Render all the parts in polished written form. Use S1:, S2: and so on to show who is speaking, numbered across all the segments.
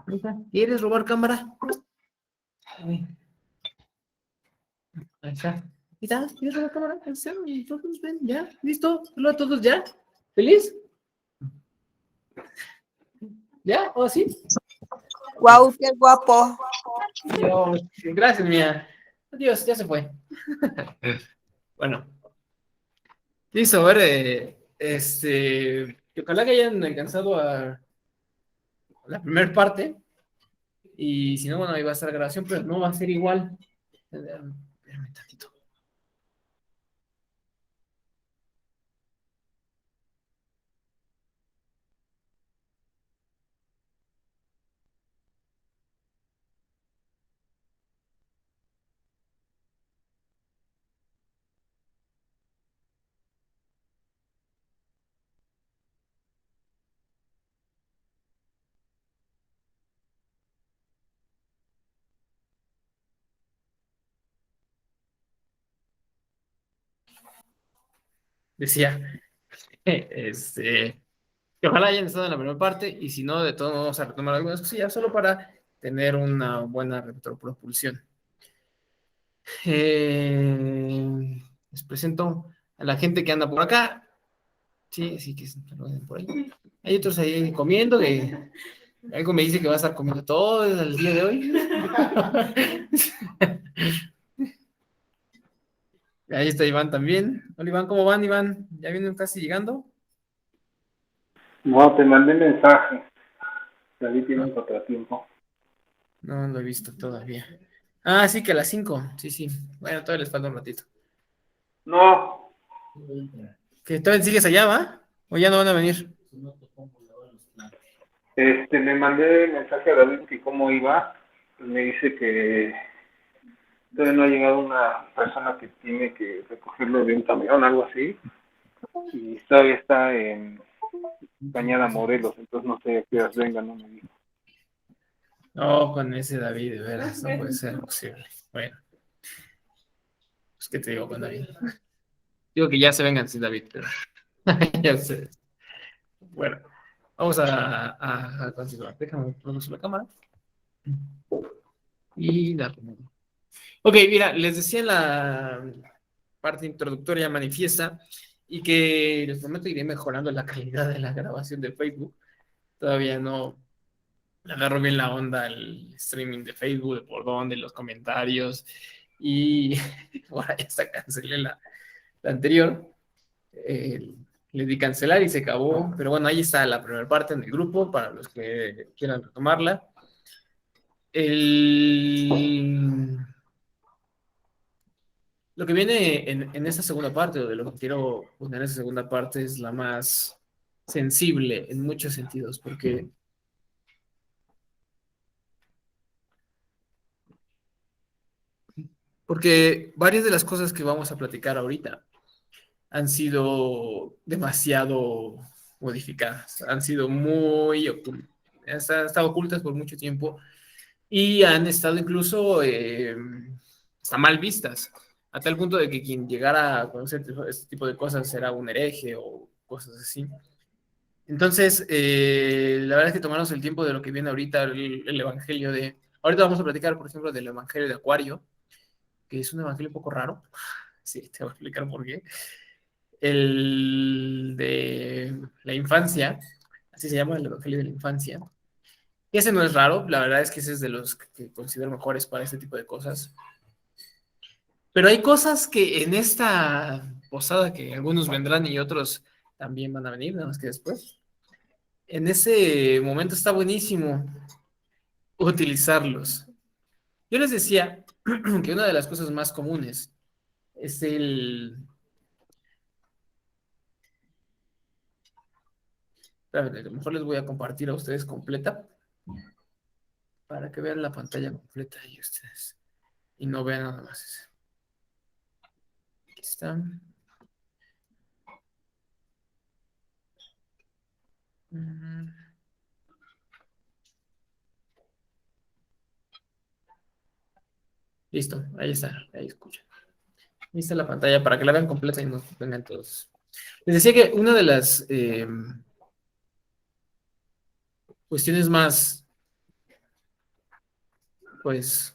S1: Ahí está. ¿Quieres robar cámara? Ahí está. Ahí está. ¿Quieres robar cámara? Ahí está. Entonces, ven, ya. ¿Listo? ¿Hola todos ya? ¿Feliz? ¿Ya? ¿O así?
S2: Guau, qué guapo.
S1: Dios, gracias, mía. Adiós, ya se fue. Bueno, listo, a ver, que ojalá que hayan alcanzado a la primera parte. Y si no, bueno, ahí va a estar la grabación, pero no va a ser igual. Espérame tantito. Decía, que ojalá hayan estado en la primera parte y si no, de todos modos vamos a retomar algunas cosillas solo para tener una buena retropropulsión. Les presento a la gente que anda por acá. Sí, sí que saluden por ahí. Hay otros ahí comiendo que algo me dice que va a estar comiendo todo el día de hoy. Ahí está Iván también. Hola Iván, ¿cómo van Iván? ¿Ya vienen casi llegando?
S3: No, te mandé mensaje. David tiene un contratiempo.
S1: No lo he visto todavía. Ah, sí, que a las 5. Sí, sí. Bueno, todavía les falta un ratito.
S3: No,
S1: ¿Que todavía sigues allá, va? ¿O ya no van a venir?
S3: le mandé mensaje a David que cómo iba. Me dice que todavía no ha llegado una persona que tiene que recogerlo de un camión, algo así. Y todavía está en Cañada Morelos, entonces no sé a qué horas venga, no me dijo.
S1: No, con ese David, de veras, no puede ser posible. Bueno, pues qué te digo con David. Digo que ya se vengan sin David, pero ya sé. Bueno, vamos a continuar. Déjame poner la cámara. Y darle. Ok, mira, les decía en la parte introductoria manifiesta y que les prometo iré mejorando la calidad de la grabación de Facebook. Todavía no agarro bien la onda el streaming de Facebook, de por dónde, los comentarios y por ahí hasta cancelé la anterior. Eh, Le di cancelar y se acabó, pero bueno, ahí está la primera parte en el grupo para los que quieran retomarla. El Lo que viene en esta segunda parte, o de lo que quiero poner en esta segunda parte, es la más sensible en muchos sentidos, porque varias de las cosas que vamos a platicar ahorita han sido demasiado modificadas, han sido muy ocultas, han estado ocultas por mucho tiempo y han estado incluso hasta mal vistas, a tal punto de que quien llegara a conocer este tipo de cosas será un hereje o cosas así. Entonces, la verdad es que tomarnos el tiempo de lo que viene ahorita, el Evangelio de... Ahorita vamos a platicar, por ejemplo, del Evangelio de Acuario, que es un evangelio un poco raro. Sí, te voy a explicar por qué. El de la infancia, así se llama el Evangelio de la infancia. Y ese no es raro, la verdad es que ese es de los que considero mejores para este tipo de cosas. Pero hay cosas que en esta posada, que algunos vendrán y otros también van a venir, nada más que después. En ese momento está buenísimo utilizarlos. Yo les decía que una de las cosas más comunes es espérame, a lo mejor les voy a compartir a ustedes completa para que vean la pantalla completa y ustedes y no vean nada más. Aquí está. Listo, ahí está, ahí escuchan. Ahí está la pantalla para que la vean completa y no vengan todos. Les decía que una de las cuestiones más pues,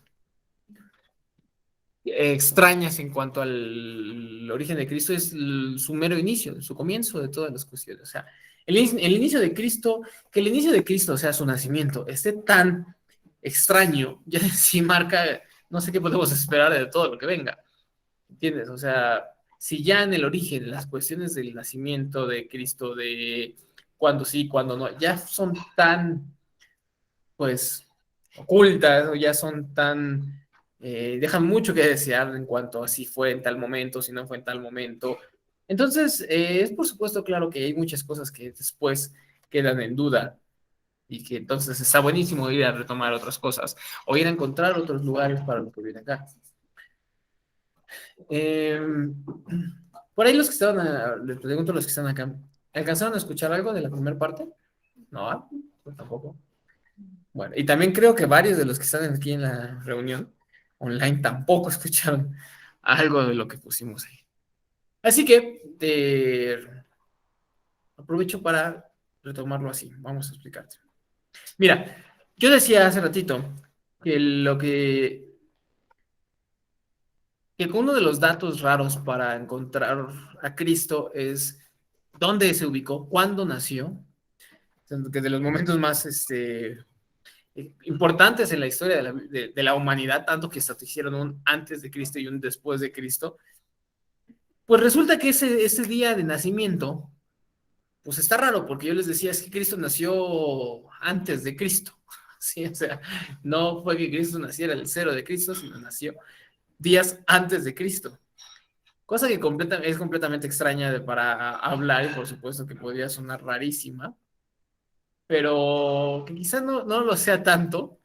S1: extrañas en cuanto al origen de Cristo es su mero inicio, su comienzo de todas las cuestiones. O sea, el inicio de Cristo, que el inicio de Cristo, o sea, su nacimiento, esté tan extraño, ya sí marca, no sé qué podemos esperar de todo lo que venga. ¿Entiendes? O sea, si ya en el origen las cuestiones del nacimiento de Cristo, de cuándo sí, cuándo no, ya son tan, pues, ocultas o ya son tan, dejan mucho que desear en cuanto a si fue en tal momento, si no fue en tal momento. Entonces, es por supuesto claro que hay muchas cosas que después quedan en duda y que entonces está buenísimo ir a retomar otras cosas o ir a encontrar otros lugares para lo que viene acá. Eh, por ahí los que estaban, les pregunto a los que están acá, ¿alcanzaron a escuchar algo de la primera parte? No, pues tampoco. Bueno, y también creo que varios de los que están aquí en la reunión online tampoco escucharon algo de lo que pusimos ahí. Así que aprovecho para retomarlo así. Vamos a explicarte. Mira, yo decía hace ratito que que uno de los datos raros para encontrar a Cristo es dónde se ubicó, cuándo nació, que de los momentos más importantes en la historia de la humanidad, tanto que hasta hicieron un antes de Cristo y un después de Cristo, pues resulta que ese día de nacimiento, pues está raro, porque yo les decía, es que Cristo nació antes de Cristo, ¿sí? O sea, no fue que Cristo naciera el 0 de Cristo, sino nació días antes de Cristo. Cosa que es completamente extraña para hablar y por supuesto que podría sonar rarísima, pero que quizás no lo sea tanto.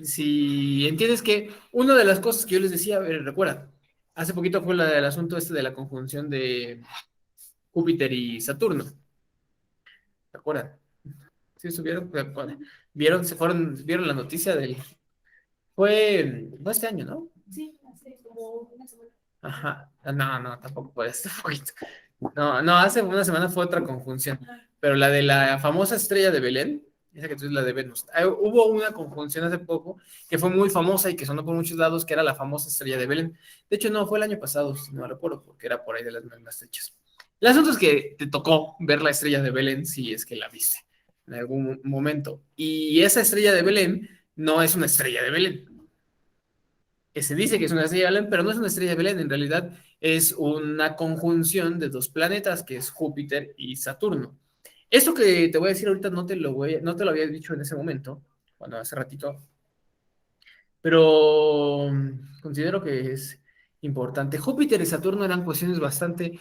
S1: Si entiendes que una de las cosas que yo les decía, recuerda, hace poquito fue el asunto este de la conjunción de Júpiter y Saturno. ¿Se acuerdan? ¿Sí estuvieron? ¿Vieron, vieron la noticia del... Fue este año, ¿no?
S4: Sí, hace como una semana.
S1: Ajá. No, tampoco fue este poquito. No, hace una semana fue otra conjunción, pero la de la famosa estrella de Belén, esa que tú es la de Venus. Hubo una conjunción hace poco que fue muy famosa y que sonó por muchos lados, que era la famosa estrella de Belén. De hecho, no, fue el año pasado, si no recuerdo, porque era por ahí de las mismas fechas. El asunto es que te tocó ver la estrella de Belén si es que la viste en algún momento. Y esa estrella de Belén no es una estrella de Belén. Que se dice que es una estrella de Belén, pero no es una estrella de Belén, en realidad es una conjunción de dos planetas, que es Júpiter y Saturno. Esto que te voy a decir ahorita no te lo había dicho en ese momento, cuando hace ratito, pero considero que es importante. Júpiter y Saturno eran cuestiones bastante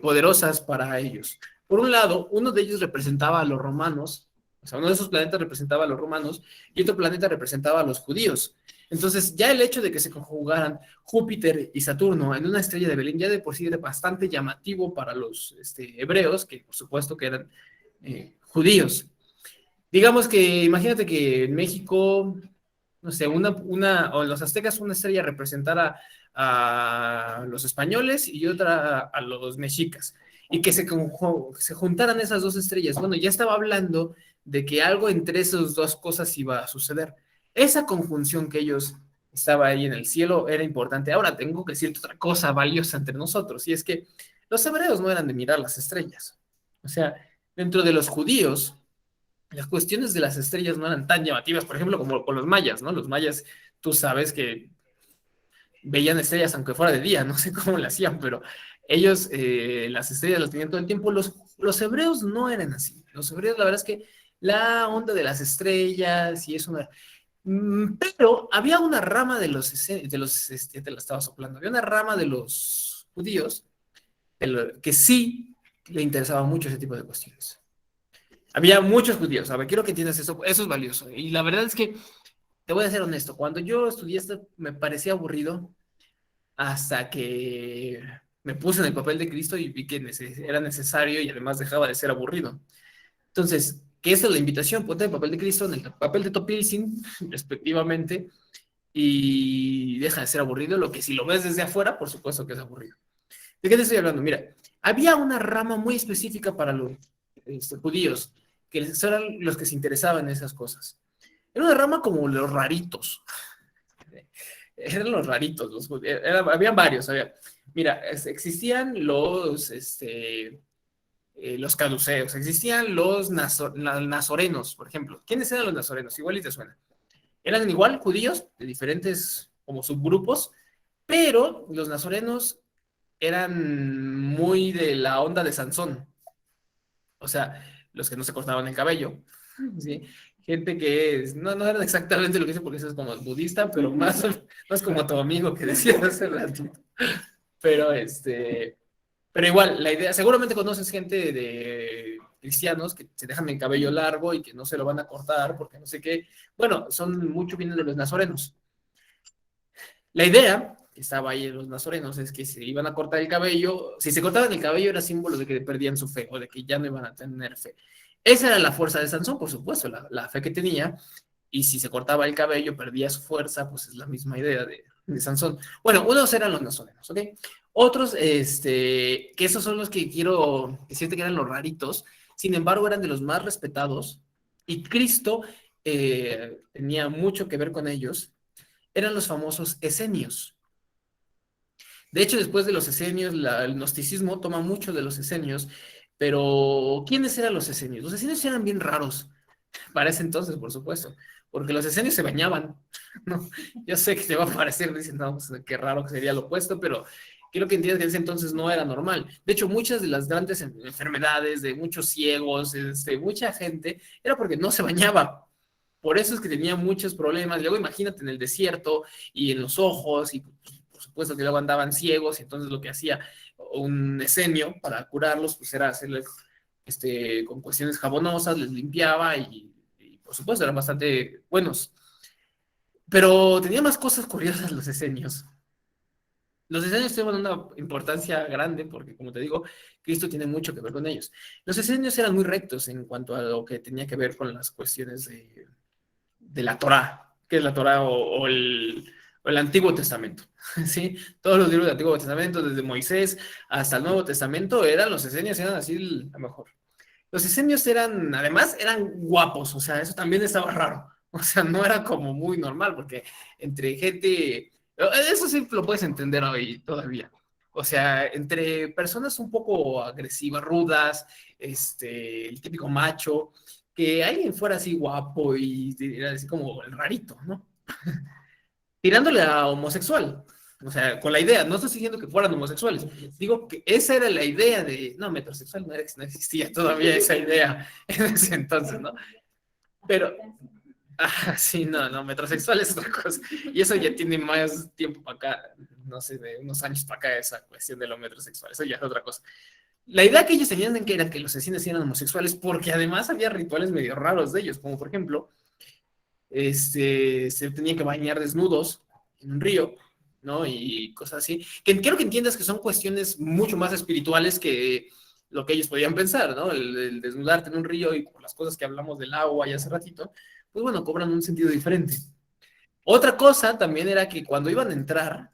S1: poderosas para ellos. Por un lado, uno de ellos representaba a los romanos, o sea, uno de esos planetas representaba a los romanos y otro planeta representaba a los judíos. Entonces, ya el hecho de que se conjugaran Júpiter y Saturno en una estrella de Belén ya de por sí era bastante llamativo para los hebreos, que por supuesto que eran judíos. Digamos que, imagínate que en México, no sé, o en los aztecas una estrella representara a los españoles y otra a los mexicas, y que se juntaran esas dos estrellas. Bueno, ya estaba hablando de que algo entre esas dos cosas iba a suceder. Esa conjunción que ellos estaba ahí en el cielo era importante. Ahora tengo que decirte otra cosa valiosa entre nosotros, y es que los hebreos no eran de mirar las estrellas. O sea, dentro de los judíos, las cuestiones de las estrellas no eran tan llamativas, por ejemplo, como con los mayas, ¿no? Los mayas, tú sabes que veían estrellas aunque fuera de día, no sé cómo lo hacían, pero ellos las estrellas las tenían todo el tiempo. Los hebreos no eran así. Los hebreos, la verdad es que la onda de las estrellas y eso no era. Pero había una rama te la estaba soplando, había una rama de los judíos que sí le interesaba mucho ese tipo de cuestiones. Había muchos judíos. A ver, quiero que entiendas eso es valioso. Y la verdad es que, te voy a ser honesto, cuando yo estudié esto me parecía aburrido hasta que me puse en el papel de Cristo y vi que era necesario y además dejaba de ser aburrido. Entonces, que esta es la invitación, ponte el papel de Cristo en el papel de Topilsin, respectivamente, y deja de ser aburrido, lo que si lo ves desde afuera, por supuesto que es aburrido. ¿De qué te estoy hablando? Mira, había una rama muy específica para los judíos, que eran los que se interesaban en esas cosas. Era una rama como los raritos. Eran los raritos, habían varios. Mira, existían los caduceos, existían los nazorenos, por ejemplo. ¿Quiénes eran los nazorenos? Igual y te suena. Eran igual judíos de diferentes como subgrupos, pero los nazorenos eran muy de la onda de Sansón. O sea, los que no se cortaban el cabello. ¿Sí? Gente que no era exactamente lo que dice porque eso es como budista, pero más como tu amigo que decía hace ratito. Pero pero igual, la idea, seguramente conoces gente de cristianos que se dejan el cabello largo y que no se lo van a cortar porque no sé qué. Bueno, mucho vienen de los nazorenos. La idea que estaba ahí en los nazorenos es que se iban a cortar el cabello. Si se cortaban el cabello era símbolo de que perdían su fe o de que ya no iban a tener fe. Esa era la fuerza de Sansón, por supuesto, la fe que tenía. Y si se cortaba el cabello, perdía su fuerza, pues es la misma idea de Sansón. Bueno, unos eran los nazorenos, ¿ok? Otros, que esos son los que quiero decirte que eran los raritos, sin embargo, eran de los más respetados, y Cristo tenía mucho que ver con ellos, eran los famosos esenios. De hecho, después de los esenios, el gnosticismo toma mucho de los esenios, pero ¿quiénes eran los esenios? Los esenios eran bien raros, para ese entonces, por supuesto, porque los esenios se bañaban, ¿no? Yo sé que te va a parecer, dicen, no, pues, qué raro que sería lo opuesto, pero quiero que entiendas que en ese entonces no era normal. De hecho, muchas de las grandes enfermedades de muchos ciegos, mucha gente, era porque no se bañaba. Por eso es que tenía muchos problemas. Luego imagínate en el desierto y en los ojos, y por supuesto que luego andaban ciegos, y entonces lo que hacía un esenio para curarlos, pues era hacerles con cuestiones jabonosas, les limpiaba y por supuesto eran bastante buenos. Pero tenía más cosas curiosas los esenios. Los esenios tienen una importancia grande porque, como te digo, Cristo tiene mucho que ver con ellos. Los esenios eran muy rectos en cuanto a lo que tenía que ver con las cuestiones de la Torá, que es la Torá o el Antiguo Testamento. ¿Sí? Todos los libros del Antiguo Testamento, desde Moisés hasta el Nuevo Testamento, los esenios eran así lo mejor. Los esenios además eran guapos, o sea, eso también estaba raro. O sea, no era como muy normal, porque entre gente, eso sí lo puedes entender hoy todavía. O sea, entre personas un poco agresivas, rudas, el típico macho, que alguien fuera así guapo y era así como el rarito, ¿no? Tirándole a homosexual. O sea, con la idea, no estoy diciendo que fueran homosexuales, digo que esa era la idea no, metrosexual no existía todavía esa idea en ese entonces, ¿no? Pero, sí, no, metrosexual es otra cosa, y eso ya tiene más tiempo para acá, no sé, de unos años para acá, esa cuestión de lo metrosexual, eso ya es otra cosa. La idea que ellos tenían era que los asesinos eran homosexuales, porque además había rituales medio raros de ellos, como por ejemplo, se tenían que bañar desnudos en un río, ¿no? Y cosas así, que quiero que entiendas que son cuestiones mucho más espirituales que lo que ellos podían pensar, ¿no? El desnudarte en un río y por las cosas que hablamos del agua ya hace ratito, pues bueno, cobran un sentido diferente. Otra cosa también era que cuando iban a entrar,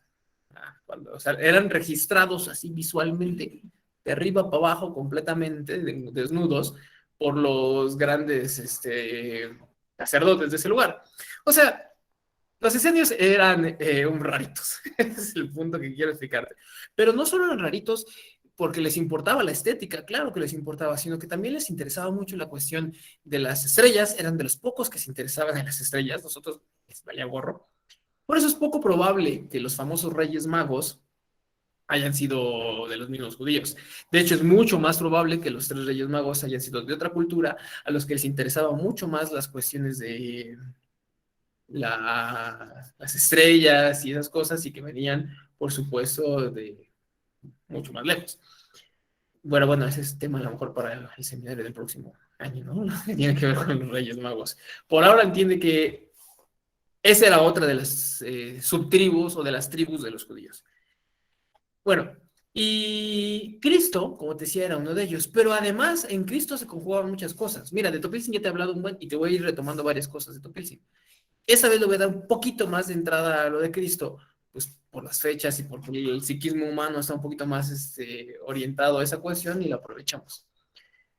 S1: o sea, eran registrados así visualmente, de arriba para abajo, completamente desnudos, por los grandes sacerdotes de ese lugar. O sea, los esenios eran un raritos, ese es el punto que quiero explicarte. Pero no solo eran raritos porque les importaba la estética, claro que les importaba, sino que también les interesaba mucho la cuestión de las estrellas, eran de los pocos que se interesaban en las estrellas, nosotros les valía gorro. Por eso es poco probable que los famosos reyes magos hayan sido de los mismos judíos. De hecho, es mucho más probable que los 3 reyes magos hayan sido de otra cultura, a los que les interesaba mucho más las cuestiones de las estrellas y esas cosas, y que venían, por supuesto, de mucho más lejos. Bueno, ese es tema a lo mejor para el seminario del próximo año, ¿no? Tiene que ver con los Reyes Magos. Por ahora entiende que esa era otra de las subtribus o de las tribus de los judíos. Bueno, y Cristo, como te decía, era uno de ellos, pero además en Cristo se conjugaban muchas cosas. Mira, de Topilzin ya te he hablado un buen y te voy a ir retomando varias cosas de Topilzin. Esta vez le voy a dar un poquito más de entrada a lo de Cristo, pues por las fechas y porque el psiquismo humano está un poquito más orientado a esa cuestión y lo aprovechamos.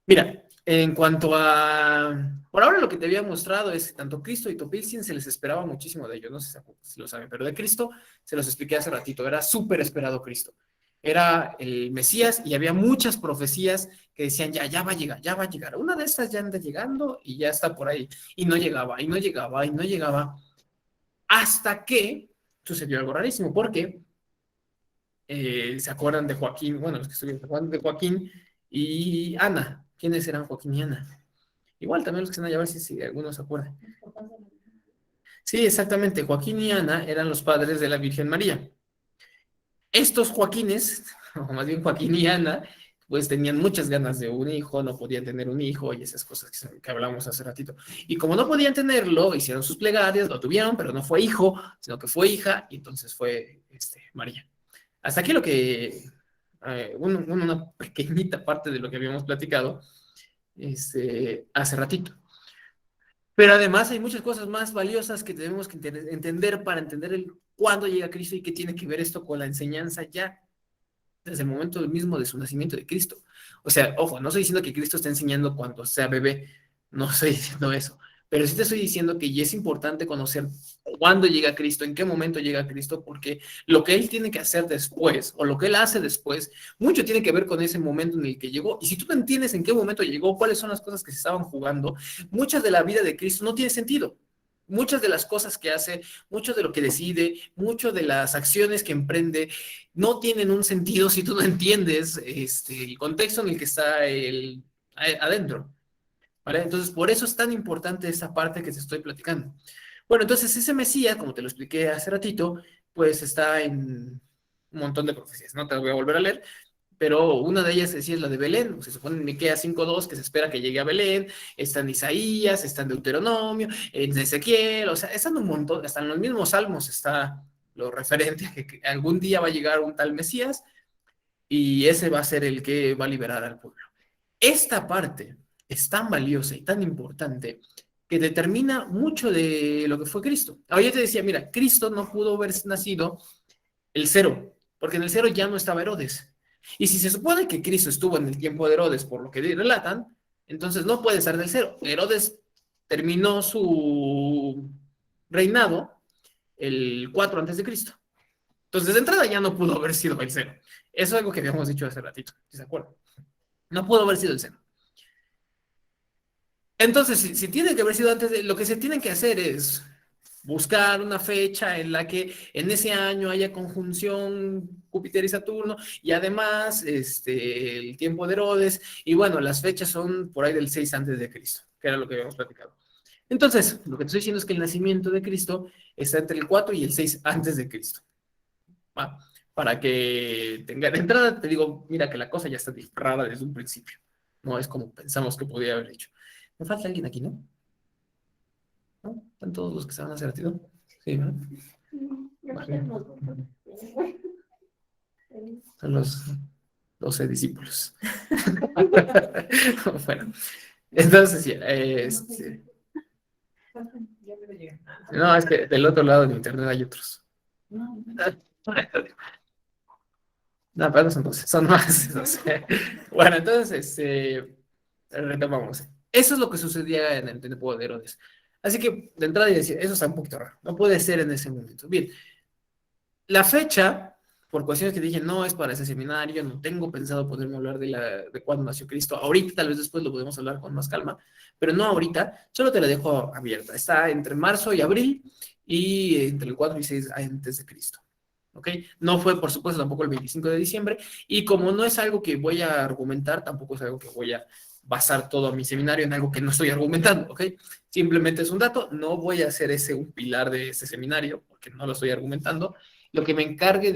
S1: Mira, En cuanto a, por ahora lo que te había mostrado es que tanto Cristo y Topilzin se les esperaba muchísimo de ellos, no sé si lo saben, pero de Cristo se los expliqué hace ratito, era súper esperado Cristo. Era el Mesías y había muchas profecías que decían, ya va a llegar, ya va a llegar. Una de estas ya anda llegando y ya está por ahí. Y no llegaba, y no llegaba, y no llegaba, hasta que sucedió algo rarísimo, porque se acuerdan de Joaquín, bueno, los que estuvieron, se acuerdan de Joaquín y Ana. ¿Quiénes eran Joaquín y Ana? Igual también los que están allá, a ver si algunos se acuerdan. Sí, exactamente. Joaquín y Ana eran los padres de la Virgen María. Estos Joaquines, o más bien Joaquín y Ana, pues tenían muchas ganas de un hijo, no podían tener un hijo y esas cosas que hablamos hace ratito. Y como no podían tenerlo, hicieron sus plegarias, lo tuvieron, pero no fue hijo, sino que fue hija, y entonces fue María. Hasta aquí lo que, una pequeñita parte de lo que habíamos platicado hace ratito. Pero además hay muchas cosas más valiosas que tenemos que entender para entender cuándo llega Cristo y qué tiene que ver esto con la enseñanza ya desde el momento mismo de su nacimiento de Cristo. O sea, ojo, no estoy diciendo que Cristo esté enseñando cuando sea bebé, no estoy diciendo eso, pero sí te estoy diciendo que ya es importante conocer cuándo llega Cristo, en qué momento llega Cristo, porque lo que Él tiene que hacer después, o lo que Él hace después, mucho tiene que ver con ese momento en el que llegó. Y si tú no entiendes en qué momento llegó, cuáles son las cosas que se estaban jugando, muchas de la vida de Cristo no tiene sentido. Muchas de las cosas que hace, mucho de lo que decide, mucho de las acciones que emprende, no tienen un sentido si tú no entiendes el contexto en el que está adentro. ¿Vale? Entonces, por eso es tan importante esta parte que te estoy platicando. Bueno, entonces ese Mesías, como te lo expliqué hace ratito, pues está en un montón de profecías, no te las voy a volver a leer, pero una de ellas es la de Belén, se supone en Miqueas 5:2 que se espera que llegue a Belén, está en Isaías, está en Deuteronomio, en Ezequiel, o sea, están un montón, hasta en los mismos salmos está lo referente a que algún día va a llegar un tal Mesías y ese va a ser el que va a liberar al pueblo. Esta parte es tan valiosa y tan importante que determina mucho de lo que fue Cristo. Ahora yo te decía, mira, Cristo no pudo haber nacido el 0, porque en el 0 ya no estaba Herodes. Y si se supone que Cristo estuvo en el tiempo de Herodes, por lo que relatan, entonces no puede estar del 0. Herodes terminó su reinado el 4 antes de Cristo. Entonces, de entrada ya no pudo haber sido el 0. Eso es algo que habíamos dicho hace ratito, ¿se acuerdan? No pudo haber sido el 0. Entonces, si tiene que haber sido antes, lo que se tiene que hacer es buscar una fecha en la que en ese año haya conjunción Júpiter y Saturno, y además el tiempo de Herodes, y bueno, las fechas son por ahí del 6 antes de Cristo, que era lo que habíamos platicado. Entonces, lo que te estoy diciendo es que el nacimiento de Cristo está entre el 4 y el 6 antes de Cristo. ¿Va? Para que tenga de entrada, te digo, mira que la cosa ya está disparada desde un principio. No es como pensamos que podía haber hecho. Me falta alguien aquí, ¿no? ¿No? ¿Están todos los que se van a hacer tiro? Sí, ¿no? Son los 12 discípulos. Bueno, entonces, sí, no, es que del otro lado del internet hay otros. No, pero no son 12, son más. 12. Bueno, entonces, retomamos. Eso es lo que sucedía en el tiempo de Herodes. Así que, de entrada, yo decía, eso está un poquito raro. No puede ser en ese momento. Bien, la fecha, por cuestiones que dije, no es para ese seminario, no tengo pensado poderme hablar de cuándo nació Cristo. Ahorita, tal vez después lo podemos hablar con más calma, pero no ahorita, solo te la dejo abierta. Está entre marzo y abril y entre el 4 y 6 antes de Cristo. ¿Ok? No fue, por supuesto, tampoco el 25 de diciembre, y como no es algo que voy a argumentar, tampoco es algo que voy a basar todo mi seminario en algo que no estoy argumentando, ¿ok? Simplemente es un dato, no voy a hacer ese un pilar de este seminario, porque no lo estoy argumentando. Lo que me encargue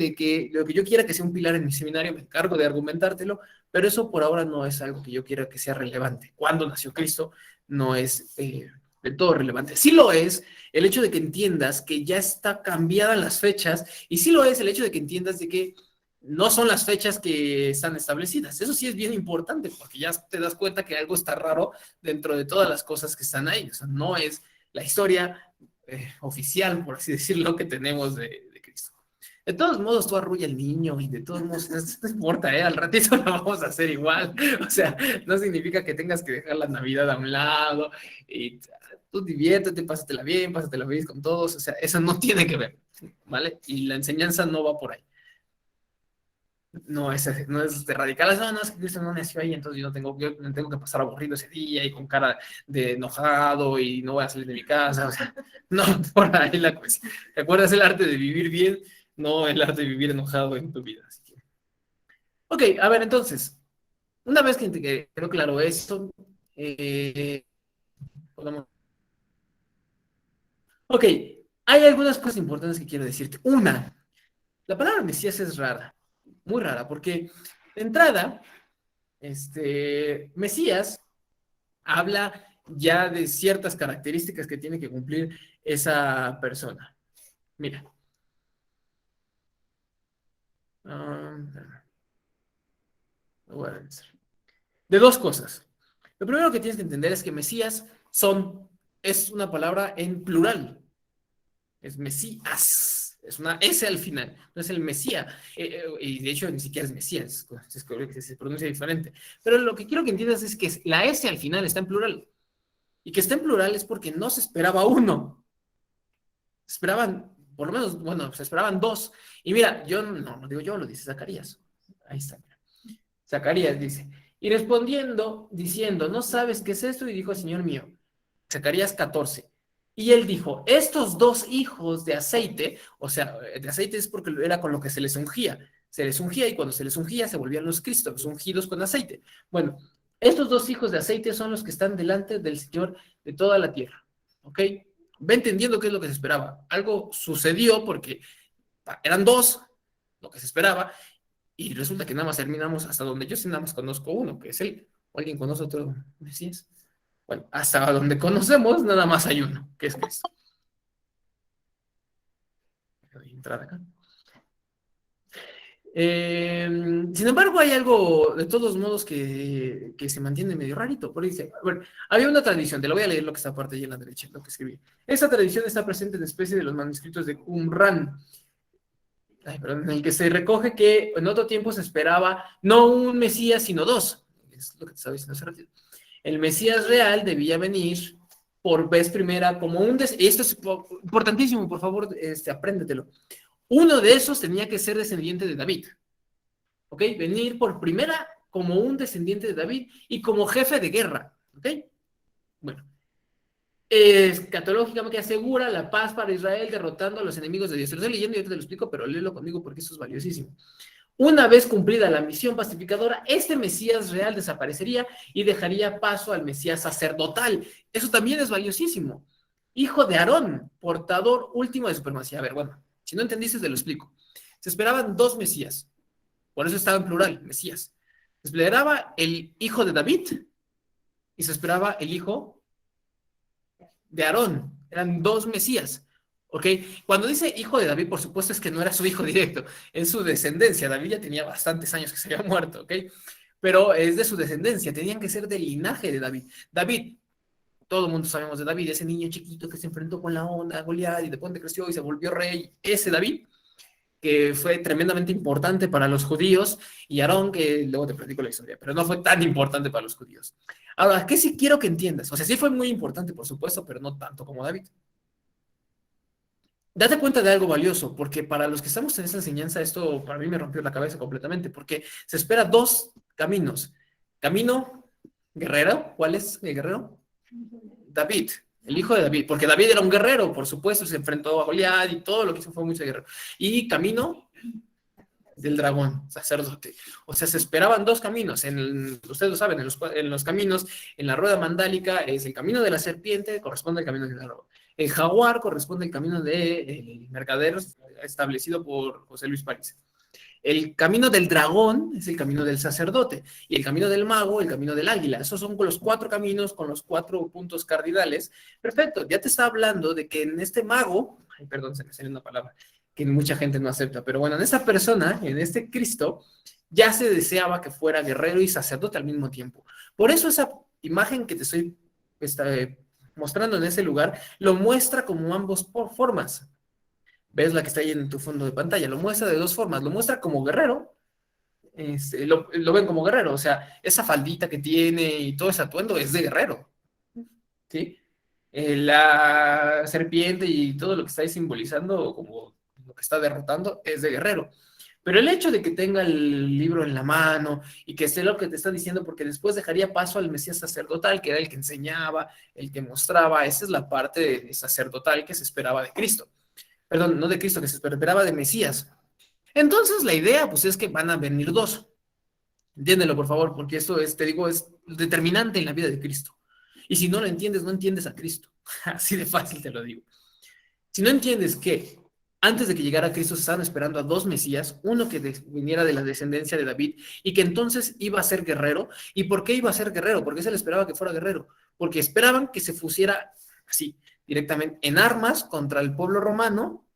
S1: lo que yo quiera que sea un pilar en mi seminario, me encargo de argumentártelo, pero eso por ahora no es algo que yo quiera que sea relevante. Cuando nació Cristo no es de todo relevante. Sí lo es el hecho de que entiendas que ya está cambiadas las fechas, y sí lo es el hecho de que entiendas de que no son las fechas que están establecidas. Eso sí es bien importante, porque ya te das cuenta que algo está raro dentro de todas las cosas que están ahí. O sea, no es la historia oficial, por así decirlo, que tenemos de Cristo. De todos modos, tú arrulla al niño y de todos modos, no importa, al ratito lo vamos a hacer igual. O sea, no significa que tengas que dejar la Navidad a un lado y tú diviértete, pásatela bien con todos. O sea, eso no tiene que ver, ¿vale? Y la enseñanza no va por ahí. No es de radicales, no, es que Cristo no nació ahí, entonces yo no tengo que pasar aburrido ese día y con cara de enojado y no voy a salir de mi casa, o sea, no, por ahí la cuestión. ¿Te acuerdas el arte de vivir bien? No el arte de vivir enojado en tu vida. Así que... Ok, a ver, entonces, una vez que te quedó claro esto, podemos... Ok, hay algunas cosas importantes que quiero decirte. Una, la palabra Mesías es rara, muy rara, porque de entrada, Mesías habla ya de ciertas características que tiene que cumplir esa persona. Mira. De dos cosas. Lo primero que tienes que entender es que Mesías es una palabra en plural. Es Mesías. Es una S al final. No es el Mesías. Y de hecho ni siquiera es Mesías. Se pronuncia diferente. Pero lo que quiero que entiendas es que la S al final está en plural. Y que está en plural es porque no se esperaba uno. Se esperaban, por lo menos, bueno, se esperaban dos. Y mira, yo no digo yo, lo dice Zacarías. Ahí está. Zacarías dice, y respondiendo, diciendo, ¿no sabes qué es esto? Y dijo, Señor mío, Zacarías 14. Y él dijo, estos dos hijos de aceite, o sea, de aceite es porque era con lo que se les ungía. Se les ungía y cuando se les ungía se volvían los Cristos, los ungidos con aceite. Bueno, estos dos hijos de aceite son los que están delante del Señor de toda la tierra. ¿Ok? Ve entendiendo qué es lo que se esperaba. Algo sucedió porque eran dos, lo que se esperaba, y resulta que nada más terminamos hasta donde yo sí nada más conozco uno, que es él. ¿O alguien conoce otro Mesías? Bueno, hasta donde conocemos nada más hay uno, que es Cristo. Voy a entrar acá. Sin embargo, hay algo de todos modos que se mantiene medio rarito. Por ahí dice, bueno, había una tradición, te lo voy a leer lo que está aparte allí en la derecha, lo que escribí. Esta tradición está presente en especie de los manuscritos de Qumran, en el que se recoge que en otro tiempo se esperaba no un Mesías, sino dos. Es lo que te estaba diciendo hace ratito. El Mesías real debía venir por vez primera como un... Esto es importantísimo, por favor, apréndetelo. Uno de esos tenía que ser descendiente de David. ¿Ok? Venir por primera como un descendiente de David y como jefe de guerra. ¿Ok? Bueno. Escatológicamente asegura la paz para Israel derrotando a los enemigos de Dios. Te lo estoy leyendo y yo te lo explico, pero léelo conmigo porque eso es valiosísimo. Una vez cumplida la misión pacificadora, este Mesías real desaparecería y dejaría paso al Mesías sacerdotal. Eso también es valiosísimo. Hijo de Aarón, portador último de supremacía. A ver, bueno, si no entendiste, te lo explico. Se esperaban dos Mesías, por eso estaba en plural, Mesías. Se esperaba el hijo de David y se esperaba el hijo de Aarón. Eran dos Mesías. ¿Ok? Cuando dice hijo de David, por supuesto es que no era su hijo directo, es su descendencia. David ya tenía bastantes años que se había muerto, ¿ok? Pero es de su descendencia, tenían que ser del linaje de David. David, todo el mundo sabemos de David, ese niño chiquito que se enfrentó con la onda, Goliat, y de pronto creció y se volvió rey. Ese David, que fue tremendamente importante para los judíos, y Aarón, que luego te platico la historia, pero no fue tan importante para los judíos. Ahora, ¿qué sí quiero que entiendas? O sea, sí fue muy importante, por supuesto, pero no tanto como David. Date cuenta de algo valioso, porque para los que estamos en esta enseñanza, esto para mí me rompió la cabeza completamente, porque se espera dos caminos. Camino guerrero, ¿cuál es el guerrero? David, el hijo de David, porque David era un guerrero, por supuesto, se enfrentó a Goliat y todo lo que hizo fue mucho guerrero. Y camino del dragón, sacerdote. O sea, se esperaban dos caminos. Ustedes lo saben, en los caminos, en la rueda mandálica es el camino de la serpiente, corresponde al camino del dragón. El jaguar corresponde al camino del mercader establecido por José Luis París. El camino del dragón es el camino del sacerdote y el camino del mago, el camino del águila. Esos son los cuatro caminos con los 4 puntos cardinales. Perfecto, ya te está hablando de que en este mago, ay, perdón, se me salió una palabra que mucha gente no acepta, pero bueno, en esta persona, en este Cristo, ya se deseaba que fuera guerrero y sacerdote al mismo tiempo. Por eso esa imagen que te estoy mostrando en ese lugar, lo muestra como ambos formas. ¿Ves la que está ahí en tu fondo de pantalla? Lo muestra de dos formas. Lo muestra como guerrero. Lo ven como guerrero. O sea, esa faldita que tiene y todo ese atuendo es de guerrero. ¿Sí? La serpiente y todo lo que está ahí simbolizando, como lo que está derrotando, es de guerrero. Pero el hecho de que tenga el libro en la mano y que esté lo que te está diciendo, porque después dejaría paso al Mesías sacerdotal, que era el que enseñaba, el que mostraba, esa es la parte sacerdotal que se esperaba de Cristo. Perdón, no de Cristo, que se esperaba de Mesías. Entonces la idea, pues, es que van a venir dos. Entiéndelo, por favor, porque esto es, te digo, es determinante en la vida de Cristo. Y si no lo entiendes, no entiendes a Cristo. Así de fácil te lo digo. Si no entiendes que antes de que llegara Cristo se estaban esperando a dos Mesías, uno que viniera de la descendencia de David y que entonces iba a ser guerrero. ¿Y por qué iba a ser guerrero? ¿Por qué se le esperaba que fuera guerrero? Porque esperaban que se pusiera así, directamente en armas contra el pueblo romano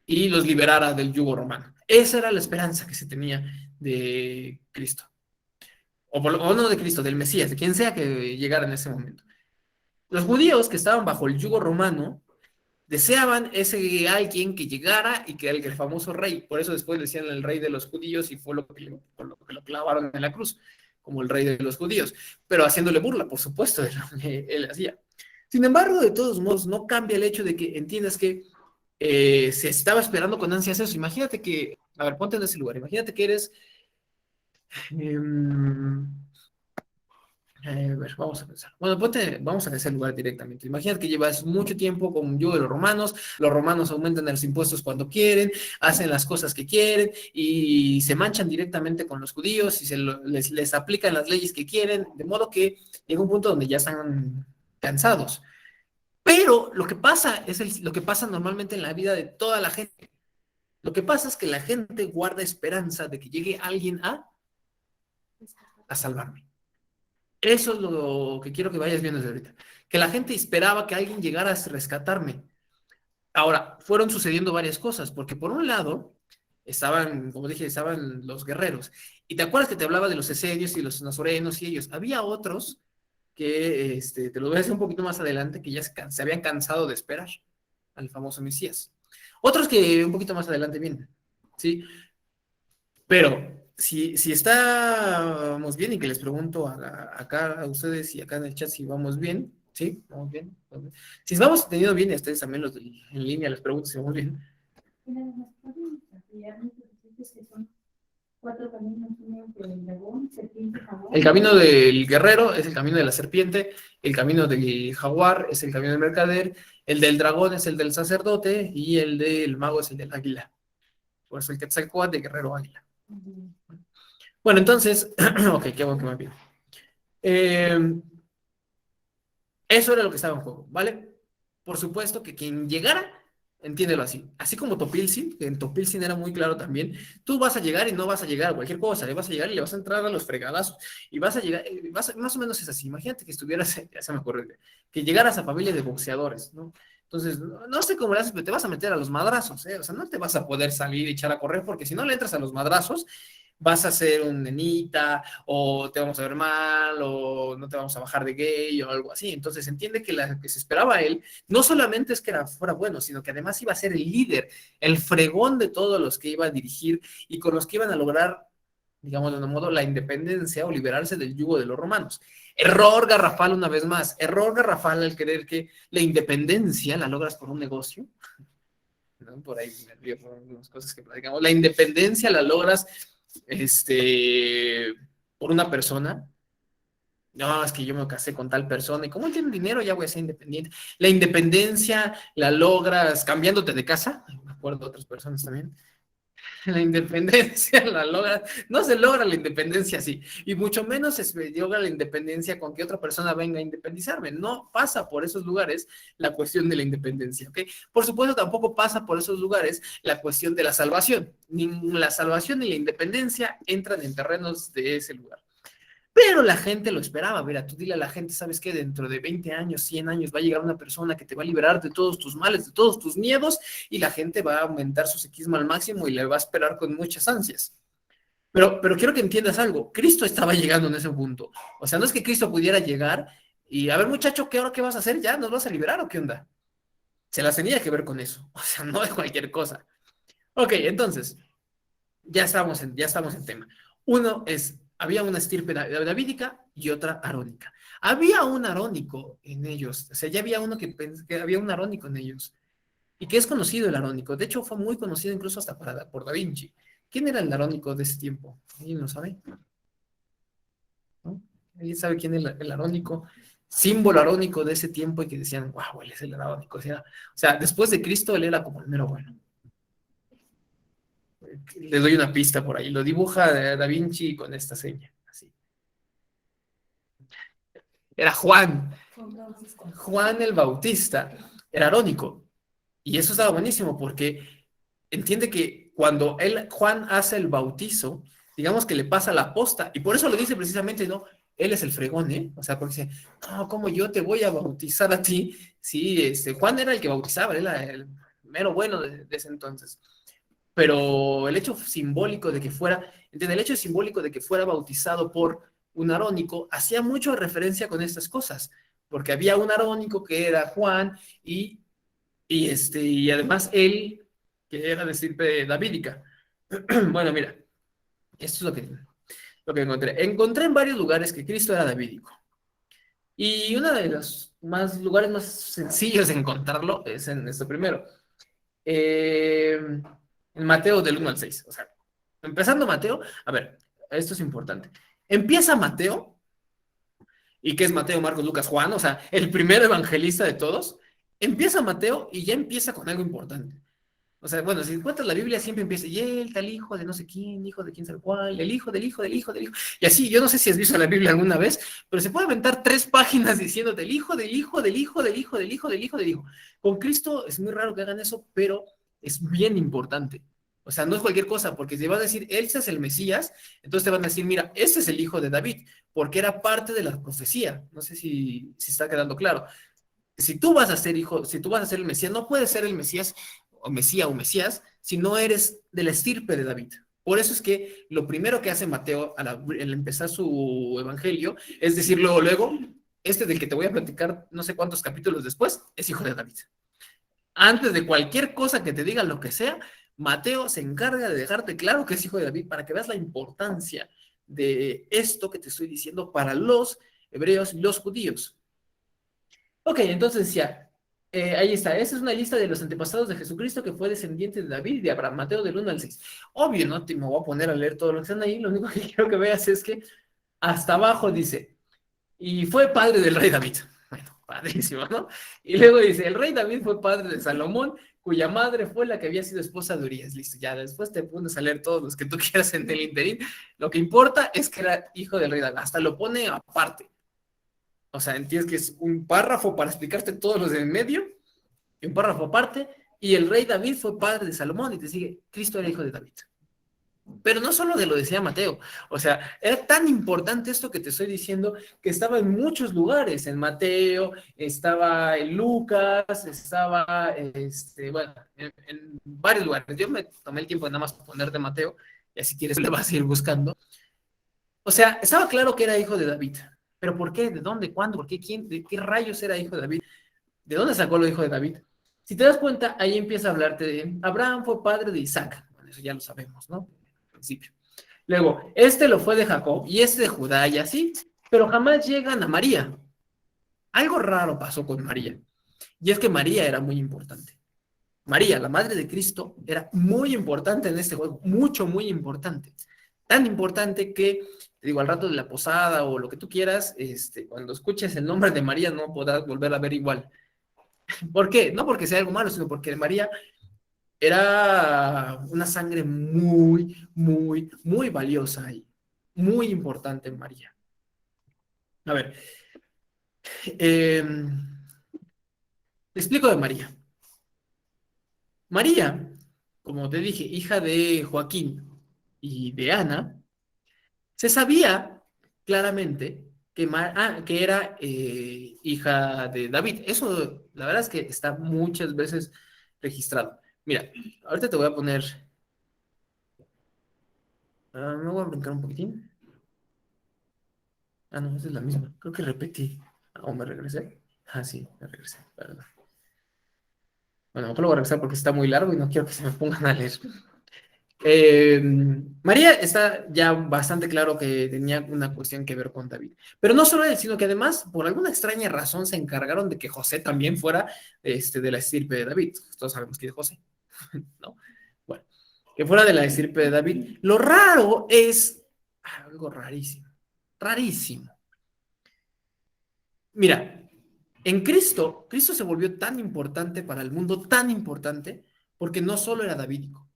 S1: y los liberara del yugo romano. Esa era la esperanza que se tenía de Cristo. O no de Cristo, del Mesías, de quien sea que llegara en ese momento. Los judíos que estaban bajo el yugo romano deseaban ese alguien que llegara y que era el famoso rey. Por eso después le decían el rey de los judíos y fue por lo que lo clavaron en la cruz, como el rey de los judíos, pero haciéndole burla, por supuesto, de lo que él hacía. Sin embargo, de todos modos, no cambia el hecho de que entiendas que se estaba esperando con ansias eso. Imagínate que, a ver, ponte en ese lugar, imagínate que eres... a ver, vamos a pensar. Bueno, vamos a ese lugar directamente. Imagínate que llevas mucho tiempo con yugo de los romanos aumentan los impuestos cuando quieren, hacen las cosas que quieren y se manchan directamente con los judíos y les aplican las leyes que quieren, de modo que llega un punto donde ya están cansados. Pero lo que pasa es lo que pasa normalmente en la vida de toda la gente. Lo que pasa es que la gente guarda esperanza de que llegue alguien a salvarme. Eso es lo que quiero que vayas viendo desde ahorita. Que la gente esperaba que alguien llegara a rescatarme. Ahora, fueron sucediendo varias cosas, porque por un lado estaban, como dije, estaban los guerreros. Y te acuerdas que te hablaba de los esenios y los nazorenos y ellos. Había otros que, te lo voy a decir un poquito más adelante, que ya se habían cansado de esperar al famoso Mesías. Otros que un poquito más adelante vienen, ¿sí? Pero si estábamos bien y que les pregunto acá a ustedes y acá en el chat si vamos bien, ¿sí? ¿Vamos bien? Si vamos teniendo bien y a ustedes también los en línea les pregunto si vamos bien.
S4: Cuatro caminos, el dragón, serpiente, jaguar.
S1: El camino del guerrero es el camino de la serpiente, el camino del jaguar es el camino del mercader, el del dragón es el del sacerdote y el del mago es el del águila. Por eso el Quetzalcóatl de guerrero águila. Bueno, entonces, ok, qué bueno que me pide. Eso era lo que estaba en juego, ¿vale? Por supuesto que quien llegara, entiéndelo así. Así como Topilzin, que en Topilzin era muy claro también, tú vas a llegar y no vas a llegar a cualquier cosa, le vas a llegar y le vas a entrar a los fregadazos, y vas a llegar, más o menos es así. Imagínate que estuvieras, ya se me ocurrió, que llegaras a familia de boxeadores, ¿no? Entonces, no sé cómo le haces, pero te vas a meter a los madrazos, ¿eh? O sea, no te vas a poder salir y echar a correr, porque si no le entras a los madrazos, vas a ser un nenita, o te vamos a ver mal, o no te vamos a bajar de gay, o algo así. Entonces entiende que lo que se esperaba a él, no solamente es que fuera bueno, sino que además iba a ser el líder, el fregón de todos los que iba a dirigir y con los que iban a lograr, digamos de un modo, la independencia o liberarse del yugo de los romanos. Error garrafal una vez más, error garrafal al creer que la independencia la logras por un negocio, ¿no? Por ahí unas cosas que platicamos, la independencia la logras por una persona. No, es que yo me casé con tal persona y como él tiene dinero ya voy a ser independiente. La independencia la logras cambiándote de casa, me acuerdo de otras personas también. La independencia la logra, no se logra la independencia así, y mucho menos se logra la independencia con que otra persona venga a independizarme. No pasa por esos lugares la cuestión de la independencia, ¿ok? Por supuesto, tampoco pasa por esos lugares la cuestión de la salvación. Ni la salvación ni la independencia entran en terrenos de ese lugar. Pero la gente lo esperaba. Mira, tú dile a la gente, ¿sabes qué? Dentro de 20 años, 100 años va a llegar una persona que te va a liberar de todos tus males, de todos tus miedos, y la gente va a aumentar su psiquismo al máximo y le va a esperar con muchas ansias. Pero quiero que entiendas algo. Cristo estaba llegando en ese punto. O sea, no es que Cristo pudiera llegar y, a ver, muchacho, ¿qué ahora qué vas a hacer? ¿Ya nos vas a liberar o qué onda? se las tenía que ver con eso, o sea, no de cualquier cosa. Ok, entonces, ya estamos en tema. Uno es, había una estirpe davídica y otra arónica. Había un arónico en ellos, o sea, ya había uno que había un arónico en ellos, y que es conocido el arónico. De hecho, fue muy conocido incluso hasta por Da Vinci. ¿Quién era el arónico de ese tiempo? ¿Alguien lo sabe? ¿No? ¿Alguien sabe quién es el arónico? Símbolo arónico de ese tiempo y que decían, wow, él es el arónico. O sea, después de Cristo, él era como el mero bueno. Le doy una pista por ahí. Lo dibuja Da Vinci con esta seña. Así. Era Juan. Juan el Bautista. Era arónico. Y eso estaba buenísimo porque entiende que cuando Juan hace el bautizo, digamos que le pasa la posta, y por eso lo dice precisamente, ¿no? Él es el fregón, ¿eh? O sea, porque dice, no, ¿cómo yo te voy a bautizar a ti? Sí, Juan era el que bautizaba, era el mero bueno de ese entonces. Pero el hecho simbólico de que fuera, ¿entiende? El hecho simbólico de que fuera bautizado por un arónico hacía mucho referencia con estas cosas, porque había un arónico que era Juan y además él, que era de estirpe davídica. Bueno, mira, esto es lo que encontré. Encontré en varios lugares que Cristo era davídico. Y uno de los lugares más sencillos de encontrarlo es en esto primero. En Mateo del 1 al 6. O sea, empezando Mateo, a ver, esto es importante. Empieza Mateo, y que es Mateo, Marcos, Lucas, Juan, o sea, el primer evangelista de todos. Empieza Mateo y ya empieza con algo importante. O sea, bueno, si encuentras la Biblia siempre empieza, y él, tal hijo de no sé quién, hijo de quién sabe cuál, el hijo del hijo del hijo del hijo. Y así, yo no sé si has visto la Biblia alguna vez, pero se puede aventar 3 páginas diciéndote el hijo del hijo del hijo del hijo del hijo del hijo del hijo. Con Cristo es muy raro que hagan eso, pero es bien importante. O sea, no es cualquier cosa, porque te van a decir, él es el Mesías, entonces te van a decir, mira, ese es el hijo de David, porque era parte de la profecía. No sé si está quedando claro. Si tú vas a ser hijo, si tú vas a ser el Mesías, no puedes ser el Mesías o Mesías si no eres de la estirpe de David. Por eso es que lo primero que hace Mateo al empezar su evangelio es decir luego, este del que te voy a platicar no sé cuántos capítulos después, es hijo de David. Antes de cualquier cosa que te diga lo que sea, Mateo se encarga de dejarte claro que es hijo de David para que veas la importancia de esto que te estoy diciendo para los hebreos y los judíos. Ok, entonces decía, ahí está, esa es una lista de los antepasados de Jesucristo que fue descendiente de David y de Abraham, Mateo del 1 al 6. Obvio, no me voy a poner a leer todo lo que están ahí, lo único que quiero que veas es que hasta abajo dice, y fue padre del rey David. Bueno, padrísimo, ¿no? Y luego dice, el rey David fue padre de Salomón, cuya madre fue la que había sido esposa de Urías. Listo, ya después te pones a leer todos los que tú quieras en el interín. Lo que importa es que era hijo del rey David, hasta lo pone aparte. O sea, entiendes que es un párrafo para explicarte todos los de en medio, y un párrafo aparte, y el rey David fue padre de Salomón, y te sigue, Cristo era hijo de David. Pero no solo de lo decía Mateo, o sea, era tan importante esto que te estoy diciendo que estaba en muchos lugares, en Mateo, estaba en Lucas, estaba, bueno, en varios lugares. Yo me tomé el tiempo de nada más poner de Mateo, y así quieres le vas a ir buscando. O sea, estaba claro que era hijo de David. ¿Pero por qué? ¿De dónde? ¿Cuándo? ¿Por qué? ¿Quién? ¿De qué rayos era hijo de David? ¿De dónde sacó lo hijo de David? Si te das cuenta, ahí empieza a hablarte de Abraham fue padre de Isaac. Bueno, eso ya lo sabemos, ¿no? Al principio. Luego, este lo fue de Jacob y este de Judá y así, pero jamás llegan a María. Algo raro pasó con María. Y es que María era muy importante. María, la madre de Cristo, era muy importante en este juego, mucho, muy importante. Tan importante que, te digo, al rato de la posada o lo que tú quieras, cuando escuches el nombre de María no podrás volver a ver igual. ¿Por qué? No porque sea algo malo, sino porque María era una sangre muy, muy, muy valiosa y muy importante en María. A ver, te explico de María. María, como te dije, hija de Joaquín y de Ana, se sabía claramente que era hija de David. Eso, la verdad es que está muchas veces registrado. Mira, ahorita te voy a poner. Me voy a brincar un poquitín. Ah, no, esa es la misma. Creo que repetí. ¿O me regresé? Ah, sí, me regresé. Perdón. Bueno, mejor lo voy a regresar porque está muy largo y no quiero que se me pongan a leer. María está ya bastante claro que tenía una cuestión que ver con David. Pero no solo él, sino que además, por alguna extraña razón, se encargaron de que José también fuera de la estirpe de David. Todos sabemos que es José, ¿no? Bueno, que fuera de la estirpe de David. Lo raro es algo rarísimo, rarísimo. Mira, en Cristo, Cristo se volvió tan importante para el mundo, tan importante, porque no solo era davídico,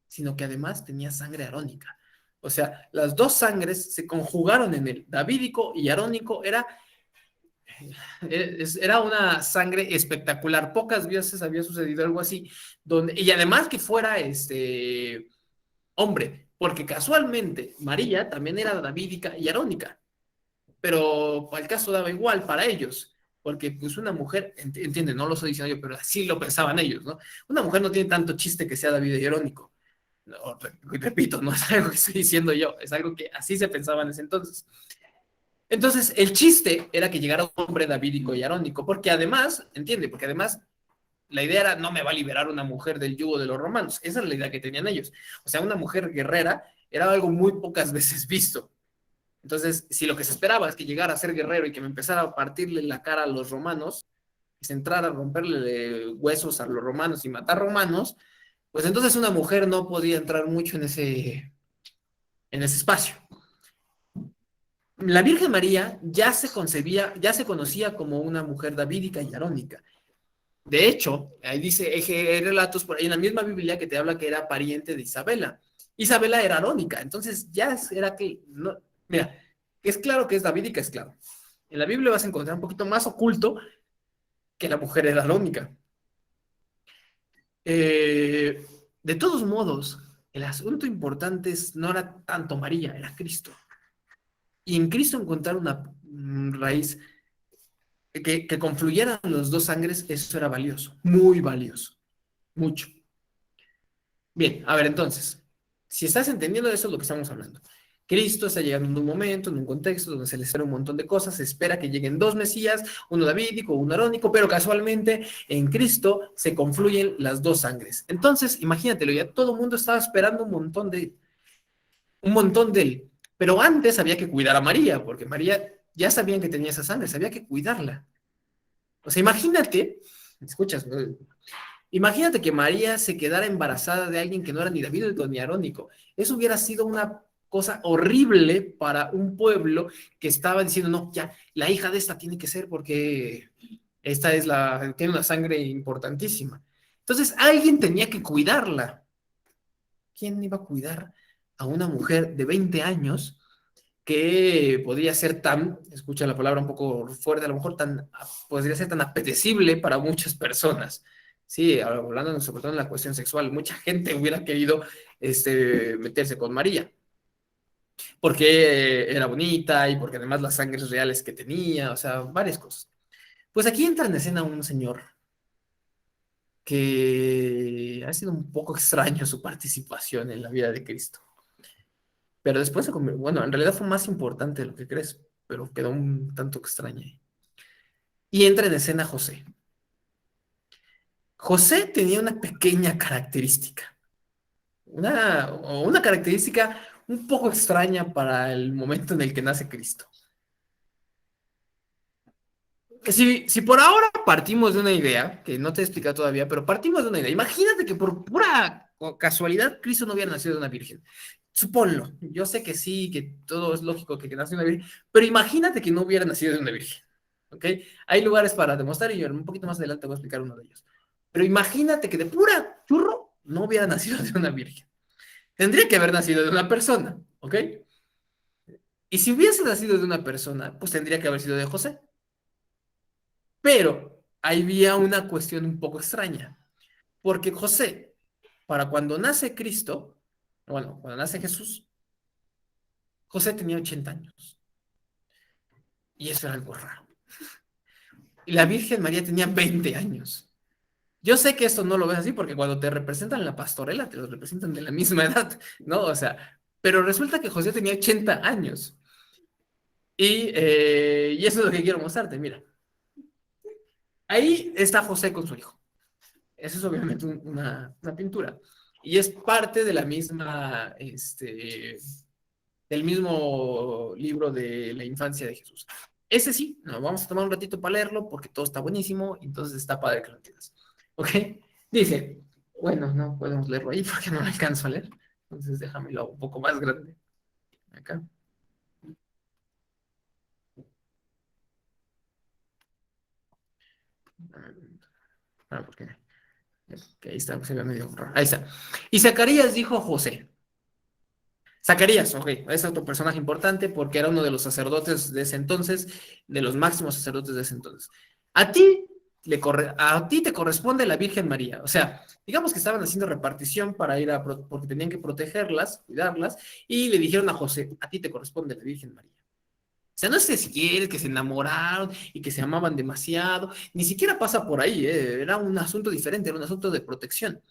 S1: sino que además tenía sangre arónica. O sea, las dos sangres se conjugaron en él. Davídico y arónico era una sangre espectacular. Pocas veces había sucedido algo así. Y además que fuera hombre, porque casualmente María también era davídica y arónica, pero al caso daba igual para ellos. Porque pues una mujer, entiende, no lo estoy diciendo yo, pero así lo pensaban ellos, ¿no? Una mujer no tiene tanto chiste que sea David y arónico. No, repito, no es algo que estoy diciendo yo, es algo que así se pensaba en ese entonces. Entonces, el chiste era que llegara un hombre davídico y arónico, porque además, entiende, porque además la idea era, no me va a liberar una mujer del yugo de los romanos. Esa era la idea que tenían ellos. O sea, una mujer guerrera era algo muy pocas veces visto. Entonces, si lo que se esperaba es que llegara a ser guerrero y que me empezara a partirle la cara a los romanos, que se entrara a romperle huesos a los romanos y matar romanos, pues entonces una mujer no podía entrar mucho en ese espacio. La Virgen María ya se concebía, ya se conocía como una mujer davídica y arónica. De hecho, ahí dice, hay relatos por ahí en la misma Biblia que te habla que era pariente de Isabela. Isabela era arónica, entonces ya era que, no, mira, es claro que es davídica, es claro. En la Biblia vas a encontrar un poquito más oculto que la mujer era arónica. De todos modos, el asunto importante no era tanto María, era Cristo. Y en Cristo encontrar una raíz que confluyeran los dos sangres, eso era valioso, muy valioso, mucho. Bien, a ver, entonces, si estás entendiendo eso es lo que estamos hablando. Cristo está llegando en un momento, en un contexto donde se le espera un montón de cosas, se espera que lleguen dos Mesías, uno davídico, uno arónico, pero casualmente en Cristo se confluyen las dos sangres. Entonces, imagínatelo, ya todo el mundo estaba esperando un montón de él. Pero antes había que cuidar a María, porque María ya sabían que tenía esa sangre, había que cuidarla. O sea, imagínate, escuchas, ¿no? Imagínate que María se quedara embarazada de alguien que no era ni davídico ni arónico. Eso hubiera sido una cosa horrible para un pueblo que estaba diciendo, no, ya, la hija de esta tiene que ser porque esta tiene una sangre importantísima. Entonces, alguien tenía que cuidarla. ¿Quién iba a cuidar a una mujer de 20 años que podría ser tan, escucha la palabra un poco fuerte, a lo mejor podría ser tan apetecible para muchas personas? Sí, hablando sobre todo en la cuestión sexual, mucha gente hubiera querido meterse con María, porque era bonita y porque además las sangres reales que tenía, o sea, varias cosas. Pues aquí entra en escena un señor que ha sido un poco extraño su participación en la vida de Cristo. Pero después se convirtió, bueno, en realidad fue más importante de lo que crees, pero quedó un tanto extraña ahí. Y entra en escena José. José tenía una pequeña característica, una característica un poco extraña para el momento en el que nace Cristo. Si por ahora partimos de una idea, que no te he explicado todavía, pero partimos de una idea. Imagínate que por pura casualidad Cristo no hubiera nacido de una virgen. Suponlo, yo sé que sí, que todo es lógico que nace de una virgen, pero imagínate que no hubiera nacido de una virgen, ¿ok? Hay lugares para demostrar y yo un poquito más adelante voy a explicar uno de ellos. Pero imagínate que de pura churro no hubiera nacido de una virgen. Tendría que haber nacido de una persona, ¿ok? Y si hubiese nacido de una persona, pues tendría que haber sido de José. Pero ahí había una cuestión un poco extraña, porque José, para cuando nace Cristo, bueno, cuando nace Jesús, José tenía 80 años. Y eso era algo raro. Y la Virgen María tenía 20 años. Yo sé que esto no lo ves así porque cuando te representan la pastorela, te lo representan de la misma edad, ¿no? O sea, pero resulta que José tenía 80 años. Y eso es lo que quiero mostrarte, mira. Ahí está José con su hijo. Eso es obviamente una pintura. Y es parte de la misma, del mismo libro de la infancia de Jesús. Ese sí, nos vamos a tomar un ratito para leerlo porque todo está buenísimo, entonces está padre que lo entiendas. ¿Ok? Dice, bueno, no podemos leerlo ahí porque no lo alcanzo a leer, entonces déjamelo un poco más grande. Acá. Ah, porque ahí está, se ve medio raro. Ahí está. Y Zacarías dijo a José. Zacarías, ok, es otro personaje importante porque era uno de los sacerdotes de ese entonces, de los máximos sacerdotes de ese entonces. A ti, a ti te corresponde la Virgen María. O sea, digamos que estaban haciendo repartición para ir porque tenían que protegerlas, cuidarlas, y le dijeron a José, a ti te corresponde la Virgen María. O sea, no sé si quieres que se enamoraron y que se amaban demasiado, ni siquiera pasa por ahí, era un asunto diferente, era un asunto de protección.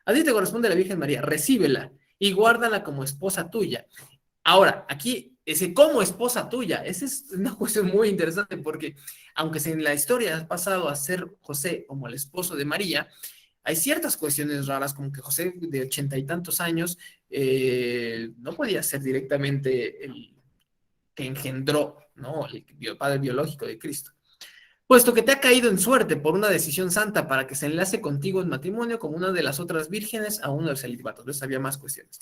S1: A ti te corresponde la Virgen María, recíbela y guárdala como esposa tuya. Ahora, aquí, ese como esposa tuya, esa es una cuestión muy interesante porque aunque en la historia ha pasado a ser José como el esposo de María, hay ciertas cuestiones raras como que José de 80 y tantos años no podía ser directamente el que engendró, ¿no? El padre biológico de Cristo. Puesto que te ha caído en suerte por una decisión santa para que se enlace contigo en matrimonio como una de las otras vírgenes a uno del celibato. Entonces había más cuestiones.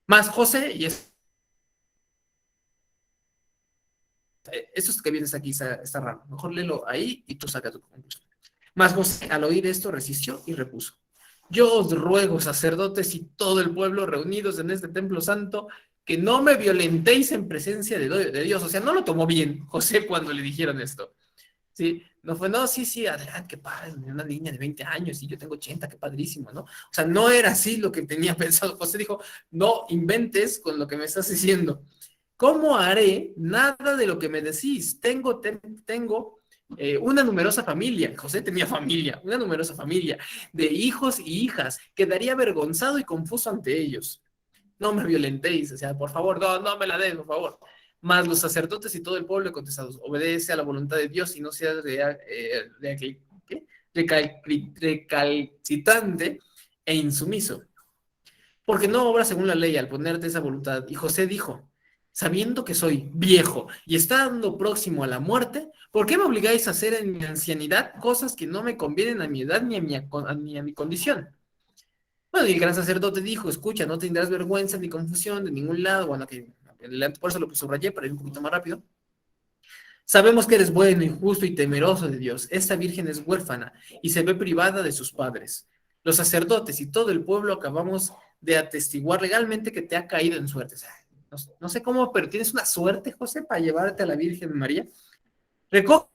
S1: Más José, y esto que vienes aquí está raro. Mejor léelo ahí y tú saca tu conclusión. Mas José, al oír esto, resistió y repuso. Yo os ruego, sacerdotes y todo el pueblo reunidos en este templo santo, que no me violentéis en presencia de Dios. O sea, no lo tomó bien José cuando le dijeron esto. Sí, no fue, no, sí, sí, adelante, qué padre, una niña de 20 años y yo tengo 80, qué padrísimo, ¿no? O sea, no era así lo que tenía pensado. José dijo, no inventes con lo que me estás diciendo. ¿Cómo haré nada de lo que me decís? Tengo una numerosa familia. José tenía familia, una numerosa familia de hijos y hijas. Quedaría avergonzado y confuso ante ellos. No me violentéis, o sea, por favor, no, no me la den, por favor. Mas los sacerdotes y todo el pueblo contestados, obedece a la voluntad de Dios y no seas recalcitrante e insumiso, porque no obra según la ley al ponerte esa voluntad. Y José dijo, sabiendo que soy viejo y estando próximo a la muerte, ¿por qué me obligáis a hacer en mi ancianidad cosas que no me convienen a mi edad ni a mi condición? Bueno, y el gran sacerdote dijo, escucha, no tendrás vergüenza ni confusión de ningún lado. Bueno, que por eso lo subrayé para ir un poquito más rápido. Sabemos que eres bueno y justo y temeroso de Dios. Esta virgen es huérfana y se ve privada de sus padres. Los sacerdotes y todo el pueblo acabamos de atestiguar legalmente que te ha caído en suerte. O sea, no sé cómo, pero tienes una suerte, José, para llevarte a la Virgen María. Recoge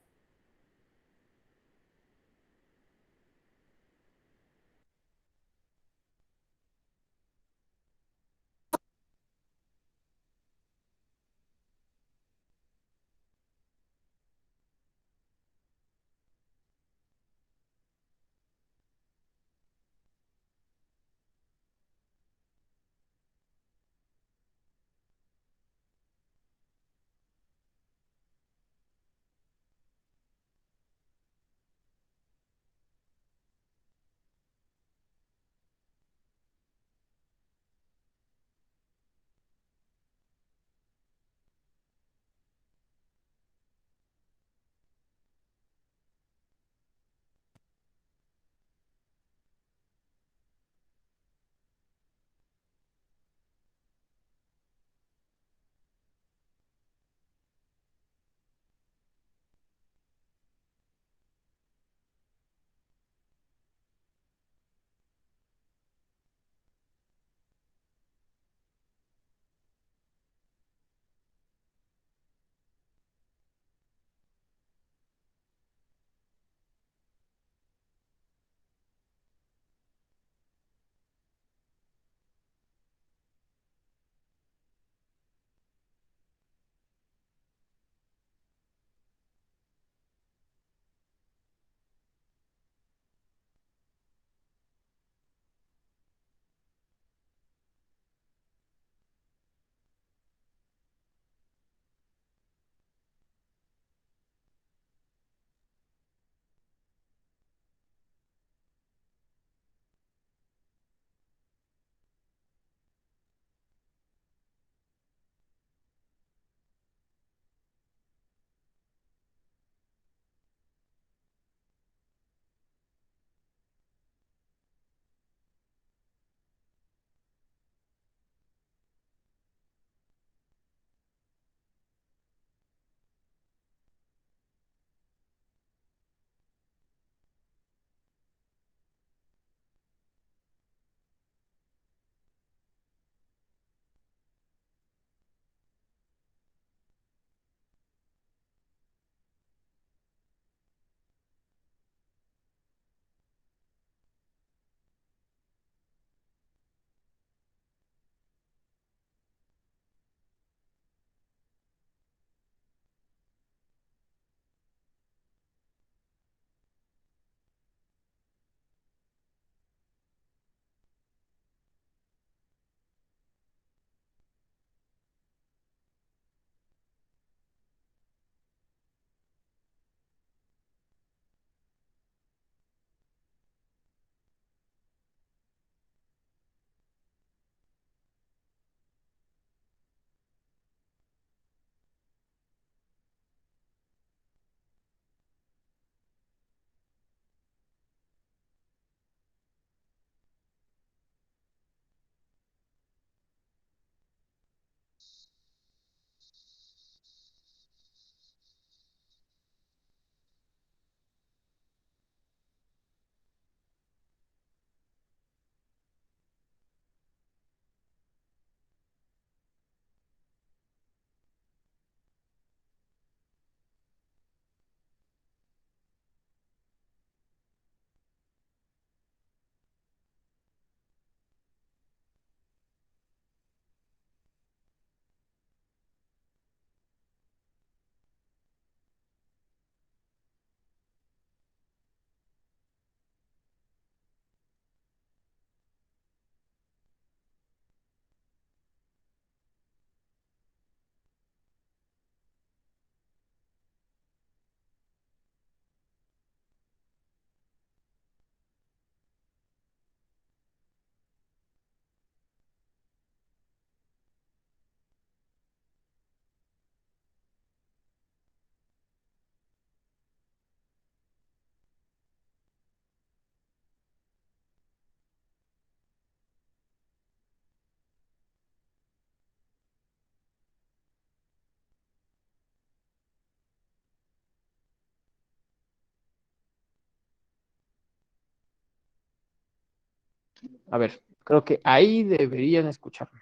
S1: A ver, creo que ahí deberían escucharme.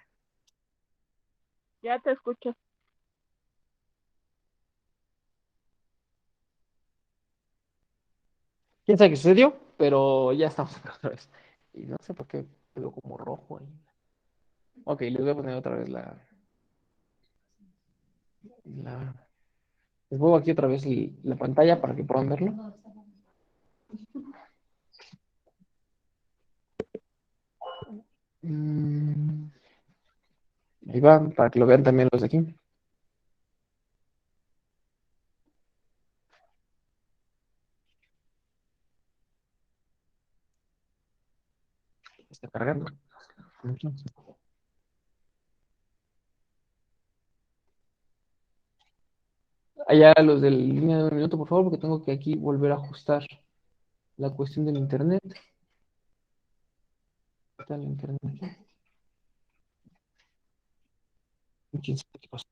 S2: Ya te escucho.
S1: ¿Quién sabe qué sucedió? Pero ya estamos acá otra vez. Y no sé por qué quedó como rojo ahí. Ok, les voy a poner otra vez la... Les pongo aquí otra vez la pantalla para que puedan verlo. Mm, ahí va, para que lo vean también los de aquí. Está cargando. Allá los de línea de un minuto, por favor, porque tengo que aquí volver a ajustar la cuestión del internet. Está el internet aquí. ¿Quién sabe qué pasó?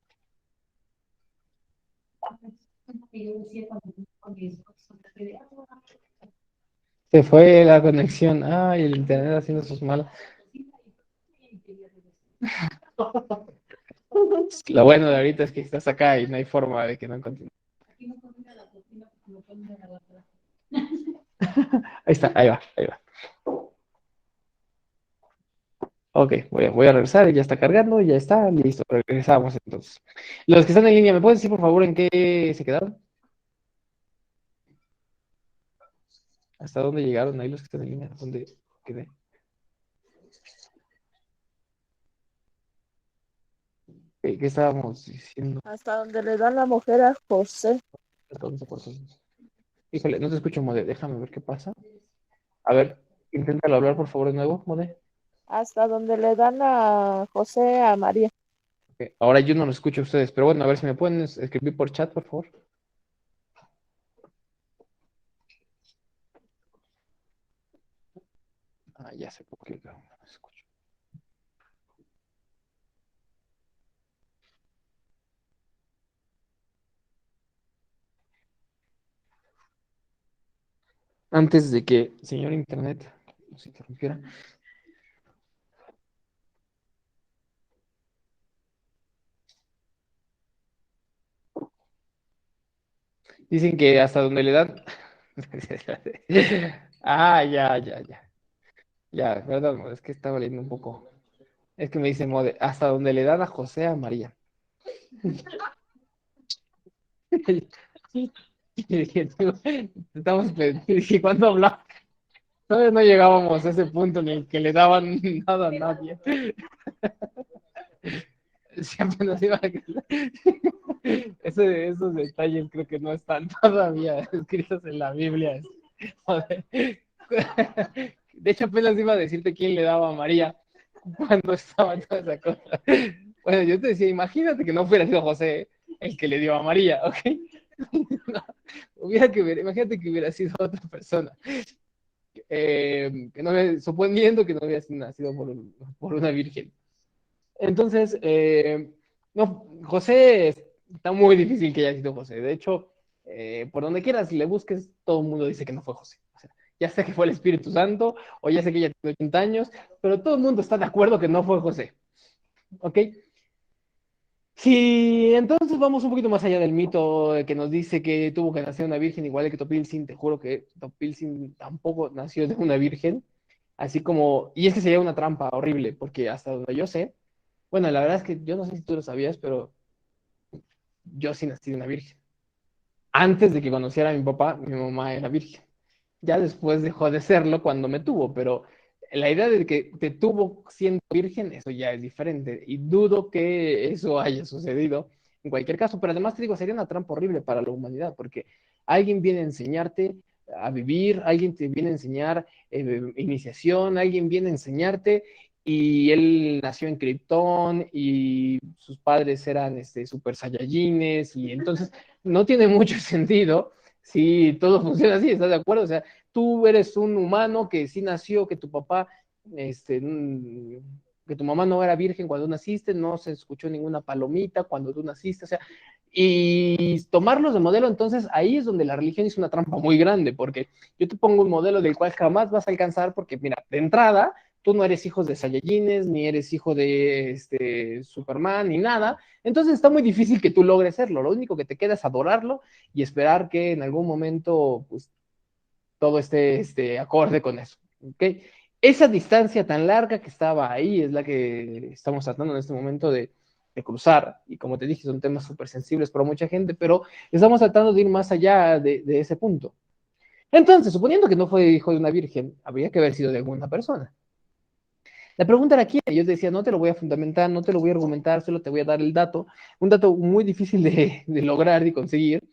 S1: Se fue la conexión. Ay, el internet haciendo sus malas. Lo bueno de ahorita es que estás acá y no hay forma de que no continúe. Ahí está, ahí va, ahí va. Ok, voy a regresar, ya está cargando, ya está, listo, regresamos entonces. Los que están en línea, ¿me pueden decir por favor en qué se quedaron? ¿Hasta dónde llegaron ahí los que están en línea? ¿Dónde quedé? ¿Qué estábamos diciendo?
S2: Hasta donde le dan la mujer a José.
S1: Híjole, no te escucho, Mode, déjame ver qué pasa. A ver, inténtalo hablar por favor de nuevo, Mode.
S2: Hasta donde le dan a José a María.
S1: Ok, ahora yo no lo escucho a ustedes, pero bueno, a ver si me pueden escribir por chat, por favor. Ah, ya sé por qué no escucho. Antes de que el señor Internet nos interrumpiera. Dicen que hasta donde le dan. Ah, ya. Ya, perdón, es que estaba leyendo un poco. Es que me dice Mode, hasta donde le dan a José a María. Y dije, dije, ¿cuándo hablamos? Todavía no llegábamos a ese punto en el que le daban nada a nadie. Siempre nos iba a... Esos detalles creo que no están todavía escritos en la Biblia. Joder. De hecho, apenas iba a decirte quién le daba a María cuando estaba toda esa cosa. Bueno, yo te decía, imagínate que no hubiera sido José el que le dio a María, ¿ok? No, imagínate que hubiera sido otra persona. Que no, suponiendo que no hubiera nacido por una virgen. Entonces, no, José está muy difícil que haya sido José. De hecho, por donde quieras le busques, todo el mundo dice que no fue José. O sea, ya sé que fue el Espíritu Santo, o ya sé que ella tiene 80 años, pero todo el mundo está de acuerdo que no fue José. ¿Ok? Si entonces vamos un poquito más allá del mito que nos dice que tuvo que nacer una virgen, igual que Topilzin, te juro que Topilzin tampoco nació de una virgen, así como, y es que sería una trampa horrible, porque hasta donde yo sé, bueno, la verdad es que yo no sé si tú lo sabías, pero yo sí nací de una virgen. Antes de que conociera a mi papá, mi mamá era virgen. Ya después dejó de serlo cuando me tuvo, pero la idea de que te tuvo siendo virgen, eso ya es diferente. Y dudo que eso haya sucedido en cualquier caso, pero además te digo, sería una trampa horrible para la humanidad, porque alguien viene a enseñarte a vivir, alguien te viene a enseñar iniciación, alguien viene a enseñarte y él nació en Krypton y sus padres eran super saiyajines y entonces no tiene mucho sentido si todo funciona así, ¿estás de acuerdo? O sea, tú eres un humano que sí nació, que tu papá, que tu mamá no era virgen cuando naciste, no se escuchó ninguna palomita cuando tú naciste, o sea, y tomarlos de modelo, entonces ahí es donde la religión es una trampa muy grande, porque yo te pongo un modelo del cual jamás vas a alcanzar, porque mira, de entrada,
S5: tú no eres hijo de Saiyajines, ni eres hijo de Superman, ni nada. Entonces está muy difícil que tú logres serlo. Lo único que te queda es adorarlo y esperar que en algún momento pues, todo esté acorde con eso. ¿Okay? Esa distancia tan larga que estaba ahí es la que estamos tratando en este momento de cruzar. Y como te dije, son temas súper sensibles para mucha gente, pero estamos tratando de ir más allá de ese punto. Entonces, suponiendo que no fue hijo de una virgen, habría que haber sido de alguna persona. La pregunta era quién. Yo decía, no te lo voy a fundamentar, no te lo voy a argumentar, solo te voy a dar el dato. Un dato muy difícil de lograr y conseguir,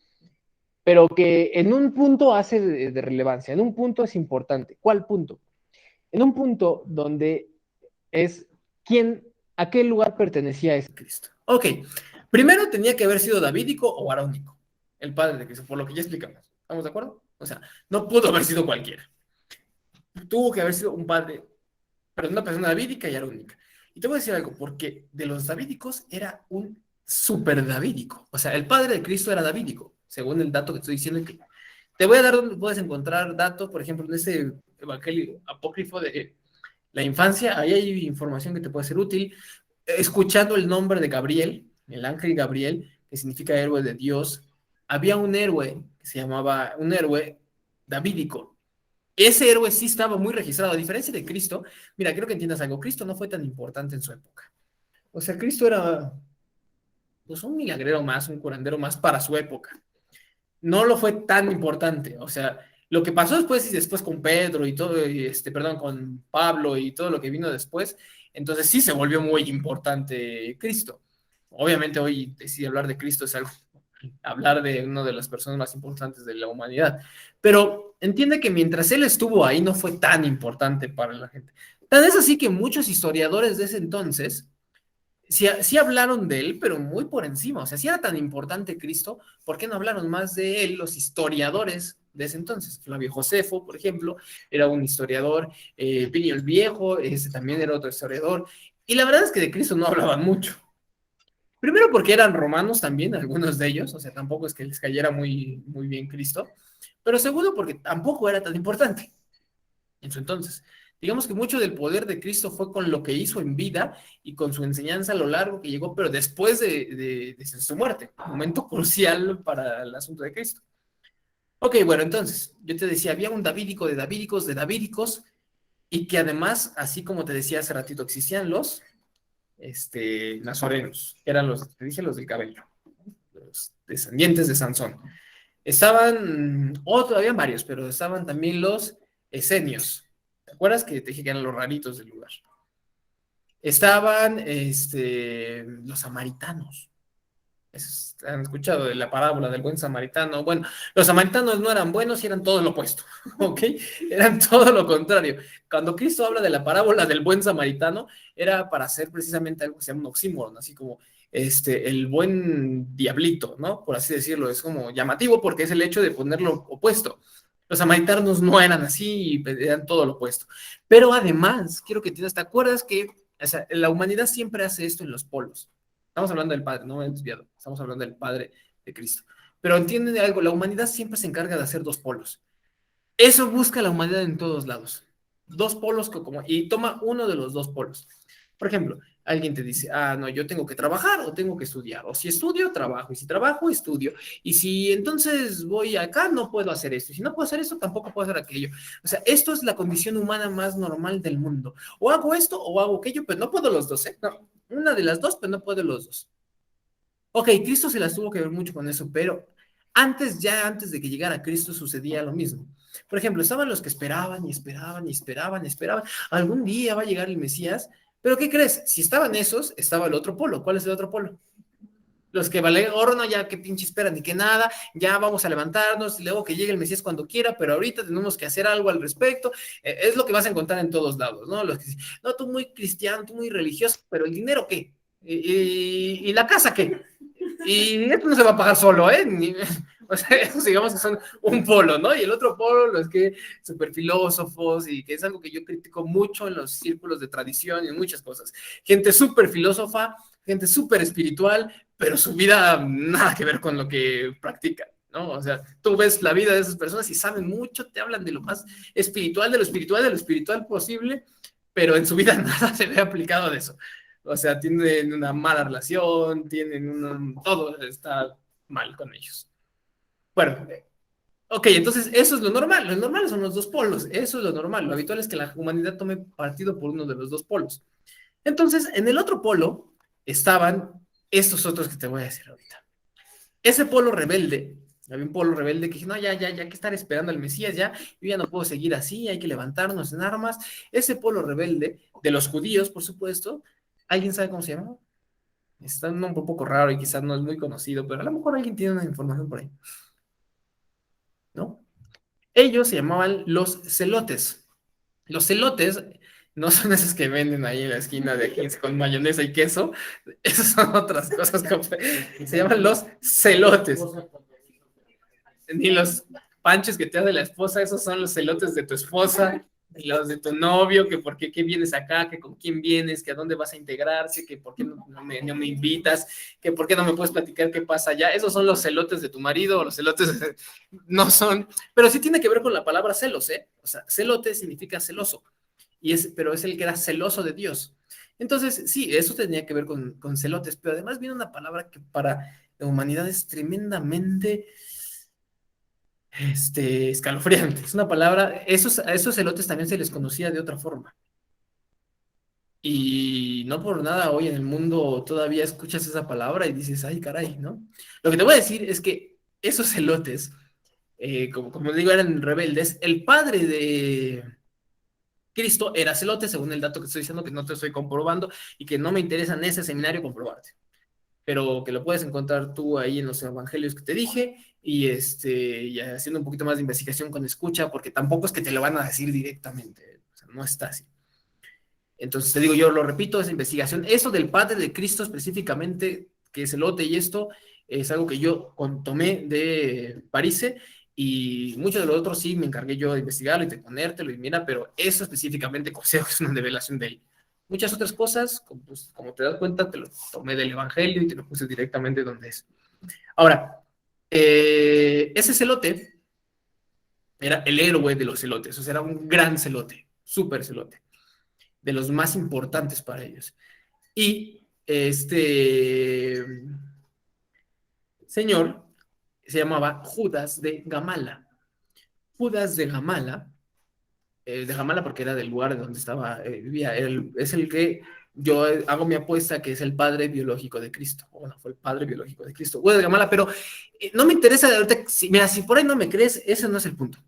S5: pero que en un punto hace de relevancia, en un punto es importante. ¿Cuál punto? En un punto donde es quién, a qué lugar pertenecía ese
S1: Cristo. Ok, primero tenía que haber sido davídico o arónico, el padre de Cristo, por lo que ya explicamos. ¿Estamos de acuerdo? O sea, no pudo haber sido cualquiera. Tuvo que haber sido un padre, pero una persona davídica y arónica. Y te voy a decir algo, porque de los davídicos era un súper davídico. O sea, el padre de Cristo era davídico, según el dato que estoy diciendo. Que te voy a dar donde puedes encontrar datos, por ejemplo, en ese evangelio apócrifo de la infancia, ahí hay información que te puede ser útil. Escuchando el nombre de Gabriel, el ángel Gabriel, que significa héroe de Dios, había un héroe que se llamaba, un héroe davídico. Ese héroe sí estaba muy registrado, a diferencia de Cristo. Mira, quiero que entiendas algo, Cristo no fue tan importante en su época. O sea, Cristo era pues un milagrero más, un curandero más para su época. No lo fue tan importante, o sea, lo que pasó después y después con Pedro y todo, perdón, con Pablo y todo lo que vino después, entonces sí se volvió muy importante Cristo. Obviamente hoy decidí hablar de Cristo, es algo, hablar de una de las personas más importantes de la humanidad, pero entiende que mientras él estuvo ahí no fue tan importante para la gente. Tan es así que muchos historiadores de ese entonces sí hablaron de él, pero muy por encima. O sea, si era tan importante Cristo, ¿por qué no hablaron más de él los historiadores de ese entonces? Flavio Josefo, por ejemplo, era un historiador, Plinio el Viejo, ese también era otro historiador, y la verdad es que de Cristo no hablaban mucho. Primero porque eran romanos también, algunos de ellos, o sea, tampoco es que les cayera muy bien Cristo, pero segundo porque tampoco era tan importante en su entonces. Digamos que mucho del poder de Cristo fue con lo que hizo en vida y con su enseñanza a lo largo que llegó, pero después de su muerte, momento crucial para el asunto de Cristo. Ok, bueno, entonces, yo te decía, había un davídico de davídicos, y que además, así como te decía hace ratito, existían los nazorenos, que eran te dije, los del cabello, los descendientes de Sansón. Estaban, todavía varios, pero estaban también los esenios. ¿Te acuerdas que te dije que eran los raritos del lugar? Estaban los samaritanos. ¿Han escuchado de la parábola del buen samaritano? Bueno, los samaritanos no eran buenos y eran todo lo opuesto, ¿ok? Eran todo lo contrario. Cuando Cristo habla de la parábola del buen samaritano, era para hacer precisamente algo que se llama un oxímoron, así como el buen diablito, ¿no? Por así decirlo, es como llamativo porque es el hecho de ponerlo opuesto. Los samaritanos no eran así, eran todo lo opuesto. Pero además, quiero que ¿te acuerdas que o sea, la humanidad siempre hace esto en los polos? Estamos hablando del Padre, no me he desviado, estamos hablando del Padre de Cristo. Pero entienden algo, la humanidad siempre se encarga de hacer dos polos. Eso busca la humanidad en todos lados. Dos polos y toma uno de los dos polos. Por ejemplo, alguien te dice, no, yo tengo que trabajar o tengo que estudiar. O si estudio, trabajo. Y si trabajo, estudio. Y si entonces voy acá, no puedo hacer esto. Y si no puedo hacer esto, tampoco puedo hacer aquello. O sea, esto es la condición humana más normal del mundo. O hago esto o hago aquello, pero no puedo los dos, ¿eh? No, una de las dos, pero no puedo los dos. Ok, Cristo se las tuvo que ver mucho con eso, pero antes de que llegara Cristo sucedía lo mismo. Por ejemplo, estaban los que esperaban y esperaban y esperaban y esperaban. Algún día va a llegar el Mesías, pero ¿qué crees? Si estaban esos, estaba el otro polo. ¿Cuál es el otro polo? Los que vale oro, no, ya que pinche esperan ni que nada, ya vamos a levantarnos y luego que llegue el Mesías cuando quiera, pero ahorita tenemos que hacer algo al respecto. Es lo que vas a encontrar en todos lados, ¿no? Los que dicen, no, tú muy cristiano, tú muy religioso, pero ¿el dinero qué? ¿Y la casa qué? Y esto no se va a pagar solo, ¿eh? O sea, esos digamos que son un polo, ¿no? Y el otro polo, los que súper filósofos, y que es algo que yo critico mucho en los círculos de tradición y en muchas cosas. Gente súper filósofa, gente súper espiritual, pero su vida nada que ver con lo que practican, ¿no? O sea, tú ves la vida de esas personas y saben mucho, te hablan de lo más espiritual, de lo espiritual posible, pero en su vida nada se ve aplicado de eso. O sea, tienen una mala relación, todo está mal con ellos. Bueno, ok, entonces eso es lo normal. Lo normal son los dos polos. Eso es lo normal. Lo habitual es que la humanidad tome partido por uno de los dos polos. Entonces, en el otro polo estaban estos otros que te voy a decir ahorita. Ese polo rebelde, había un polo rebelde que dije, no, ya hay que estar esperando al Mesías, yo ya no puedo seguir así, hay que levantarnos en armas. Ese polo rebelde, de los judíos, por supuesto, ¿alguien sabe cómo se llama? Está un nombre un poco raro y quizás no es muy conocido, pero a lo mejor alguien tiene una información por ahí, ¿no? Ellos se llamaban los celotes. Los celotes no son esos que venden ahí en la esquina de 15 con mayonesa y queso. Esas son otras cosas. Se llaman los celotes. Ni los panches que te hace la esposa, esos son los celotes de tu esposa, y los de tu novio, que por qué vienes acá, que con quién vienes, que a dónde vas a integrarse, que por qué no me invitas, que por qué no me puedes platicar qué pasa allá. Esos son los celotes de tu marido, o los celotes no son, pero sí tiene que ver con la palabra celos, ¿eh? O sea, celote significa celoso, pero es el que era celoso de Dios. Entonces, sí, eso tenía que ver con celotes, pero además viene una palabra que para la humanidad es tremendamente escalofriante. Es una palabra, a esos celotes también se les conocía de otra forma. Y no por nada hoy en el mundo todavía escuchas esa palabra y dices, ay, caray, ¿no? Lo que te voy a decir es que esos celotes, como digo, eran rebeldes. El padre de Cristo era celote, según el dato que estoy diciendo, que no te estoy comprobando y que no me interesa en ese seminario comprobarte, pero que lo puedes encontrar tú ahí en los evangelios que te dije, y haciendo un poquito más de investigación con escucha, porque tampoco es que te lo van a decir directamente, o sea, no está así. Entonces te digo, yo lo repito, esa investigación, eso del Padre de Cristo específicamente, que es elote y esto, es algo que yo tomé de Parise, y muchos de los otros sí me encargué yo de investigarlo y de ponértelo, y mira, pero eso específicamente considero que es una revelación de él. Muchas otras cosas, como te das cuenta, te lo tomé del Evangelio y te lo puse directamente donde es. Ahora, ese celote era el héroe de los celotes, o sea, era un gran celote, súper celote, de los más importantes para ellos. Y este señor se llamaba Judas de Gamala. Judas de Gamala porque era del lugar donde vivía, es el que yo hago mi apuesta que es el padre biológico de Cristo. Bueno, fue el padre biológico de Cristo. Judas de Gamala, pero no me interesa ahorita, mira, si por ahí no me crees, ese no es el punto.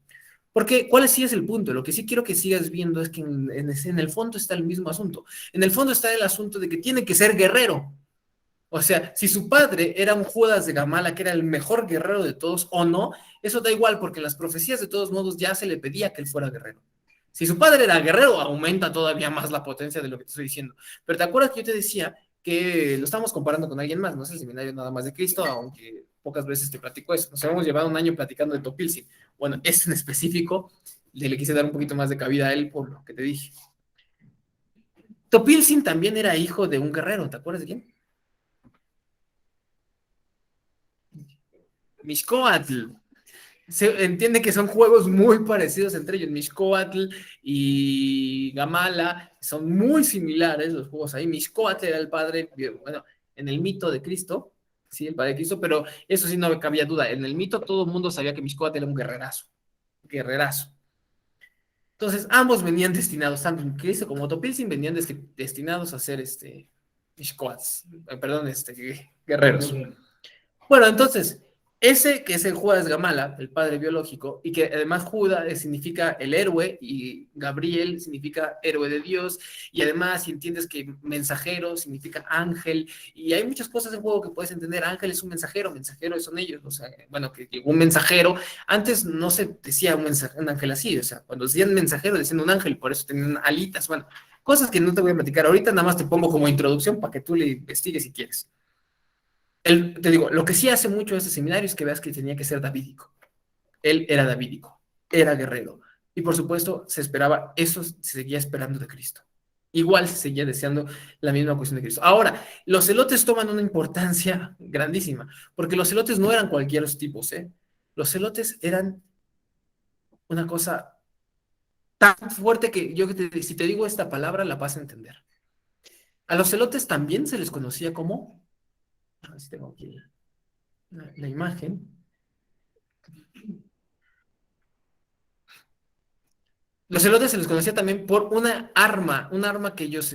S1: Porque, ¿cuál sí es el punto? Lo que sí quiero que sigas viendo es que en el fondo está el mismo asunto. En el fondo está el asunto de que tiene que ser guerrero. O sea, si su padre era un Judas de Gamala, que era el mejor guerrero de todos, o no, eso da igual, porque en las profecías de todos modos ya se le pedía que él fuera guerrero. Si su padre era guerrero, aumenta todavía más la potencia de lo que te estoy diciendo. Pero ¿te acuerdas que yo te decía que lo estamos comparando con alguien más? No es el seminario nada más de Cristo, aunque pocas veces te platico eso. Nos hemos llevado un año platicando de Topilsin. Bueno, este en específico le quise dar un poquito más de cabida a él por lo que te dije. Topilsin también era hijo de un guerrero, ¿te acuerdas de quién? Mixcoatl. Se entiende que son juegos muy parecidos entre ellos. Mixcoatl y Gamala son muy similares los juegos ahí. Mixcoatl era el padre, bueno, en el mito de Cristo, sí, el padre de Cristo, pero eso sí no me cabía duda. En el mito todo el mundo sabía que Mixcoatl era un guerrerazo. Guerrerazo. Entonces, ambos venían destinados, tanto Cristo como Topilsin venían destinados a ser guerreros. Bueno, entonces, ese que es el Judas Gamala, el padre biológico, y que además Judas significa el héroe, y Gabriel significa héroe de Dios, y además si entiendes que mensajero significa ángel, y hay muchas cosas en juego que puedes entender. Ángel es un mensajero, mensajeros son ellos, o sea, bueno, que un mensajero, antes no se decía un ángel así, o sea, cuando decían mensajero decían un ángel, por eso tenían alitas, bueno, cosas que no te voy a platicar ahorita, nada más te pongo como introducción para que tú le investigues si quieres. Te digo, lo que sí hace mucho este seminario es que veas que tenía que ser davídico. Él era davídico, era guerrero. Y por supuesto, se esperaba, eso se seguía esperando de Cristo. Igual se seguía deseando la misma cuestión de Cristo. Ahora, los celotes toman una importancia grandísima, porque los celotes no eran cualquier tipos, ¿eh? Los celotes eran una cosa tan fuerte que si te digo esta palabra la vas a entender. A los celotes también se les conocía como, a ver si tengo aquí la imagen. Los celotes se les conocía también por un arma que ellos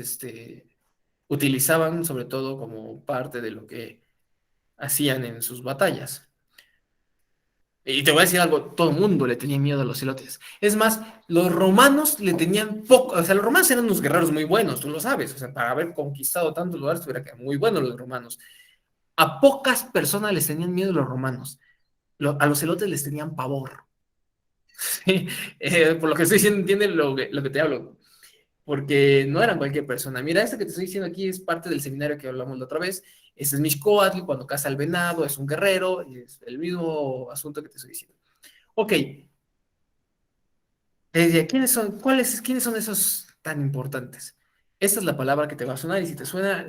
S1: utilizaban sobre todo como parte de lo que hacían en sus batallas. Y te voy a decir algo, todo el mundo le tenía miedo a los celotes. Es más, los romanos le tenían poco, o sea, los romanos eran unos guerreros muy buenos, tú lo sabes, o sea, para haber conquistado tantos lugares, tuviera que muy buenos los romanos. A pocas personas les tenían miedo los romanos, a los celotes les tenían pavor. Sí, por lo que estoy diciendo, entiende lo que te hablo, porque no eran cualquier persona. Mira, este que te estoy diciendo aquí es parte del seminario que hablamos la otra vez. Ese es Mixcoatl, cuando caza el venado, es un guerrero, es el mismo asunto que te estoy diciendo. Ok, ¿quiénes son esos tan importantes? Esta es la palabra que te va a sonar y si te suena,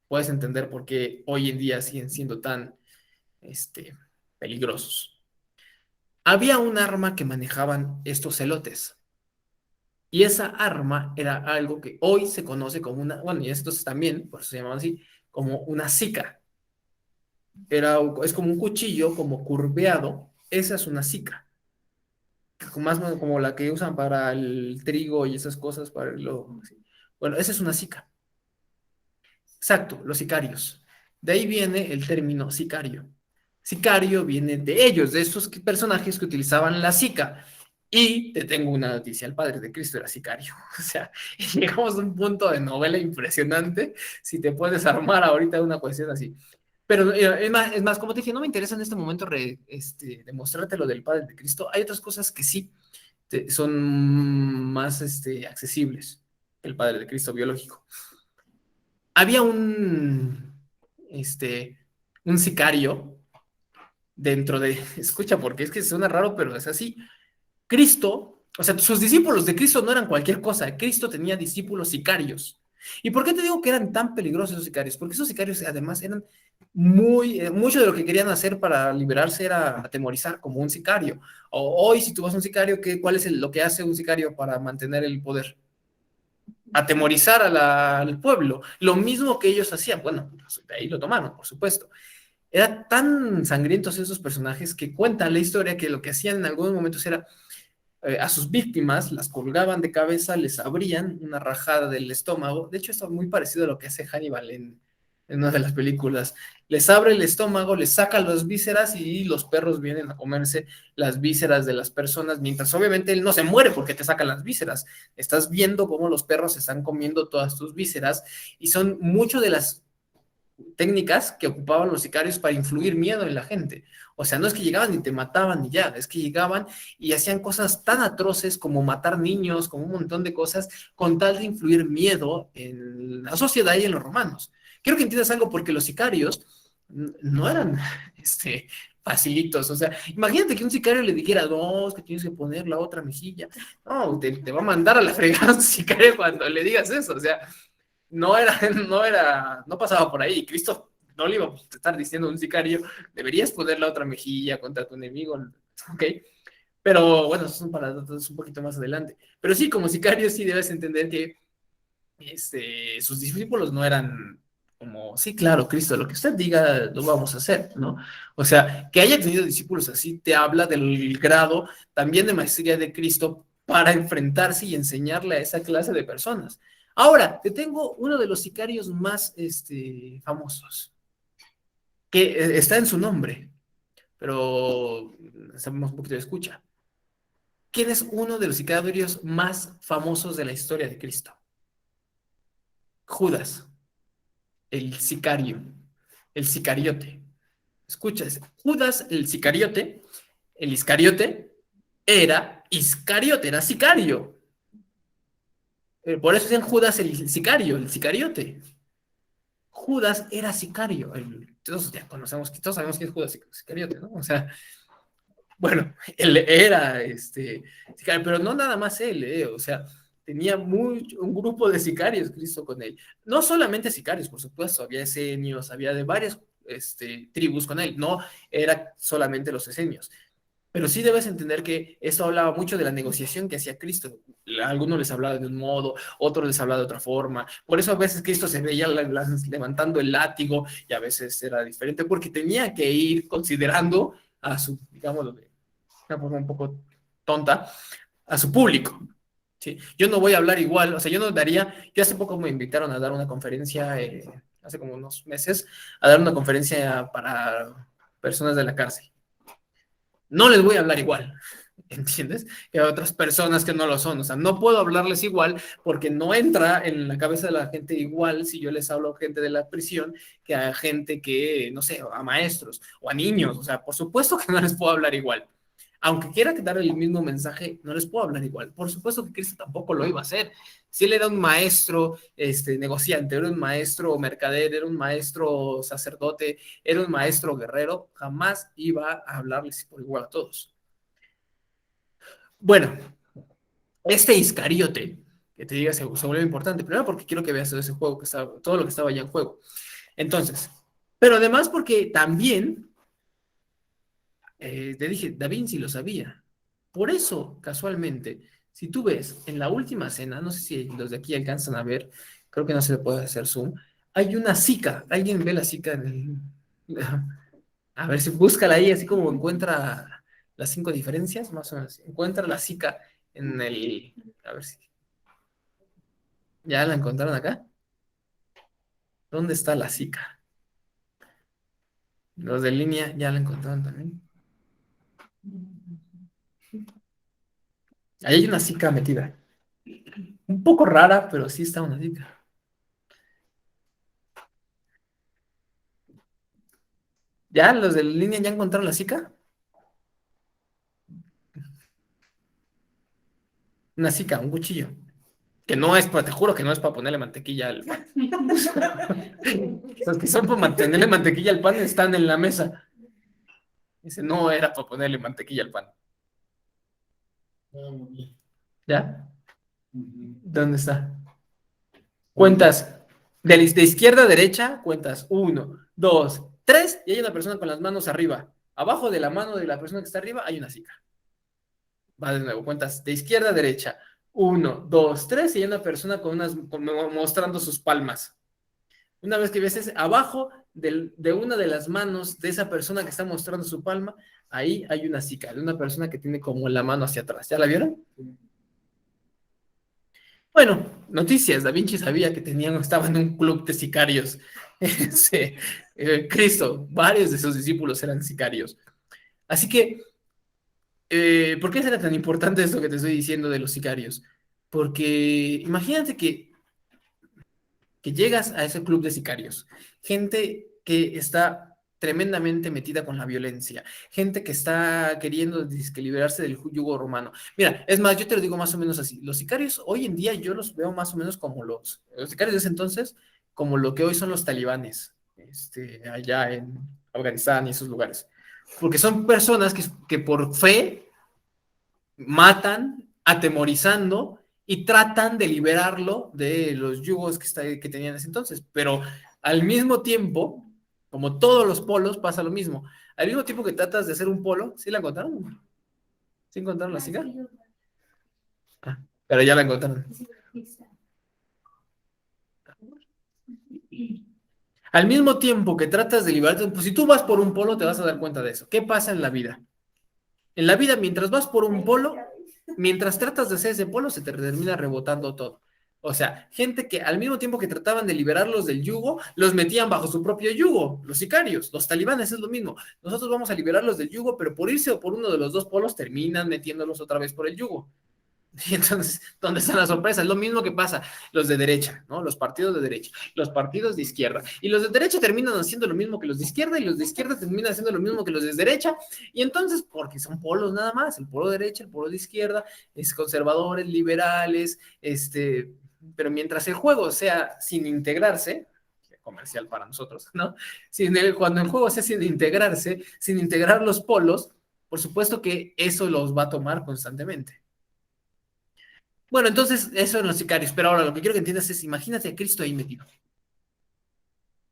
S1: puedes entender por qué hoy en día siguen siendo tan peligrosos. Había un arma que manejaban estos celotes y esa arma era algo que hoy se conoce como una, bueno, y estos también, por eso se llamaban así, como una sica. Es como un cuchillo, como curveado, esa es una sica. Más o menos como la que usan para el trigo y esas cosas, sí. Bueno, esa es una sica. Exacto, los sicarios. De ahí viene el término sicario. Sicario viene de ellos, de esos personajes que utilizaban la sica. Y te tengo una noticia, el Padre de Cristo era sicario. O sea, llegamos a un punto de novela impresionante si te puedes armar ahorita una cuestión así. Pero es más, como te dije, no me interesa en este momento demostrarte lo del Padre de Cristo. Hay otras cosas que sí son más accesibles que el Padre de Cristo biológico. Había un sicario dentro de, escucha, porque es que suena raro, pero es así. Cristo, o sea, sus discípulos de Cristo no eran cualquier cosa. Cristo tenía discípulos sicarios. ¿Y por qué te digo que eran tan peligrosos esos sicarios? Porque esos sicarios además eran mucho de lo que querían hacer para liberarse era atemorizar como un sicario. Hoy, si tú vas a un sicario, ¿cuál es lo que hace un sicario para mantener el poder? Atemorizar al pueblo. Lo mismo que ellos hacían. Bueno, de ahí lo tomaron, por supuesto. Eran tan sangrientos esos personajes que cuentan la historia que lo que hacían en algunos momentos era a sus víctimas, las colgaban de cabeza, les abrían una rajada del estómago. De hecho, esto es muy parecido a lo que hace Hannibal en una de las películas. Les abre el estómago, les saca las vísceras y los perros vienen a comerse las vísceras de las personas, mientras obviamente él no se muere porque te sacan las vísceras. Estás viendo cómo los perros están comiendo todas tus vísceras y son mucho de las técnicas que ocupaban los sicarios para influir miedo en la gente. O sea, no es que llegaban y te mataban y ya, es que llegaban y hacían cosas tan atroces como matar niños, como un montón de cosas, con tal de influir miedo en la sociedad y en los romanos. Quiero que entiendas algo, porque los sicarios no eran facilitos. O sea, imagínate que un sicario le dijera, no, es que tienes que poner la otra mejilla. No, te va a mandar a la fregada un sicario cuando le digas eso. O sea, no pasaba por ahí. Cristo no le iba a estar diciendo a un sicario, deberías poner la otra mejilla contra tu enemigo, ¿ok? Pero bueno, eso son para datos un poquito más adelante. Pero sí, como sicario sí debes entender que sus discípulos no eran como, sí, claro, Cristo, lo que usted diga lo vamos a hacer, ¿no? O sea, que haya tenido discípulos así te habla del grado también de maestría de Cristo para enfrentarse y enseñarle a esa clase de personas. Ahora, te tengo uno de los sicarios más famosos, que está en su nombre, pero sabemos un poquito de escucha. ¿Quién es uno de los sicarios más famosos de la historia de Cristo? Judas, el sicario, el sicariote. Escucha, Judas, el Iscariote, era Iscariote, era sicario. Por eso decían Judas el sicario, el sicariote. Judas era sicario. Todos ya conocemos, todos sabemos que es Judas Iscariote, ¿no? O sea, bueno, él era sicario, pero no nada más él, o sea, tenía un grupo de sicarios Cristo con él. No solamente sicarios, por supuesto, había esenios, había de varias tribus con él, no era solamente los esenios. Pero sí debes entender que esto hablaba mucho de la negociación que hacía Cristo. A algunos les hablaba de un modo, otros les hablaba de otra forma. Por eso a veces Cristo se veía levantando el látigo y a veces era diferente porque tenía que ir considerando a su, digámoslo de una forma un poco tonta, a su público. ¿Sí? Yo no voy a hablar igual, o sea, yo no daría, yo hace poco me invitaron a dar una conferencia, hace como unos meses, a dar una conferencia para personas de la cárcel. No les voy a hablar igual, ¿entiendes? Que a otras personas que no lo son. O sea, no puedo hablarles igual porque no entra en la cabeza de la gente igual si yo les hablo a gente de la prisión que a gente que, no sé, a maestros o a niños. O sea, por supuesto que no les puedo hablar igual. Aunque quiera dar el mismo mensaje, no les puedo hablar igual. Por supuesto que Cristo tampoco lo iba a hacer. Si él era un maestro negociante, era un maestro mercader, era un maestro sacerdote, era un maestro guerrero, jamás iba a hablarles por igual a todos. Bueno, este Iscariote, que te diga, se vuelve importante. Primero porque quiero que veas todo ese juego, todo lo que estaba ya en juego. Entonces, pero además porque también, te dije, Da Vinci lo sabía. Por eso, casualmente, si tú ves en la última cena, no sé si los de aquí alcanzan a ver, creo que no se le puede hacer zoom, hay una Zika. ¿Alguien ve la Zika en el... A ver si búscala ahí, así como encuentra las 5 diferencias, más o menos. Encuentra la Zika en el... A ver si... ¿Ya la encontraron acá? ¿Dónde está la Zika? Los de línea ya la encontraron también. Ahí hay una Zika metida. Un poco rara, pero sí está una Zika. ¿Ya los de línea ya encontraron la Zika? Una Zika, un cuchillo. Que no es para, te juro que no es para ponerle mantequilla al pan. Los que son para mantenerle mantequilla al pan están en la mesa. Dice, no era para ponerle mantequilla al pan. ¿Ya? ¿Dónde está? Cuentas de izquierda a derecha, cuentas 1, 2, 3, y hay una persona con las manos arriba. Abajo de la mano de la persona que está arriba hay una Zika. Va de nuevo, cuentas de izquierda a derecha. 1, 2, 3, y hay una persona mostrando sus palmas. Una vez que ves ese, abajo de una de las manos de esa persona que está mostrando su palma, ahí hay una Zika, de una persona que tiene como la mano hacia atrás. ¿Ya la vieron? Bueno, noticias. Da Vinci sabía que estaba en un club de sicarios. Sí, Cristo, varios de sus discípulos eran sicarios. Así que, ¿por qué será tan importante esto que te estoy diciendo de los sicarios? Porque imagínate que llegas a ese club de sicarios, gente que está tremendamente metida con la violencia, gente que está queriendo liberarse del yugo romano. Mira, es más, yo te lo digo más o menos así, los sicarios hoy en día yo los veo más o menos como los sicarios de ese entonces, como lo que hoy son los talibanes, allá en Afganistán y esos lugares, porque son personas que por fe matan atemorizando y tratan de liberarlo de los yugos que tenían en ese entonces. Pero al mismo tiempo, como todos los polos, pasa lo mismo. Al mismo tiempo que tratas de hacer un polo, ¿sí la encontraron? ¿Sí encontraron la Zika? Ah, pero ya la encontraron. Al mismo tiempo que tratas de liberarte, pues si tú vas por un polo, te vas a dar cuenta de eso. ¿Qué pasa en la vida? En la vida, mientras vas por un polo, mientras tratas de hacer ese polo, se te termina rebotando todo. O sea, gente que al mismo tiempo que trataban de liberarlos del yugo, los metían bajo su propio yugo. Los sicarios, los talibanes es lo mismo. Nosotros vamos a liberarlos del yugo, pero por irse o por uno de los dos polos terminan metiéndolos otra vez por el yugo. Y entonces, ¿dónde está la sorpresa? Es lo mismo que pasa los de derecha, ¿no? Los partidos de derecha, los partidos de izquierda. Y los de derecha terminan haciendo lo mismo que los de izquierda, y los de izquierda terminan haciendo lo mismo que los de derecha. Y entonces, porque son polos nada más, el polo de derecha, el polo de izquierda, es conservadores, liberales, pero mientras el juego sea sin integrarse, comercial para nosotros, ¿no? Cuando el juego sea sin integrarse, sin integrar los polos, por supuesto que eso los va a tomar constantemente. Bueno, entonces eso en los sicarios, pero ahora lo que quiero que entiendas es, imagínate a Cristo ahí metido,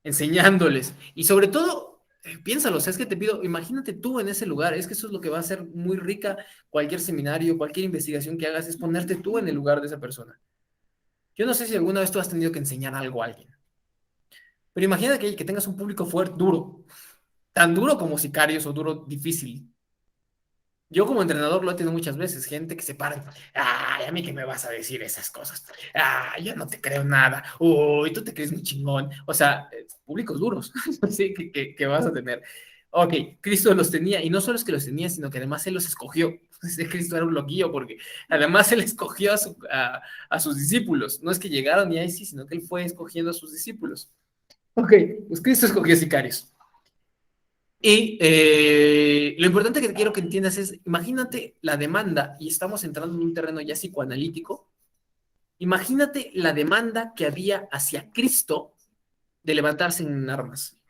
S1: enseñándoles, y sobre todo Piénsalo, o sea, es que te pido, imagínate tú en ese lugar, es que eso es lo que va a hacer muy rica cualquier seminario, cualquier investigación que hagas, es ponerte tú en el lugar de esa persona. Yo no sé si alguna vez tú has tenido que enseñar algo a alguien, pero imagínate que tengas un público fuerte, duro, tan duro como Sicarios o duro difícil. Yo como entrenador lo he tenido muchas veces, gente que se para, ay, a mí que me vas a decir esas cosas, yo no te creo nada, uy, tú te crees muy chingón, o sea, públicos duros, sí, que vas a tener. Ok, Cristo los tenía, y no solo es que los tenía, sino que además Él los escogió. Cristo era un loquillo, porque además Él escogió a sus discípulos, no es que llegaron y ahí sí, sino que Él fue escogiendo a sus discípulos. Ok, pues Cristo escogió sicarios. Y lo importante que quiero que entiendas es, imagínate la demanda, y estamos entrando en un terreno ya psicoanalítico, imagínate la demanda que había hacia Cristo de levantarse en armas.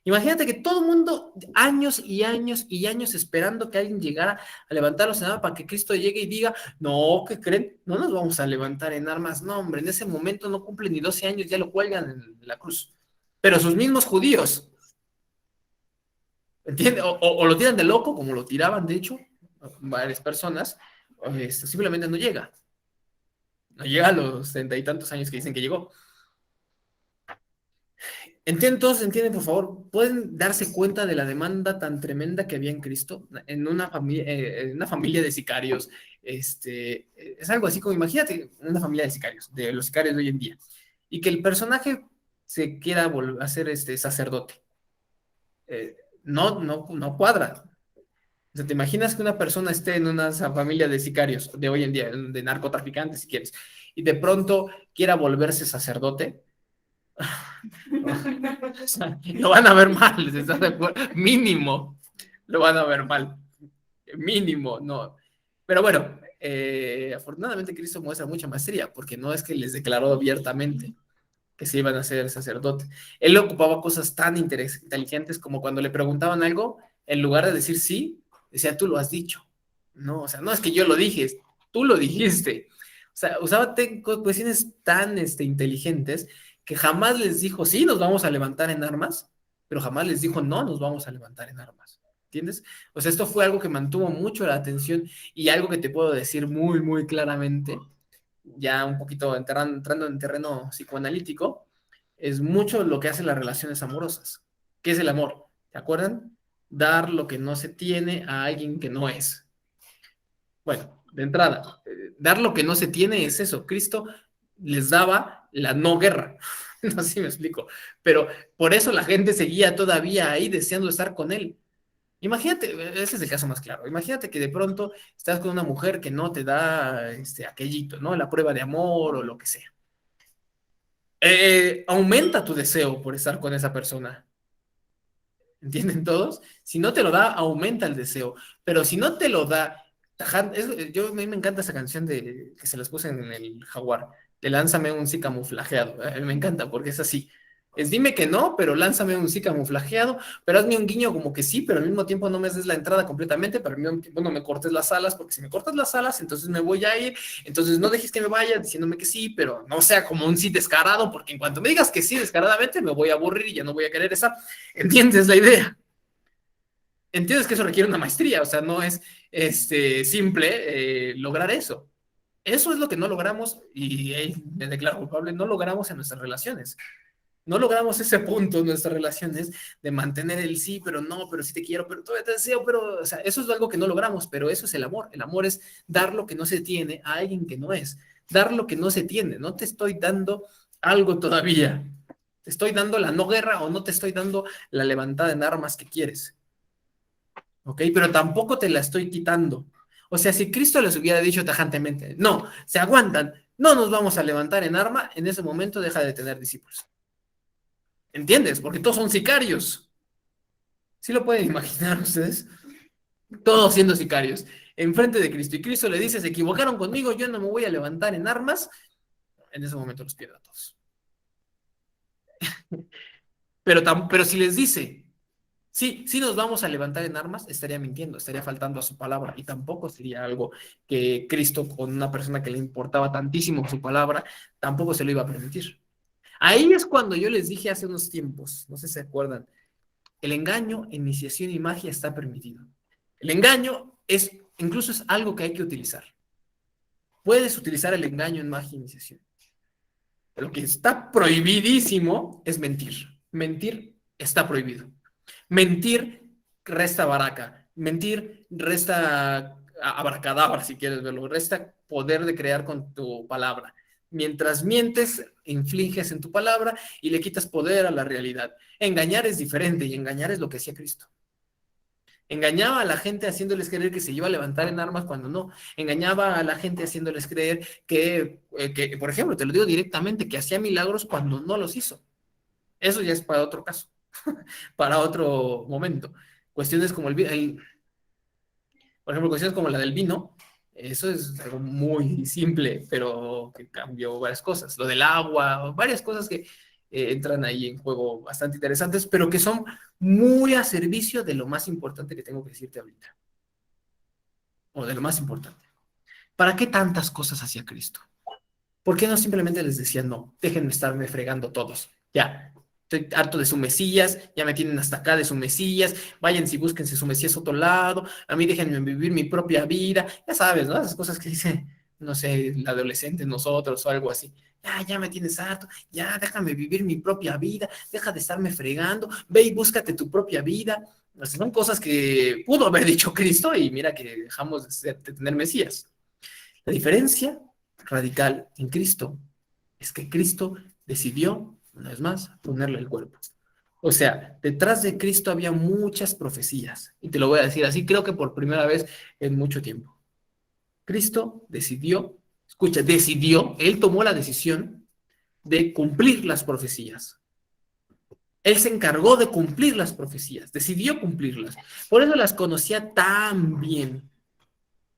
S1: Imagínate que todo el mundo, años y años y años esperando que alguien llegara a levantarlos en armas para que Cristo llegue y diga, no, ¿qué creen? No nos vamos a levantar en armas. No, hombre, en ese momento no cumple ni 12 años, ya lo cuelgan en la cruz. Pero sus mismos judíos, ¿entiendes? O lo tiran de loco, como lo tiraban, de hecho, varias personas, simplemente no llega. No llega a los 70 y tantos años que dicen que llegó. Todos entienden, por favor, pueden darse cuenta de la demanda tan tremenda que había en Cristo en una familia de sicarios. Es algo así como, imagínate, una familia de sicarios, de los sicarios de hoy en día, y que el personaje se quiera volver a ser sacerdote. No cuadra. O sea, ¿te imaginas que una persona esté en una familia de sicarios de hoy en día, de narcotraficantes, si quieres, y de pronto quiera volverse sacerdote? O sea, lo van a ver mal, ¿estás de acuerdo? Mínimo, lo van a ver mal. Mínimo, no. Pero bueno, afortunadamente Cristo muestra mucha maestría, porque no es que les declaró abiertamente que se iban a hacer sacerdote. Él le ocupaba cosas tan inteligentes como cuando le preguntaban algo, en lugar de decir sí, decía, tú lo has dicho. No, o sea, no es que yo lo dije, tú lo dijiste. O sea, usaba cuestiones tan inteligentes que jamás les dijo, sí, nos vamos a levantar en armas, pero jamás les dijo, no, nos vamos a levantar en armas. ¿Entiendes? O sea, esto fue algo que mantuvo mucho la atención y algo que te puedo decir muy, muy claramente, ya un poquito entrando en terreno psicoanalítico, es mucho lo que hacen las relaciones amorosas. ¿Qué es el amor? ¿Se acuerdan? Dar lo que no se tiene a alguien que no es. Bueno, de entrada, dar lo que no se tiene es eso. Cristo les daba la no guerra. No sé si me explico. Pero por eso la gente seguía todavía ahí deseando estar con él. Imagínate, ese es el caso más claro. Imagínate que de pronto estás con una mujer que no te da aquellito, ¿no? La prueba de amor o lo que sea. Aumenta tu deseo por estar con esa persona. ¿Entienden todos? Si no te lo da, aumenta el deseo. Pero si no te lo da, a mí me encanta esa canción que se las puse en el Jaguar, de Lánzame un sí camuflajeado. Me encanta porque es así. Es dime que no, pero lánzame un sí camuflajeado, pero hazme un guiño como que sí, pero al mismo tiempo no me des la entrada completamente, pero al mismo tiempo no me cortes las alas, porque si me cortas las alas, entonces me voy a ir, entonces no dejes que me vaya diciéndome que sí, pero no sea como un sí descarado, porque en cuanto me digas que sí descaradamente, me voy a aburrir y ya no voy a querer estar. ¿Entiendes la idea? Entiendes que eso requiere una maestría, o sea, no es simple lograr eso. Eso es lo que no logramos, y me declaro culpable, no logramos en nuestras relaciones. No logramos ese punto en nuestras relaciones de mantener el sí, pero no, pero sí te quiero, pero todavía te deseo, pero, o sea, eso es algo que no logramos, pero eso es el amor. El amor es dar lo que no se tiene a alguien que no es. Dar lo que no se tiene. No te estoy dando algo todavía. Te estoy dando la no guerra o no te estoy dando la levantada en armas que quieres. ¿Ok? Pero tampoco te la estoy quitando. O sea, si Cristo les hubiera dicho tajantemente, no, se aguantan, no nos vamos a levantar en arma, en ese momento deja de tener discípulos. ¿Entiendes? Porque todos son sicarios. ¿Sí lo pueden imaginar ustedes? Todos siendo sicarios, enfrente de Cristo. Y Cristo le dice, se equivocaron conmigo, yo no me voy a levantar en armas. En ese momento los pierde a todos. Pero si les dice, sí nos vamos a levantar en armas, estaría mintiendo, estaría faltando a su palabra. Y tampoco sería algo que Cristo, con una persona que le importaba tantísimo su palabra, tampoco se lo iba a permitir. Ahí es cuando yo les dije hace unos tiempos, no sé si se acuerdan, el engaño, iniciación y magia está permitido. El engaño incluso es algo que hay que utilizar. Puedes utilizar el engaño en magia e iniciación. Lo que está prohibidísimo es mentir. Mentir está prohibido. Mentir resta baraca. Mentir resta abracadabra, si quieres verlo. Resta poder de crear con tu palabra. Mientras mientes, infliges en tu palabra y le quitas poder a la realidad. Engañar es diferente y engañar es lo que hacía Cristo. Engañaba a la gente haciéndoles creer que se iba a levantar en armas cuando no. Engañaba a la gente haciéndoles creer que, por ejemplo, te lo digo directamente, que hacía milagros cuando no los hizo. Eso ya es para otro caso, para otro momento. Cuestiones como por ejemplo, cuestiones como la del vino, eso es algo muy simple, pero que cambió varias cosas. Lo del agua, varias cosas que entran ahí en juego bastante interesantes, pero que son muy a servicio de lo más importante que tengo que decirte ahorita. O de lo más importante. ¿Para qué tantas cosas hacía Cristo? ¿Por qué no simplemente les decía, no, déjenme estarme fregando todos? Ya, estoy harto de su Mesías, ya me tienen hasta acá de su Mesías, váyanse y búsquense su Mesías a otro lado, a mí déjenme vivir mi propia vida, ya sabes, ¿no? Esas cosas que dice, no sé, el adolescente, nosotros o algo así. Ya me tienes harto, ya déjame vivir mi propia vida, deja de estarme fregando, ve y búscate tu propia vida. O sea, son cosas que pudo haber dicho Cristo y mira que dejamos de tener Mesías. La diferencia radical en Cristo es que Cristo decidió, una vez más, ponerle el cuerpo. O sea, detrás de Cristo había muchas profecías, y te lo voy a decir así, creo que por primera vez en mucho tiempo. Cristo decidió, escucha, él tomó la decisión de cumplir las profecías. Él se encargó de cumplir las profecías, decidió cumplirlas. Por eso las conocía tan bien.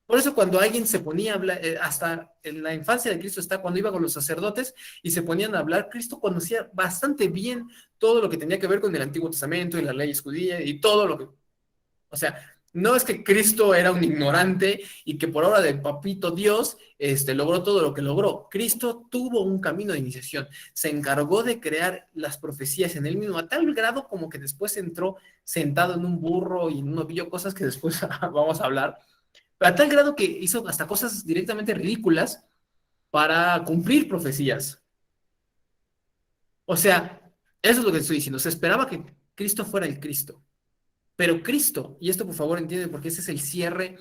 S1: Por eso cuando alguien se ponía a hablar, hasta en la infancia de Cristo está cuando iba con los sacerdotes y se ponían a hablar, Cristo conocía bastante bien todo lo que tenía que ver con el Antiguo Testamento y las leyes judías y todo lo que... O sea, no es que Cristo era un ignorante y que por obra del papito Dios logró todo lo que logró. Cristo tuvo un camino de iniciación, se encargó de crear las profecías en él mismo, a tal grado como que después entró sentado en un burro y no vio cosas que después vamos a hablar, a tal grado que hizo hasta cosas directamente ridículas para cumplir profecías. O sea, eso es lo que estoy diciendo. Se esperaba que Cristo fuera el Cristo. Pero Cristo, y esto por favor entiende porque ese es el cierre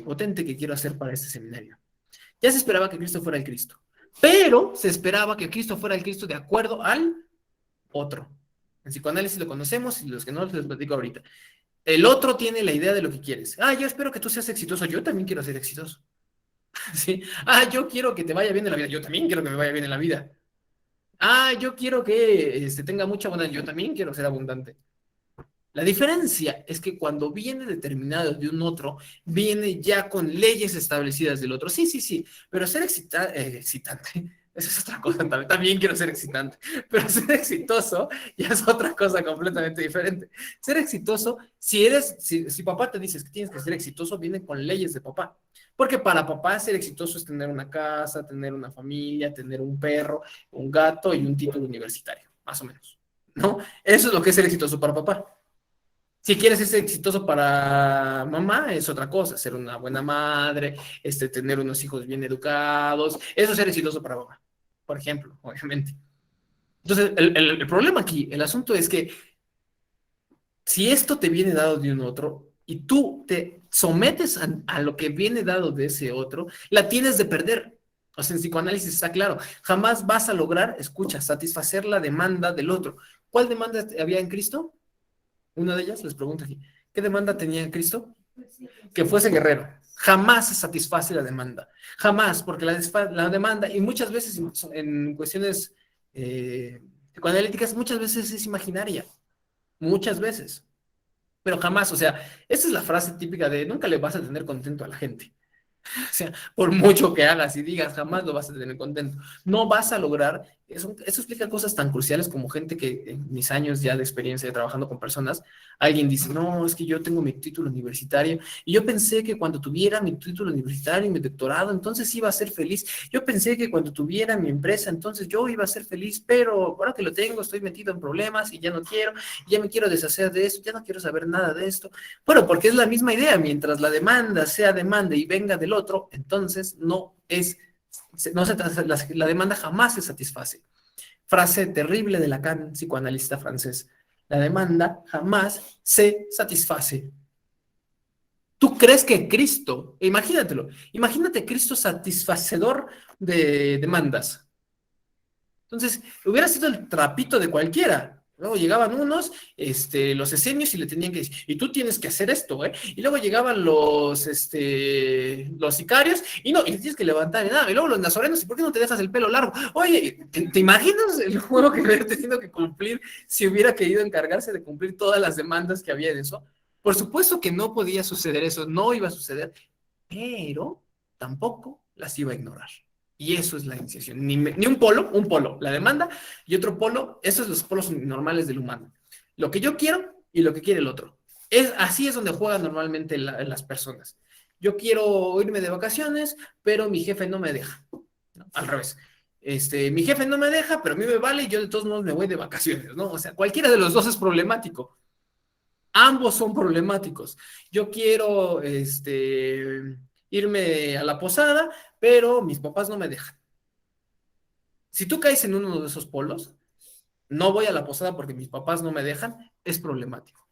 S1: potente que quiero hacer para este seminario. Ya se esperaba que Cristo fuera el Cristo. Pero se esperaba que Cristo fuera el Cristo de acuerdo al otro. En psicoanálisis lo conocemos y los que no les platico ahorita. El otro tiene la idea de lo que quieres. Yo espero que tú seas exitoso. Yo también quiero ser exitoso. ¿Sí? Yo quiero que te vaya bien en la vida. Yo también quiero que me vaya bien en la vida. Yo quiero que tenga mucha abundancia. Yo también quiero ser abundante. La diferencia es que cuando viene determinado de un otro, viene ya con leyes establecidas del otro. Sí, pero ser excitante, eso es otra cosa. También quiero ser excitante, pero ser exitoso ya es otra cosa completamente diferente. Ser exitoso, si papá te dice que tienes que ser exitoso, viene con leyes de papá. Porque para papá ser exitoso es tener una casa, tener una familia, tener un perro, un gato y un título universitario, más o menos, ¿no? Eso es lo que es ser exitoso para papá. Si quieres ser exitoso para mamá, es otra cosa, ser una buena madre, tener unos hijos bien educados, eso es ser exitoso para mamá, por ejemplo, obviamente. Entonces, el problema aquí, el asunto es que si esto te viene dado de un otro y tú te sometes a lo que viene dado de ese otro, la tienes de perder. O sea, en psicoanálisis está claro, jamás vas a lograr, escucha, satisfacer la demanda del otro. ¿Cuál demanda había en Cristo? Una de ellas, les pregunto aquí, ¿qué demanda tenía Cristo? Que fuese guerrero. Jamás se satisface la demanda. Jamás, porque la demanda, y muchas veces en cuestiones psicoanalíticas, muchas veces es imaginaria. Muchas veces. Pero jamás, o sea, esta es la frase típica de nunca le vas a tener contento a la gente. O sea, por mucho que hagas y digas, jamás lo vas a tener contento. No vas a lograr, eso explica cosas tan cruciales como gente que en mis años ya de experiencia de trabajando con personas, alguien dice, no, es que yo tengo mi título universitario y yo pensé que cuando tuviera mi título universitario y mi doctorado, entonces iba a ser feliz. Yo pensé que cuando tuviera mi empresa, entonces yo iba a ser feliz, pero ahora que lo tengo, estoy metido en problemas y ya no quiero, ya me quiero deshacer de esto, ya no quiero saber nada de esto. Bueno, porque es la misma idea, mientras la demanda sea demanda y venga del otro, entonces la demanda jamás se satisface. Frase terrible de Lacan, psicoanalista francés. La demanda jamás se satisface. ¿Tú crees que Cristo, imagínate Cristo satisfacedor de demandas? Entonces, hubiera sido el trapito de cualquiera. Luego llegaban unos, los esenios, y le tenían que decir, y tú tienes que hacer esto, ¿eh? Y luego llegaban los sicarios, y no, y le tienes que levantar, y nada. Y luego los nazarenos, ¿y por qué no te dejas el pelo largo? Oye, ¿te imaginas el juego que hubiera tenido que cumplir si hubiera querido encargarse de cumplir todas las demandas que había en eso? Por supuesto que no podía suceder eso, no iba a suceder, pero tampoco las iba a ignorar. Y eso es la iniciación. Ni un polo, la demanda, y otro polo, esos son los polos normales del humano. Lo que yo quiero y lo que quiere el otro. Así es donde juegan normalmente las personas. Yo quiero irme de vacaciones, pero mi jefe no me deja. ¿No? Al revés. Mi jefe no me deja, pero a mí me vale y yo de todos modos me voy de vacaciones, ¿no? O sea, cualquiera de los dos es problemático. Ambos son problemáticos. Yo quiero irme a la posada, pero mis papás no me dejan. Si tú caes en uno de esos polos, no voy a la posada porque mis papás no me dejan, es problemático.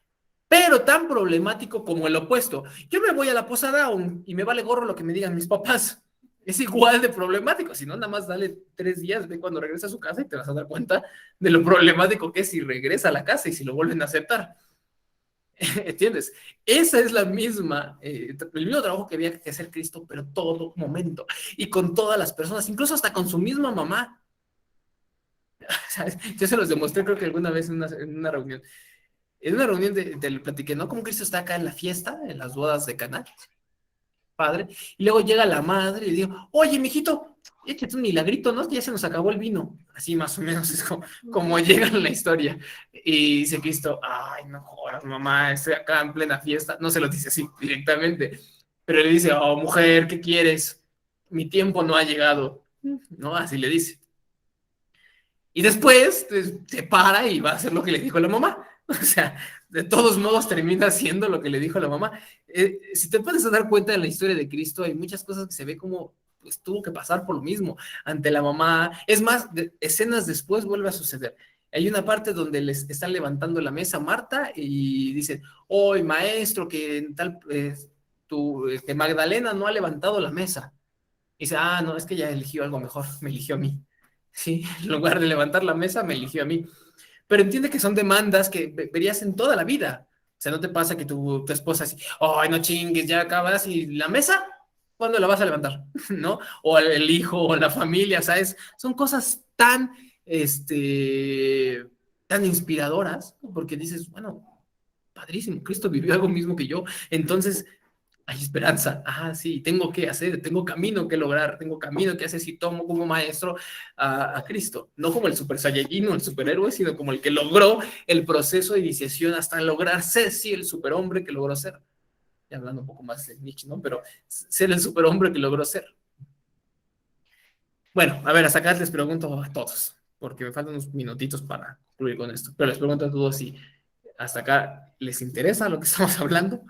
S1: Pero tan problemático como el opuesto. Yo me voy a la posada y me vale gorro lo que me digan mis papás. Es igual de problemático. Si no, nada más dale 3 días, ve cuando regresa a su casa y te vas a dar cuenta de lo problemático que es si regresa a la casa y si lo vuelven a aceptar. ¿Entiendes? Esa es el mismo trabajo que había que hacer Cristo, pero todo momento, y con todas las personas, incluso hasta con su misma mamá. ¿Sabes? Yo se los demostré, creo que alguna vez en una reunión. En una reunión te platiqué, ¿no? Como Cristo está acá en la fiesta, en las bodas de Caná, padre, y luego llega la madre y le digo, oye, mijito, échate un milagrito, ¿no? Ya se nos acabó el vino. Así más o menos es como llega en la historia. Y dice Cristo, ay, no jodas, mamá, estoy acá en plena fiesta. No se lo dice así directamente, pero le dice, oh, mujer, ¿qué quieres? Mi tiempo no ha llegado, ¿no? Así le dice. Y después se para y va a hacer lo que le dijo la mamá. O sea, de todos modos termina haciendo lo que le dijo la mamá. Si te puedes dar cuenta de la historia de Cristo, hay muchas cosas que se ve como pues, tuvo que pasar por lo mismo ante la mamá. Es más, escenas después vuelve a suceder. Hay una parte donde les están levantando la mesa Marta y dicen, hoy maestro, que tal, que Magdalena no ha levantado la mesa. Y dice, no, es que ella eligió algo mejor, me eligió a mí. Sí, en lugar de levantar la mesa, me eligió a mí. Pero entiende que son demandas que verías en toda la vida. O sea, ¿no te pasa que tu esposa así, ay, no chingues, ya acabas y la mesa, ¿cuándo la vas a levantar? ¿No? O el hijo o la familia, ¿sabes? Son cosas tan inspiradoras, porque dices, bueno, padrísimo, Cristo vivió algo mismo que yo, entonces hay esperanza. Sí, tengo que hacer, tengo camino que lograr, tengo camino que hacer si tomo como maestro a Cristo. No como el super saiyajin o el superhéroe, sino como el que logró el proceso de iniciación hasta lograr ser, sí, el superhombre que logró ser. Y hablando un poco más de Nietzsche, ¿no? Pero ser el superhombre que logró ser. Bueno, a ver, hasta acá les pregunto a todos, porque me faltan unos minutitos para concluir con esto. Pero les pregunto a todos si hasta acá les interesa lo que estamos hablando,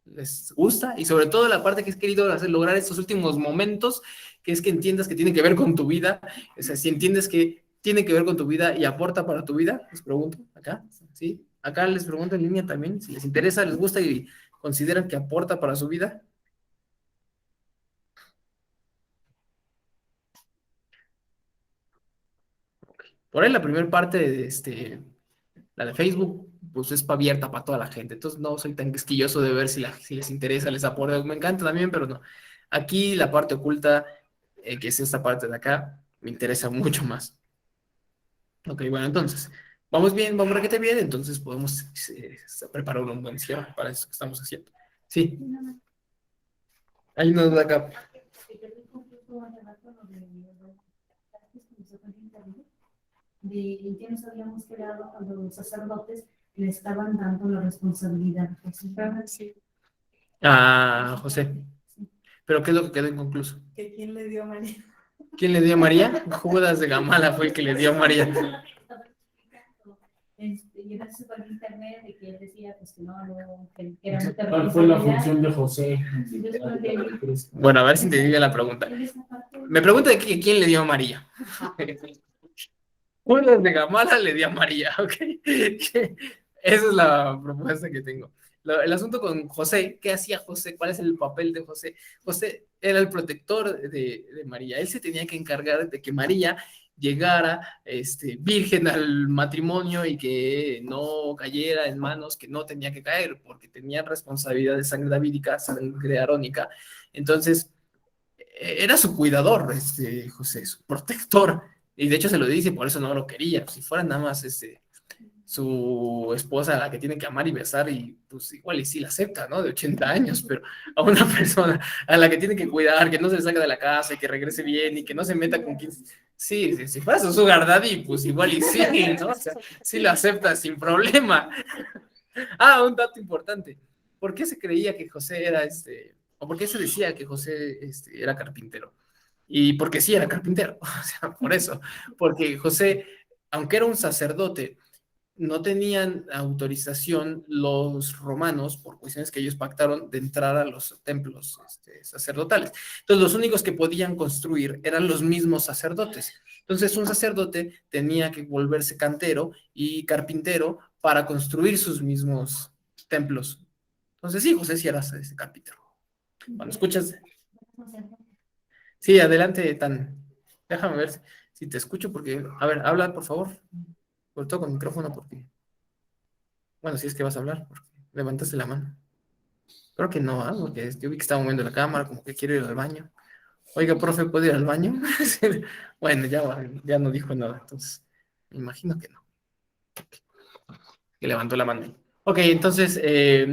S1: les gusta, y sobre todo la parte que he querido hacer, lograr estos últimos momentos, que es que entiendas que tiene que ver con tu vida. O sea, si entiendes que tiene que ver con tu vida y aporta para tu vida, les pregunto acá, ¿sí? Acá les pregunto en línea también, si les interesa, les gusta y consideran que aporta para su vida. Por ahí la primera parte de la de Facebook, pues es abierta para toda la gente. Entonces no soy tan quisquilloso de ver si les interesa, les aporta. Me encanta también, pero no. Aquí la parte oculta, que es esta parte de acá, me interesa mucho más. Ok, bueno, entonces, vamos bien, vamos requete bien, entonces podemos preparar un buen cierre para eso que estamos haciendo. Sí, hay una duda acá.
S4: que quedó inconcluso hace rato lo de de que no sabíamos que era cuando los sacerdotes le estaban dando la responsabilidad.
S2: Sí.
S1: A José. ¿Pero qué es lo que quedó inconcluso?
S6: ¿Que quién le dio a María?
S1: ¿Quién le dio a María? Judas de Gamala fue el que le dio a María.
S4: Y entonces por el internet de que él decía pues que no, que era mucha
S7: ¿Cuál fue la
S4: responsabilidad.
S7: función de José?
S4: Entonces, creo que
S1: Bueno, a ver si entendí bien la pregunta.
S4: él esa parte-
S1: Me pregunta de quién le dio a María. Judas de Gamala le dio a María, ¿ok? Esa es la propuesta que tengo. El asunto con José, ¿qué hacía José? ¿Cuál es el papel de José? José era el protector de María. Él se tenía que encargar de que María llegara virgen al matrimonio y que no cayera en manos que no tenía que caer, porque tenía responsabilidad de sangre davídica, sangre arónica. Entonces, era su cuidador, José, su protector. Y de hecho se lo dice, por eso no lo quería. Si fuera nada más su esposa a la que tiene que amar y besar, y pues igual y sí la acepta, ¿no? De 80 años, pero a una persona a la que tiene que cuidar, que no se le salga de la casa y que regrese bien y que no se meta con quien... Sí, si fuera su sugar daddy, pues igual y sí, ¿no? O sea, sí lo acepta sin problema. Ah, un dato importante. ¿Por qué se creía que José era o por qué se decía que José era carpintero? Y porque sí era carpintero, o sea, por eso. Porque José, aunque era un sacerdote, no tenían autorización los romanos, por cuestiones que ellos pactaron, de entrar a los templos sacerdotales. Entonces, los únicos que podían construir eran los mismos sacerdotes. Entonces, un sacerdote tenía que volverse cantero y carpintero para construir sus mismos templos. Entonces, sí, José sí era carpintero. Cuando escuchas... Sí, adelante, Tan. Déjame ver si te escucho, porque... A ver, habla, por favor. Sobre todo con micrófono, porque... Bueno, si es que vas a hablar, porque levantaste la mano. Creo que no, porque yo vi que estaba moviendo la cámara, como que quiere ir al baño. Oiga, profe, ¿puede ir al baño? Bueno, ya no dijo nada, entonces me imagino que no. Que levantó la mano. Ok, entonces,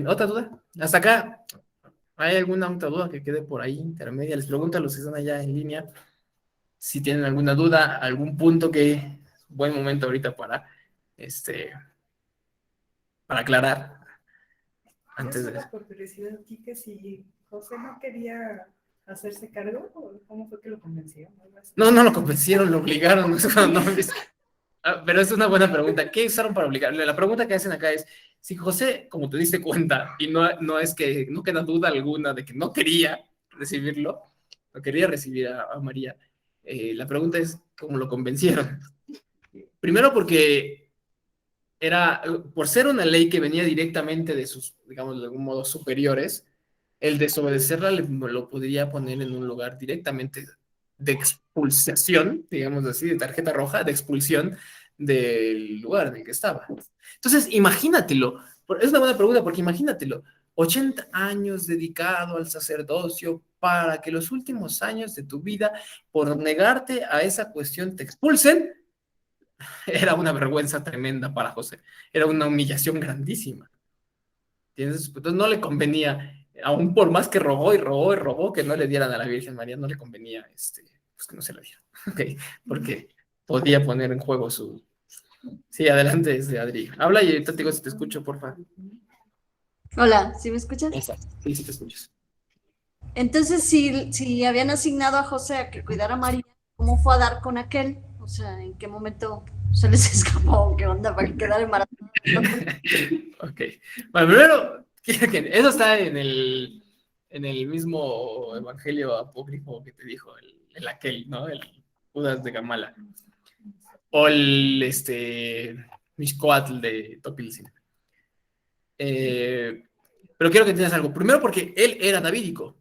S1: ¿otra duda? Hasta acá, ¿hay alguna otra duda que quede por ahí intermedia? Les pregunto a los que están allá en línea si tienen alguna duda, algún punto que buen momento ahorita para aclarar antes de...
S6: Por curiosidad, Kike, si José no quería hacerse cargo, ¿o cómo fue que lo convenció?
S1: No lo convencieron, lo obligaron. Pero es una buena pregunta. ¿Qué usaron para obligarle? La pregunta que hacen acá es, si José, como te diste cuenta, y no es que no queda duda alguna de que no quería recibirlo, no quería recibir a María, la pregunta es, ¿cómo lo convencieron? Primero porque por ser una ley que venía directamente de sus, digamos, de algún modo superiores, el desobedecerla lo podría poner en un lugar directamente de expulsación, digamos así, de tarjeta roja, de expulsión del lugar en el que estaba. Entonces, imagínatelo, es una buena pregunta porque imagínatelo, 80 años dedicado al sacerdocio para que los últimos años de tu vida, por negarte a esa cuestión, te expulsen. Era una vergüenza tremenda para José, era una humillación grandísima. ¿Entiendes? Entonces no le convenía, aún por más que rogó y rogó y rogó que no le dieran a la Virgen María, no le convenía pues que no se la dieran, ¿okay? Porque podía poner en juego su... Sí, adelante, Adri. Habla y ahorita te digo si te escucho, porfa.
S8: Hola, ¿sí me escuchas?
S1: Sí, sí te escuchas.
S8: Entonces, si habían asignado a José a que cuidara a María, ¿cómo fue a dar con aquel? O sea, ¿en qué momento se les escapó? ¿Qué onda para quedar embarazada?
S1: Ok. Bueno, primero, eso está en el mismo evangelio apócrifo que te dijo, el aquel, ¿no? El Judas de Gamala. O el Mixcoatl de Topilzin. Pero quiero que entiendas algo. Primero porque él era davídico.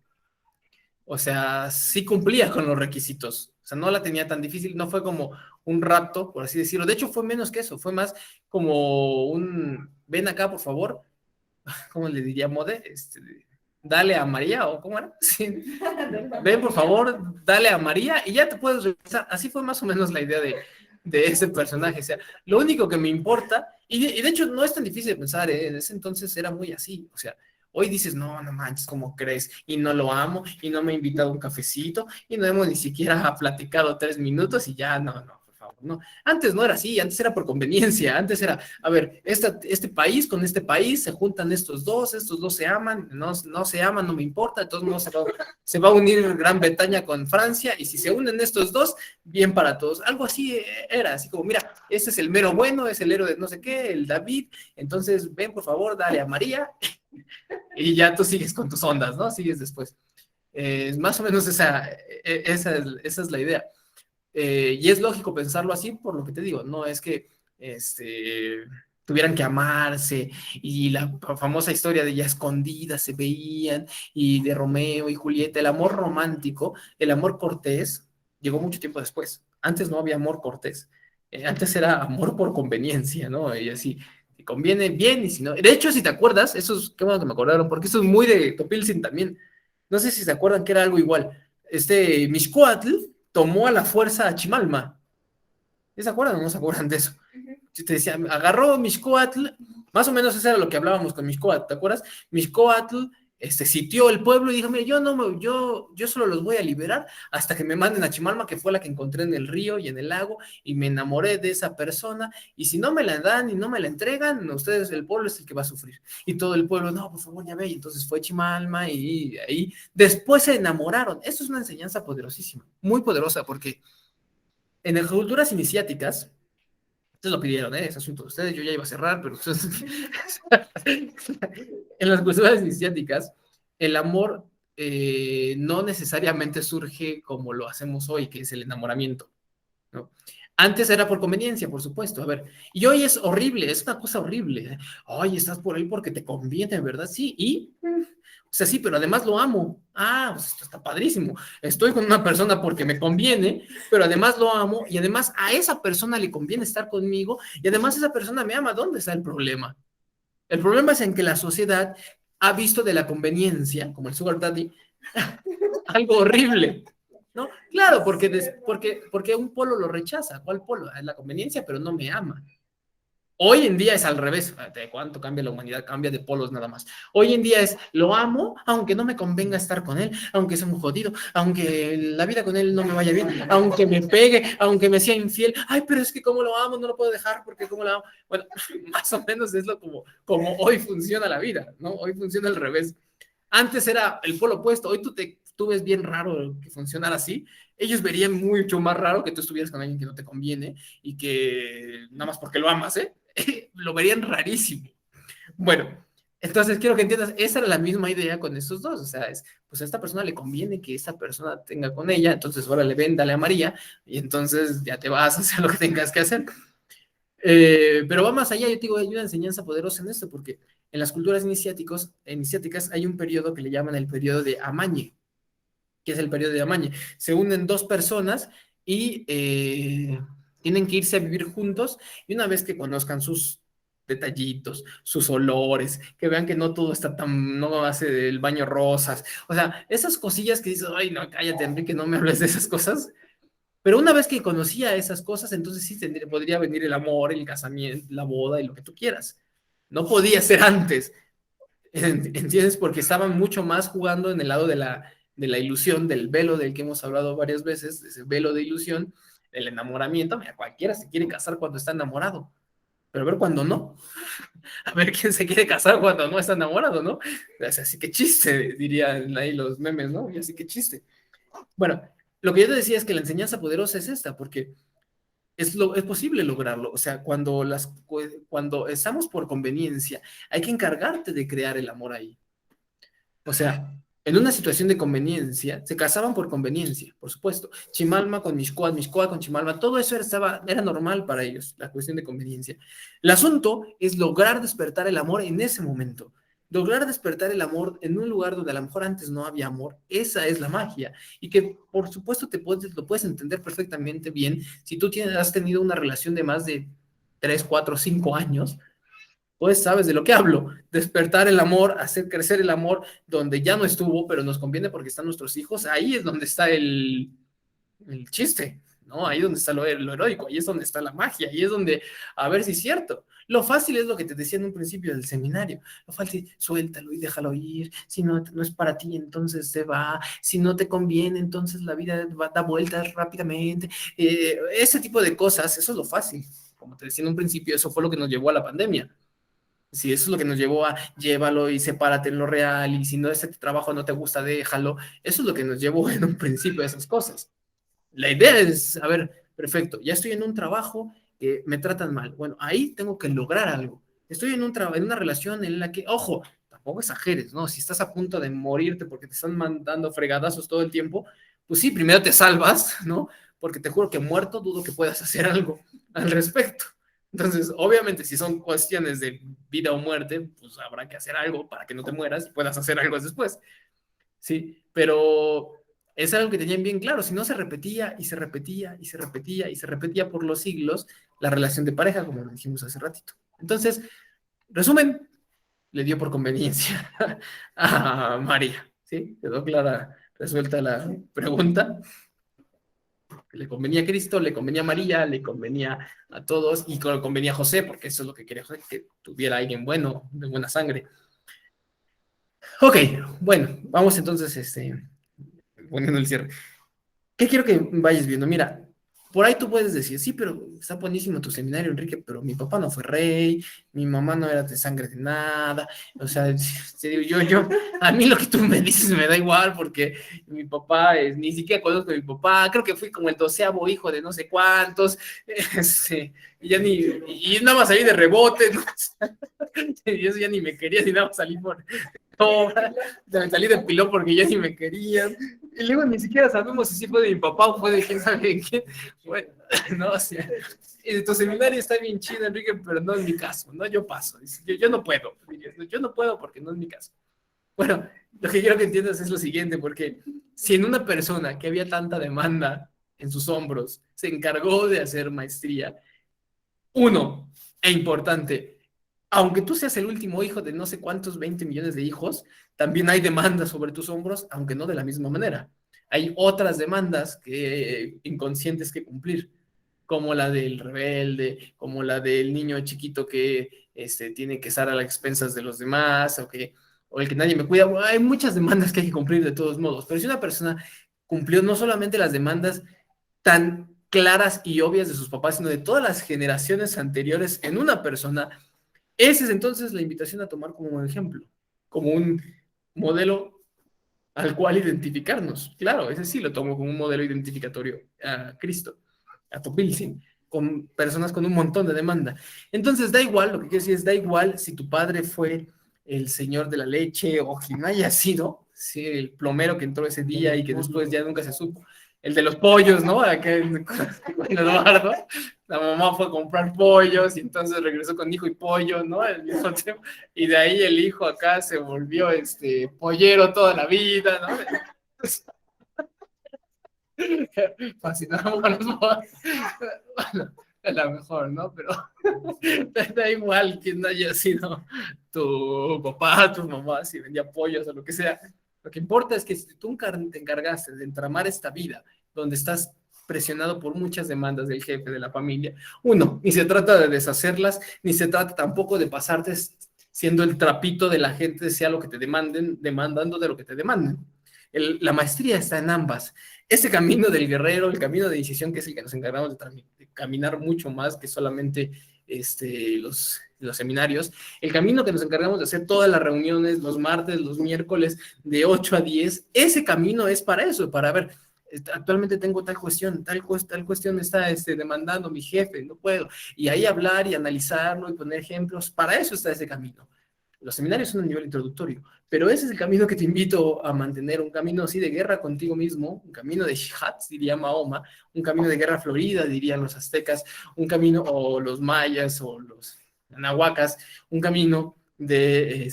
S1: O sea, sí cumplía con los requisitos. O sea, no la tenía tan difícil. No fue como un rapto, por así decirlo. De hecho, fue menos que eso. Fue más como un... Ven acá, por favor. ¿Cómo le diría Mode? Dale a María, ¿o cómo era? Sí. Ven, por favor, dale a María y ya te puedes regresar. Así fue más o menos la idea de ese personaje. O sea, lo único que me importa, y de hecho no es tan difícil de pensar, en ese entonces era muy así. O sea, Hoy dices, no, no manches, ¿cómo crees? Y no lo amo, y no me ha invitado a un cafecito, y no hemos ni siquiera platicado 3 minutos, y ya, no, no, por favor, no. Antes no era así, antes era por conveniencia, antes era, a ver, este país con este país, se juntan estos dos se aman, no se aman, no me importa, de todos modos se va a unir Gran Bretaña con Francia, y si se unen estos dos, bien para todos. Algo así era, así como, mira, este es el mero bueno, es el héroe de no sé qué, el David, entonces ven, por favor, dale a María, y ya tú sigues con tus ondas, ¿no? Sigues después. Más o menos esa es la idea. Y es lógico pensarlo así por lo que te digo, no es que tuvieran que amarse y la famosa historia de ya escondidas se veían y de Romeo y Julieta, el amor romántico, el amor cortés, llegó mucho tiempo después. Antes no había amor cortés, antes era amor por conveniencia, ¿no? Y así, si conviene bien y si no. De hecho, si te acuerdas, eso es, qué bueno que me acordaron, porque eso es muy de Topilzin también. No sé si se acuerdan que era algo igual. Mixcoatl tomó a la fuerza a Chimalma. ¿Se acuerdan o no se acuerdan de eso? Te decía, agarró Mixcoatl, más o menos eso era lo que hablábamos con Mixcoatl, ¿te acuerdas? Mixcoatl sitió el pueblo y dijo, mire, yo solo los voy a liberar hasta que me manden a Chimalma, que fue la que encontré en el río y en el lago, y me enamoré de esa persona, y si no me la dan y no me la entregan, ustedes, el pueblo es el que va a sufrir. Y todo el pueblo, no, por favor, ya ve, y entonces fue Chimalma, y ahí después se enamoraron. Esto es una enseñanza poderosísima, muy poderosa, porque en las culturas iniciáticas, ustedes lo pidieron, ese asunto de ustedes, yo ya iba a cerrar, pero en las culturas iniciáticas, el amor no necesariamente surge como lo hacemos hoy, que es el enamoramiento, ¿no? Antes era por conveniencia, por supuesto, a ver, y hoy es horrible, es una cosa horrible. Ay, estás por ahí porque te conviene, ¿verdad? Sí, y o sea, sí, pero además lo amo. Ah, pues esto está padrísimo. Estoy con una persona porque me conviene, pero además lo amo y además a esa persona le conviene estar conmigo y además esa persona me ama. ¿Dónde está el problema? El problema es en que la sociedad ha visto de la conveniencia, como el Sugar Daddy, algo horrible, ¿no? Claro, porque un polo lo rechaza. ¿Cuál polo? Es la conveniencia, pero no me ama. Hoy en día es al revés. ¿De cuánto cambia la humanidad? Cambia de polos nada más. Hoy en día es, lo amo, aunque no me convenga estar con él, aunque sea un jodido, aunque la vida con él no me vaya bien, aunque me pegue, aunque me sea infiel. Ay, pero es que como lo amo, no lo puedo dejar porque como lo amo. Bueno, más o menos es como hoy funciona la vida, ¿no? Hoy funciona al revés. Antes era el polo opuesto. Hoy tú ves bien raro que funcionara así. Ellos verían mucho más raro que tú estuvieras con alguien que no te conviene y que nada más porque lo amas, lo verían rarísimo. Bueno, entonces quiero que entiendas, esa era la misma idea con estos dos, o sea, pues a esta persona le conviene que esta persona tenga con ella, entonces ahora le ven, dale a María, y entonces ya te vas a hacer lo que tengas que hacer. Pero va más allá, yo te digo, hay una enseñanza poderosa en esto, porque en las culturas iniciáticas hay un periodo que le llaman el periodo de Amañe, que es el periodo de Amañe. Se unen dos personas y tienen que irse a vivir juntos, y una vez que conozcan sus detallitos, sus olores, que vean que no todo está no hace el baño rosas, o sea, esas cosillas que dices, ay, no, cállate, Enrique, no me hables de esas cosas, pero una vez que conocía esas cosas, entonces sí podría venir el amor, el casamiento, la boda y lo que tú quieras. No podía ser antes, ¿entiendes? Porque estaban mucho más jugando en el lado de la ilusión, del velo del que hemos hablado varias veces, ese velo de ilusión, el enamoramiento. Mira, cualquiera se quiere casar cuando está enamorado, pero a ver cuando no. A ver quién se quiere casar cuando no está enamorado, ¿no? Así que chiste, dirían ahí los memes, ¿no? Y así que chiste. Bueno, lo que yo te decía es que la enseñanza poderosa es esta, porque es posible lograrlo. O sea, cuando estamos por conveniencia, hay que encargarte de crear el amor ahí. O sea, en una situación de conveniencia, se casaban por conveniencia, por supuesto. Chimalma con Mixcoatl, Mixcoatl con Chimalma, todo eso era normal para ellos, la cuestión de conveniencia. El asunto es lograr despertar el amor en ese momento. Lograr despertar el amor en un lugar donde a lo mejor antes no había amor. Esa es la magia. Y que, por supuesto, lo puedes entender perfectamente bien si tú has tenido una relación de más de 3, 4, 5 años. Pues sabes de lo que hablo, despertar el amor, hacer crecer el amor donde ya no estuvo, pero nos conviene porque están nuestros hijos, ahí es donde está el chiste, ¿no? Ahí es donde está lo heroico, ahí es donde está la magia, ahí es donde, a ver si es cierto. Lo fácil es lo que te decía en un principio del seminario. Lo fácil, suéltalo y déjalo ir. Si no, no es para ti, entonces se va. Si no te conviene, entonces la vida da vueltas rápidamente. Ese tipo de cosas, eso es lo fácil. Como te decía en un principio, eso fue lo que nos llevó a la pandemia. Si eso es lo que nos llevó a llévalo y sepárate en lo real, y si no ese trabajo no te gusta, déjalo. Eso es lo que nos llevó en un principio a esas cosas. La idea es, a ver, perfecto, ya estoy en un trabajo que me tratan mal. Bueno, ahí tengo que lograr algo. Estoy en en una relación en la que, ojo, tampoco exageres, ¿no? Si estás a punto de morirte porque te están mandando fregadazos todo el tiempo, pues sí, primero te salvas, ¿no? Porque te juro que muerto dudo que puedas hacer algo al respecto. Entonces, obviamente, si son cuestiones de vida o muerte, pues habrá que hacer algo para que no te mueras y puedas hacer algo después. Sí, pero es algo que tenían bien claro, si no se repetía y se repetía y se repetía y se repetía por los siglos la relación de pareja, como lo dijimos hace ratito. Entonces, resumen, le dio por conveniencia a María, ¿sí? Quedó clara, resuelta la pregunta. Le convenía a Cristo, le convenía a María, le convenía a todos y le convenía a José, porque eso es lo que quería José, que tuviera alguien bueno, de buena sangre. Ok, bueno, vamos entonces, poniendo el cierre. ¿Qué quiero que vayas viendo? Mira, por ahí tú puedes decir, sí, pero está buenísimo tu seminario, Enrique, pero mi papá no fue rey, mi mamá no era de sangre de nada, o sea, a mí lo que tú me dices me da igual, porque mi papá, ni siquiera conozco a mi papá, creo que fui como el 12º hijo de no sé cuántos, y ya y nada más salí de rebote, ¿no? Y eso ya ni me quería, ni nada más salí por... No, me salí de pilón porque ya ni me querían. Y luego ni siquiera sabemos si sí fue de mi papá o fue de quién sabe quién. Bueno, no, o sea, tu seminario está bien chido, Enrique, pero no es mi caso, ¿no? Yo paso. Yo no puedo. Yo no puedo porque no es mi caso. Bueno, lo que quiero que entiendas es lo siguiente, porque si en una persona que había tanta demanda en sus hombros se encargó de hacer maestría, uno, e importante, aunque tú seas el último hijo de no sé cuántos 20 millones de hijos, también hay demandas sobre tus hombros, aunque no de la misma manera. Hay otras demandas inconscientes que cumplir, como la del rebelde, como la del niño chiquito que tiene que estar a las expensas de los demás, o el que nadie me cuida. Bueno, hay muchas demandas que hay que cumplir de todos modos, pero si una persona cumplió no solamente las demandas tan claras y obvias de sus papás, sino de todas las generaciones anteriores en una persona, esa es entonces la invitación a tomar como un ejemplo, como un modelo al cual identificarnos. Claro, ese sí lo tomo como un modelo identificatorio a Cristo, a Topilsin, con personas con un montón de demanda. Entonces da igual, lo que quiero decir es, da igual si tu padre fue el señor de la leche o quien haya sido, ¿sí? El plomero que entró ese día y que después ya nunca se supo, el de los pollos, ¿no? Aquel, con Eduardo, la mamá fue a comprar pollos y entonces regresó con hijo y pollo, ¿no? El mismo tema. Y de ahí el hijo acá se volvió pollero toda la vida, ¿no? Fascinado con los pollos. Bueno, es la mejor, ¿no? Pero da igual quién haya sido tu papá, tu mamá, si vendía pollos o lo que sea. Lo que importa es que si tú te encargaste de entramar esta vida donde estás presionado por muchas demandas del jefe de la familia, uno, ni se trata de deshacerlas, ni se trata tampoco de pasarte siendo el trapito de la gente, sea lo que te demanden, demandando de lo que te demanden. La maestría está en ambas. Ese camino del guerrero, el camino de iniciación, que es el que nos encargamos de caminar mucho más que solamente los seminarios, el camino que nos encargamos de hacer todas las reuniones, los martes, los miércoles, de 8 a 10, ese camino es para eso, para ver, actualmente tengo tal cuestión, tal cuestión me está demandando mi jefe, no puedo, y ahí hablar y analizarlo y poner ejemplos, para eso está ese camino. Los seminarios son un nivel introductorio, pero ese es el camino que te invito a mantener, un camino así de guerra contigo mismo, un camino de jihad, diría Mahoma, un camino de guerra florida, dirían los aztecas, un camino, o los mayas, o los nahuacas, un camino de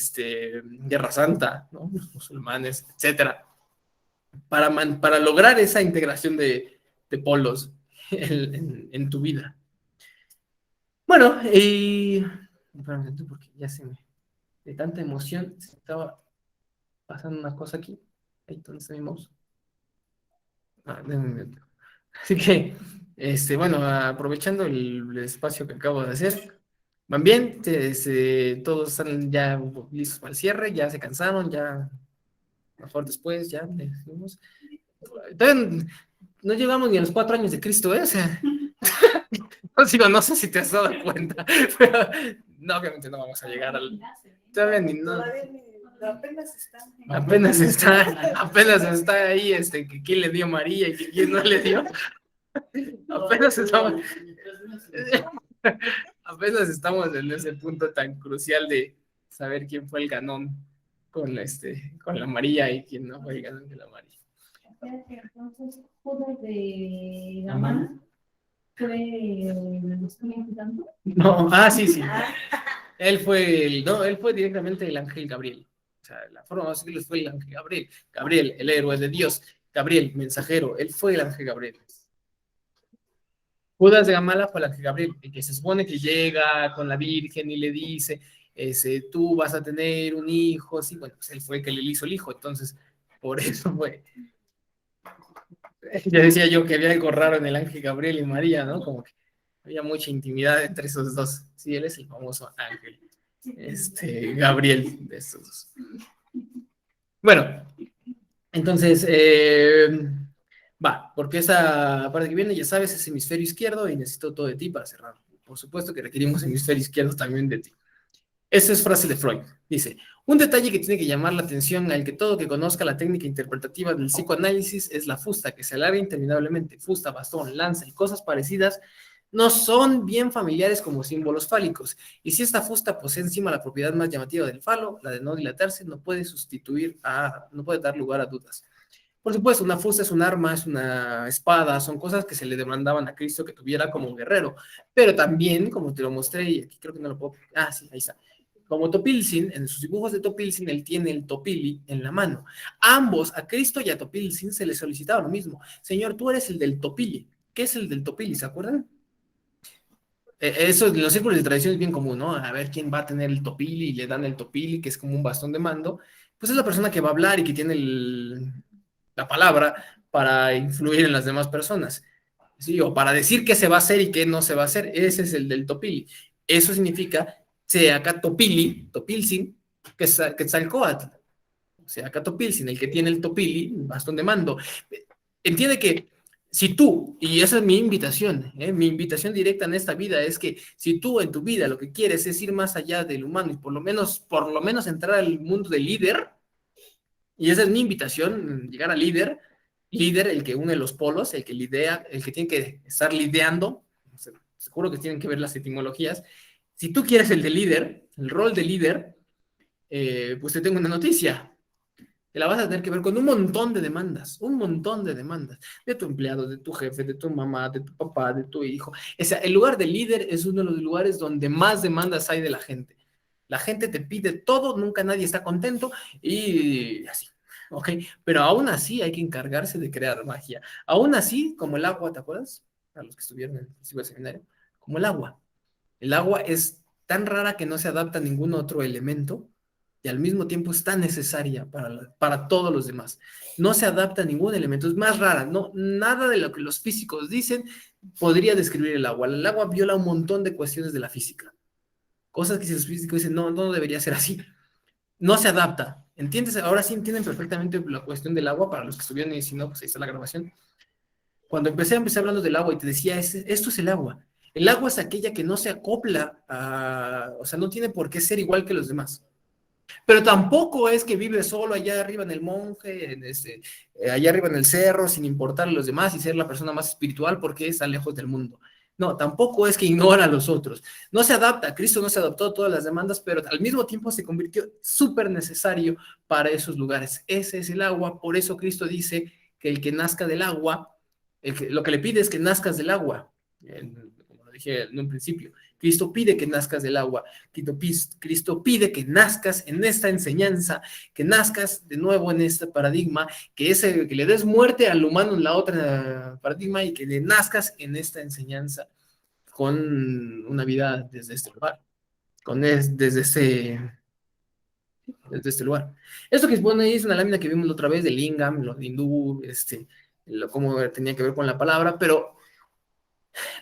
S1: guerra santa, ¿no? Los musulmanes, etcétera, para lograr esa integración de polos en tu vida. Bueno, y... porque ya se me... De tanta emoción, se estaba pasando una cosa aquí. Ahí donde está mi mouse. Así que, bueno, aprovechando el espacio que acabo de hacer, van bien, todos están ya listos para el cierre, ya se cansaron, ya mejor después, ya decimos. Todavía no llegamos ni a los 4 años de Cristo, ¿eh? O sea, no sé si te has dado cuenta, pero no, obviamente no vamos a llegar al. Todavía ni no.
S6: Todavía apenas están.
S1: Apenas está ahí, que quién le dio María y que quién no le dio. Apenas estamos. Apenas estamos en ese punto tan crucial de saber quién fue el ganón con la María y quién no fue el ganón de la María.
S4: Entonces, Judas de Gamala fue el Espíritu Santo.
S1: No, sí. Él fue directamente el ángel Gabriel. O sea, la forma más simple fue el ángel Gabriel. Gabriel, el héroe de Dios. Gabriel, mensajero. Él fue el ángel Gabriel. Judas de Gamala fue el ángel Gabriel, el que se supone que llega con la Virgen y le dice, tú vas a tener un hijo. Sí, bueno, pues él fue el que le hizo el hijo. Entonces, por eso fue. Ya decía yo que había algo raro en el ángel Gabriel y María, ¿no? Como que había mucha intimidad entre esos dos. Sí, él es el famoso ángel, Gabriel de estos dos. Bueno, entonces, porque esa parte que viene, ya sabes, es hemisferio izquierdo y necesito todo de ti para cerrar. Por supuesto que requerimos hemisferio izquierdo también de ti. Esa es frase de Freud. Dice, un detalle que tiene que llamar la atención al que todo que conozca la técnica interpretativa del psicoanálisis es la fusta, que se alarga interminablemente. Fusta, bastón, lanza y cosas parecidas no son bien familiares como símbolos fálicos. Y si esta fusta posee encima la propiedad más llamativa del falo, la de no dilatarse, no puede dar lugar a dudas. Por supuesto, una fusta es un arma, es una espada, son cosas que se le demandaban a Cristo que tuviera como guerrero. Pero también, como te lo mostré, y aquí creo que no lo puedo. Sí, ahí está. Como Topilzin, en sus dibujos de Topilzin, él tiene el topili en la mano. Ambos, a Cristo y a Topilzin, se les solicitaba lo mismo. Señor, tú eres el del topili. ¿Qué es el del topili? ¿Se acuerdan? Eso en los círculos de tradición es bien común, ¿no? A ver quién va a tener el topili y le dan el topili, que es como un bastón de mando. Pues es la persona que va a hablar y que tiene la palabra para influir en las demás personas. ¿Sí? O para decir qué se va a hacer y qué no se va a hacer. Ese es el del topili. Eso significa acá topili, topilzin, que es Quetzalcóatl. O sea, acá topilzin, el que tiene el topili, bastón de mando. Entiende que si tú, y esa es mi invitación directa en esta vida es que si tú en tu vida lo que quieres es ir más allá del humano y por lo menos entrar al mundo del líder, y esa es mi invitación, llegar al líder, el que une los polos, el que lidea, el que tiene que estar lideando, seguro que tienen que ver las etimologías. Si tú quieres el de líder, el rol de líder, pues te tengo una noticia. Te la vas a tener que ver con un montón de demandas, de tu empleado, de tu jefe, de tu mamá, de tu papá, de tu hijo. O sea, el lugar de líder es uno de los lugares donde más demandas hay de la gente. La gente te pide todo, nunca nadie está contento y así, ¿ok? Pero aún así hay que encargarse de crear magia. Aún así, como el agua, ¿te acuerdas? A los que estuvieron en el seminario, como el agua. El agua es tan rara que no se adapta a ningún otro elemento y al mismo tiempo es tan necesaria para todos los demás. No se adapta a ningún elemento, es más rara. No, nada de lo que los físicos dicen podría describir el agua. El agua viola un montón de cuestiones de la física. Cosas que si los físicos dicen, no debería ser así. No se adapta. ¿Entiendes? Ahora sí entienden perfectamente la cuestión del agua para los que estuvieron y si no, pues ahí está la grabación. Cuando empecé hablando del agua y te decía, esto es el agua. El agua es aquella que no se acopla o sea, no tiene por qué ser igual que los demás. Pero tampoco es que vive solo allá arriba en el monje, allá arriba en el cerro, sin importar a los demás y ser la persona más espiritual porque está lejos del mundo. No, tampoco es que ignora a los otros. No se adapta, Cristo no se adaptó a todas las demandas, pero al mismo tiempo se convirtió súper necesario para esos lugares. Ese es el agua, por eso Cristo dice que el que nazca del agua, lo que le pide es que nazcas del agua, como lo dije en un principio. Cristo pide que nazcas del agua, Cristo pide que nazcas en esta enseñanza, que nazcas de nuevo en este paradigma, que le des muerte al humano en la otra paradigma y que le nazcas en esta enseñanza con una vida desde este lugar, desde este lugar. Esto que se pone ahí es una lámina que vimos la otra vez de Lingam, los hindú, cómo tenía que ver con la palabra, pero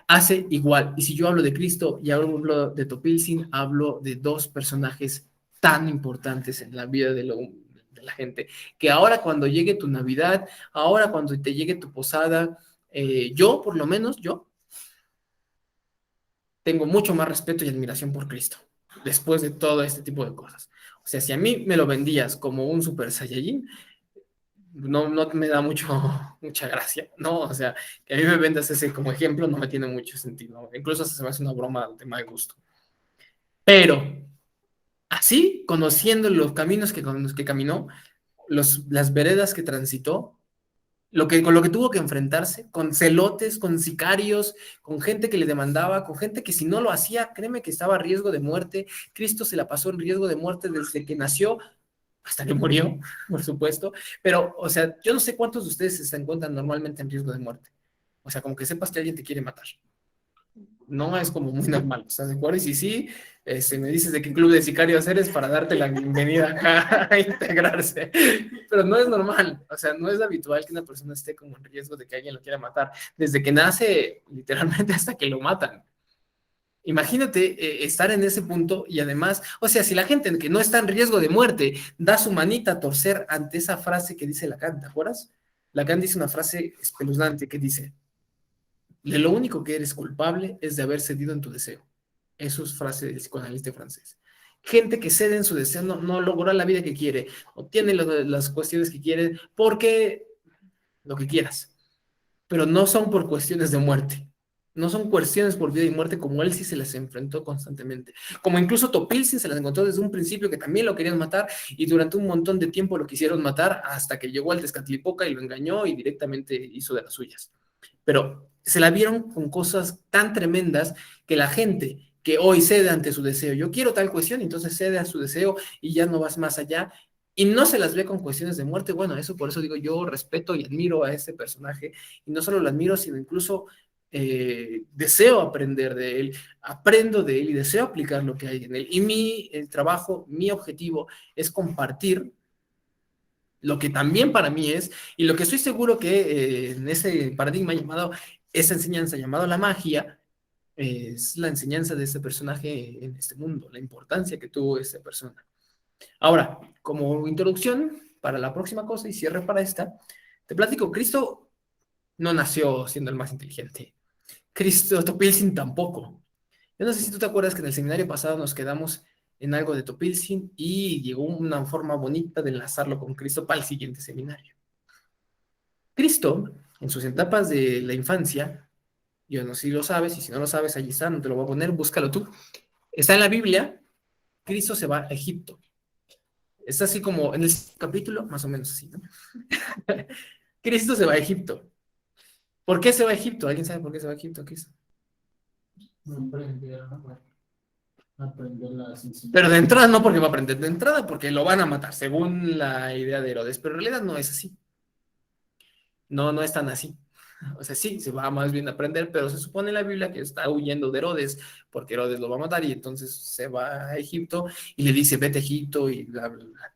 S1: hace igual. Y si yo hablo de Cristo y hablo de Topilzin, hablo de dos personajes tan importantes en la vida de la gente, que ahora cuando llegue tu Navidad, ahora cuando te llegue tu posada, yo, por lo menos, yo tengo mucho más respeto y admiración por Cristo, después de todo este tipo de cosas. O sea, si a mí me lo vendías como un Super Saiyajin, no me da mucha gracia, ¿no? O sea, que a mí me vendas ese como ejemplo no me tiene mucho sentido, ¿no? Incluso se me hace una broma de mal gusto. Pero, así, conociendo los caminos con los que caminó, las veredas que transitó, con lo que tuvo que enfrentarse, con celotes, con sicarios, con gente que le demandaba, con gente que si no lo hacía, créeme que estaba a riesgo de muerte. Cristo se la pasó en riesgo de muerte desde que nació hasta que murió, por supuesto. Pero, o sea, yo no sé cuántos de ustedes se encuentran normalmente en riesgo de muerte. O sea, como que sepas que alguien te quiere matar. No es como muy normal, ¿estás de acuerdo? Y si sí, me dices de qué club de sicarios eres para darte la bienvenida acá a integrarse. Pero no es normal, o sea, no es habitual que una persona esté como en riesgo de que alguien lo quiera matar, desde que nace literalmente hasta que lo matan. Imagínate estar en ese punto y además, o sea, si la gente que no está en riesgo de muerte da su manita a torcer ante esa frase que dice Lacan, ¿te acuerdas? Lacan dice una frase espeluznante que dice: de lo único que eres culpable es de haber cedido en tu deseo. Eso es frase del psicoanalista francés. Gente que cede en su deseo no logra la vida que quiere, obtiene las cuestiones que quiere, porque lo que quieras, pero no son por cuestiones de muerte. No son cuestiones por vida y muerte, como él sí se las enfrentó constantemente. Como incluso Topilzin se las encontró desde un principio, que también lo querían matar, y durante un montón de tiempo lo quisieron matar, hasta que llegó al Tezcatlipoca y lo engañó y directamente hizo de las suyas. Pero se la vieron con cosas tan tremendas que la gente que hoy cede ante su deseo, yo quiero tal cuestión, entonces cede a su deseo y ya no vas más allá, y no se las ve con cuestiones de muerte. Bueno, eso por eso digo, yo respeto y admiro a ese personaje, y no solo lo admiro, sino incluso deseo aprender de él, aprendo de él y deseo aplicar lo que hay en él. Y el trabajo, mi objetivo es compartir lo que también para mí es, y lo que estoy seguro que en ese paradigma llamado, esa enseñanza llamada la magia, es la enseñanza de ese personaje en este mundo, la importancia que tuvo esa persona. Ahora, como introducción para la próxima cosa y cierre para esta, te platico, Cristo no nació siendo el más inteligente. Cristo Topilzin tampoco. Yo no sé si tú te acuerdas que en el seminario pasado nos quedamos en algo de Topilzin y llegó una forma bonita de enlazarlo con Cristo para el siguiente seminario. Cristo, en sus etapas de la infancia, yo no sé si lo sabes, y si no lo sabes, allí está, no te lo voy a poner, búscalo tú. Está en la Biblia, Cristo se va a Egipto. Está así como en el capítulo, más o menos así, ¿no? Cristo se va a Egipto. ¿Por qué se va a Egipto? ¿Alguien sabe por qué se va a Egipto, Cristo? Pero de entrada no porque va a aprender, de entrada porque lo van a matar, según la idea de Herodes, pero en realidad no es así. No es tan así. O sea, sí, se va más bien a aprender, pero se supone en la Biblia que está huyendo de Herodes, porque Herodes lo va a matar, y entonces se va a Egipto y le dice, vete a Egipto y bla, bla, bla.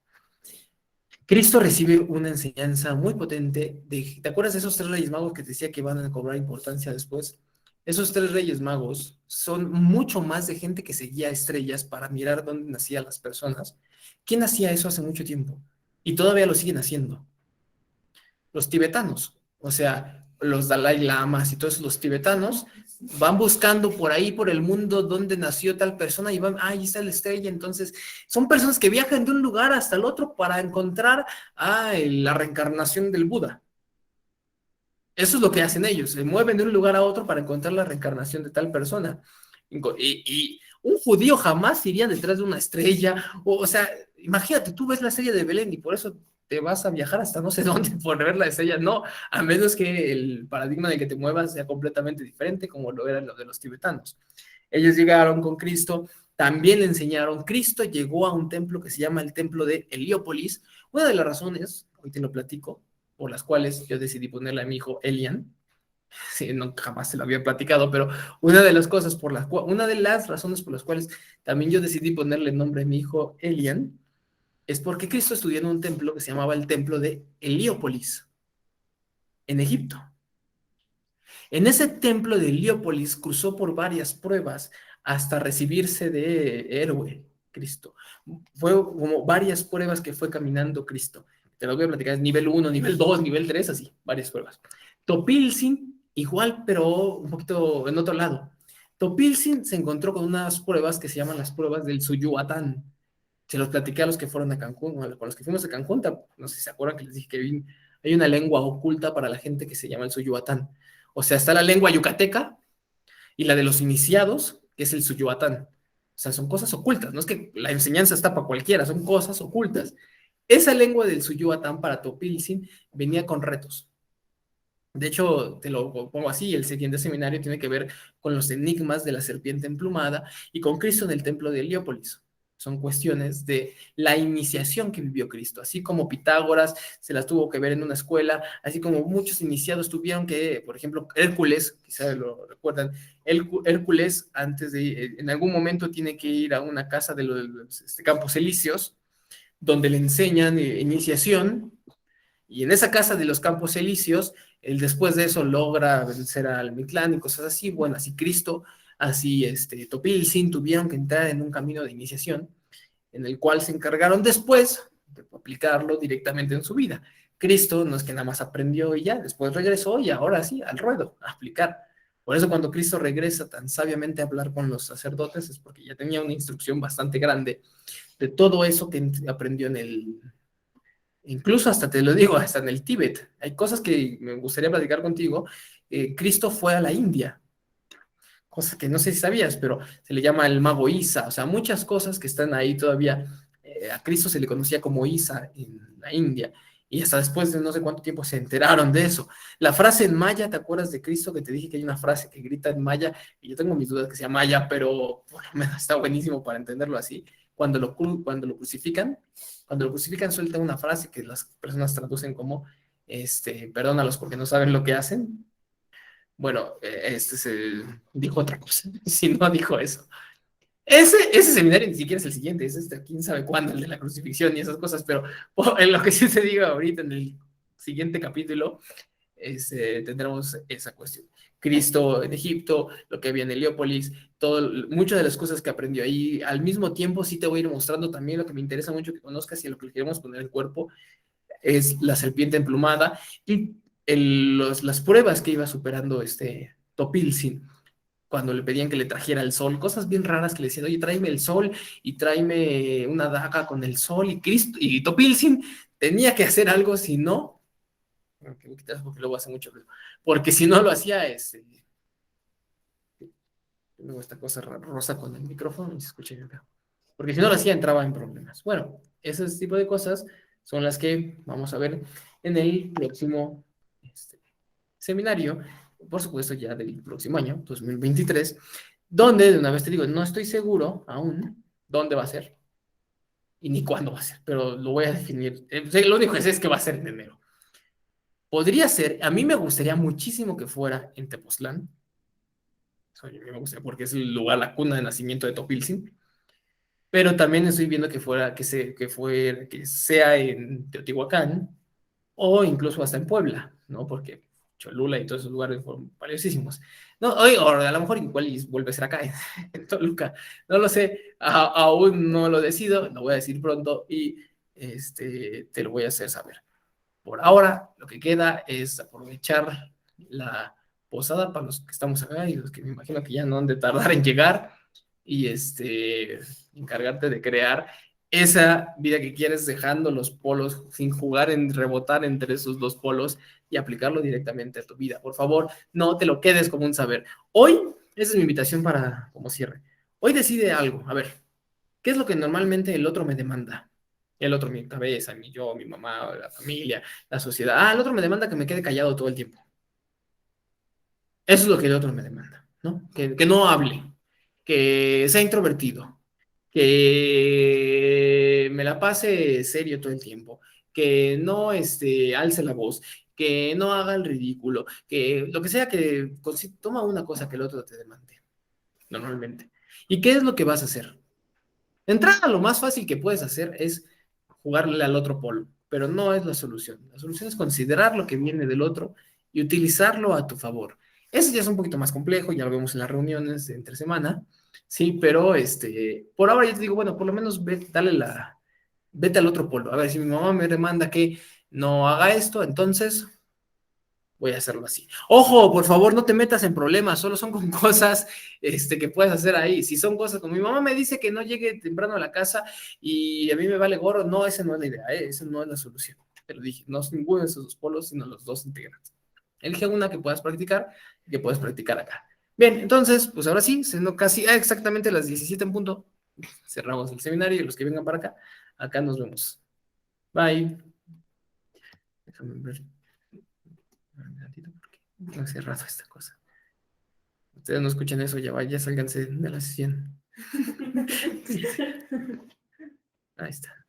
S1: Cristo recibe una enseñanza muy potente. ¿Te acuerdas de esos 3 reyes magos que te decía que van a cobrar importancia después? Esos 3 reyes magos son mucho más de gente que seguía estrellas para mirar dónde nacían las personas. ¿Quién hacía eso hace mucho tiempo? Y todavía lo siguen haciendo. Los tibetanos, o sea, los Dalai Lamas y todos los tibetanos van buscando por ahí, por el mundo, dónde nació tal persona, y van, ahí está la estrella. Entonces, son personas que viajan de un lugar hasta el otro para encontrar la reencarnación del Buda. Eso es lo que hacen ellos, se mueven de un lugar a otro para encontrar la reencarnación de tal persona. Y un judío jamás iría detrás de una estrella, o sea, imagínate, tú ves la estrella de Belén y por eso te vas a viajar hasta no sé dónde por ver la estrella. No, a menos que el paradigma de que te muevas sea completamente diferente, como lo era lo de los tibetanos. Ellos llegaron con Cristo, también le enseñaron. Cristo llegó a un templo que se llama el templo de Heliópolis. Una de las razones, hoy te lo platico, por las cuales yo decidí ponerle a mi hijo Elian, sí, no, jamás se lo había platicado, pero una de las razones por las cuales también yo decidí ponerle el nombre a mi hijo Elian, es porque Cristo estudió en un templo que se llamaba el templo de Heliópolis. en Egipto. En ese templo de Heliópolis cruzó por varias pruebas hasta recibirse de héroe Cristo. Fue como varias pruebas que fue caminando Cristo. Te lo voy a platicar, es nivel 1, nivel 2, nivel 3, así, varias pruebas. Topilzin, igual, pero un poquito en otro lado. Topilzin se encontró con unas pruebas que se llaman las pruebas del Suyuatán. Se los platiqué a los que fueron a Cancún, con los que fuimos a Cancún, no sé si se acuerdan que les dije que hay una lengua oculta para la gente que se llama el Suyuatán. O sea, está la lengua yucateca y la de los iniciados, que es el Suyuatán. O sea, son cosas ocultas, no es que la enseñanza está para cualquiera, son cosas ocultas. Esa lengua del Suyuatán para Topilzin venía con retos. De hecho, te lo pongo así, el siguiente seminario tiene que ver con los enigmas de la serpiente emplumada y con Cristo en el templo de Heliópolis. Son cuestiones de la iniciación que vivió Cristo, así como Pitágoras se las tuvo que ver en una escuela, así como muchos iniciados tuvieron que, por ejemplo, Hércules, quizás lo recuerdan, Hércules antes de, en algún momento tiene que ir a una casa de los Campos Elíseos, donde le enseñan iniciación, y en esa casa de los Campos Elíseos, él después de eso logra vencer al Mictlán y cosas así. Bueno, así Cristo, así Topilzin tuvieron que entrar en un camino de iniciación en el cual se encargaron después de aplicarlo directamente en su vida. Cristo no es que nada más aprendió y ya, después regresó y ahora sí, al ruedo, a aplicar. Por eso cuando Cristo regresa tan sabiamente a hablar con los sacerdotes es porque ya tenía una instrucción bastante grande de todo eso que aprendió en el... Incluso hasta te lo digo, hasta en el Tíbet. Hay cosas que me gustaría platicar contigo. Cristo fue a la India, cosa que no sé si sabías, pero se le llama el mago Isa. O sea, muchas cosas que están ahí todavía. A Cristo se le conocía como Isa en la India. Y hasta después de no sé cuánto tiempo se enteraron de eso. La frase en maya, ¿te acuerdas de Cristo? Que te dije que hay una frase que grita en maya, y yo tengo mis dudas que sea maya, pero bueno, está buenísimo para entenderlo así. Cuando lo crucifican, suelta una frase que las personas traducen como, perdónalos porque no saben lo que hacen. Bueno, se dijo otra cosa, si no dijo eso. Ese seminario ni siquiera es el siguiente, es quién sabe cuándo, el de la crucifixión y esas cosas, pero en lo que sí te digo ahorita, en el siguiente capítulo, tendremos esa cuestión. Cristo en Egipto, lo que había en Heliópolis, muchas de las cosas que aprendió ahí. Al mismo tiempo, sí te voy a ir mostrando también lo que me interesa mucho que conozcas y a lo que le queremos poner el cuerpo, es la serpiente emplumada y las pruebas que iba superando Topilzin cuando le pedían que le trajera el sol, cosas bien raras que le decían, oye, tráeme el sol y tráeme una daga con el sol, y Cristo, y Topilzin tenía que hacer algo, si no, porque luego hace mucho ruido, porque si no lo hacía, luego esta cosa rosa con el micrófono y se escucha bien feo, porque si no lo hacía entraba en problemas. Bueno, ese tipo de cosas son las que vamos a ver en el próximo seminario, por supuesto ya del próximo año, 2023, donde de una vez te digo, no estoy seguro aún dónde va a ser y ni cuándo va a ser, pero lo voy a definir. Lo único que sé es que va a ser en enero. Podría ser, a mí me gustaría muchísimo que fuera en Tepoztlán, eso a mí me gustaría porque es el lugar, la cuna de nacimiento de Topilzin, pero también estoy viendo que sea en Teotihuacán o incluso hasta en Puebla, ¿no? Porque Cholula y todos esos lugares fueron valiosísimos. No, o a lo mejor igual vuelve a ser acá en Toluca, no lo sé, aún no lo decido, lo voy a decir pronto y te lo voy a hacer saber. Por ahora, lo que queda es aprovechar la posada para los que estamos acá y los que me imagino que ya no han de tardar en llegar y encargarte de crear esa vida que quieres dejando los polos sin jugar en rebotar entre esos dos polos y aplicarlo directamente a tu vida. Por favor, no te lo quedes como un saber. Hoy, esa es mi invitación para como cierre. Hoy decide algo. A ver, ¿qué es lo que normalmente el otro me demanda? El otro, mi cabeza, mi yo, mi mamá, la familia, la sociedad. Ah, el otro me demanda que me quede callado todo el tiempo. Eso es lo que el otro me demanda, ¿no? Que no hable, que sea introvertido, que me la pase serio todo el tiempo, que no alce la voz, que no haga el ridículo, que lo que sea, que toma una cosa que el otro te demande, normalmente. ¿Y qué es lo que vas a hacer? De entrada, lo más fácil que puedes hacer es jugarle al otro polo, pero no es la solución. La solución es considerar lo que viene del otro y utilizarlo a tu favor. Eso ya es un poquito más complejo, ya lo vemos en las reuniones de entre semana, sí, pero por ahora yo te digo, bueno, por lo menos vete al otro polo. A ver, si mi mamá me demanda que no haga esto, entonces voy a hacerlo así. Ojo, por favor, no te metas en problemas, solo son con cosas que puedes hacer ahí. Si son cosas como mi mamá me dice que no llegue temprano a la casa y a mí me vale gorro, no, esa no es la idea, esa no es la solución. Te lo dije, no es ninguno de esos dos polos, sino los dos integrantes. Elige una que puedas practicar y que puedes practicar acá. Bien, entonces, pues ahora sí, siendo casi exactamente las 17 en punto, cerramos el seminario y los que vengan para acá, acá nos vemos. Bye. Déjame ver. Un ratito porque no he cerrado esta cosa. Ustedes no escuchan eso, ya sálganse de la sesión. Ahí está.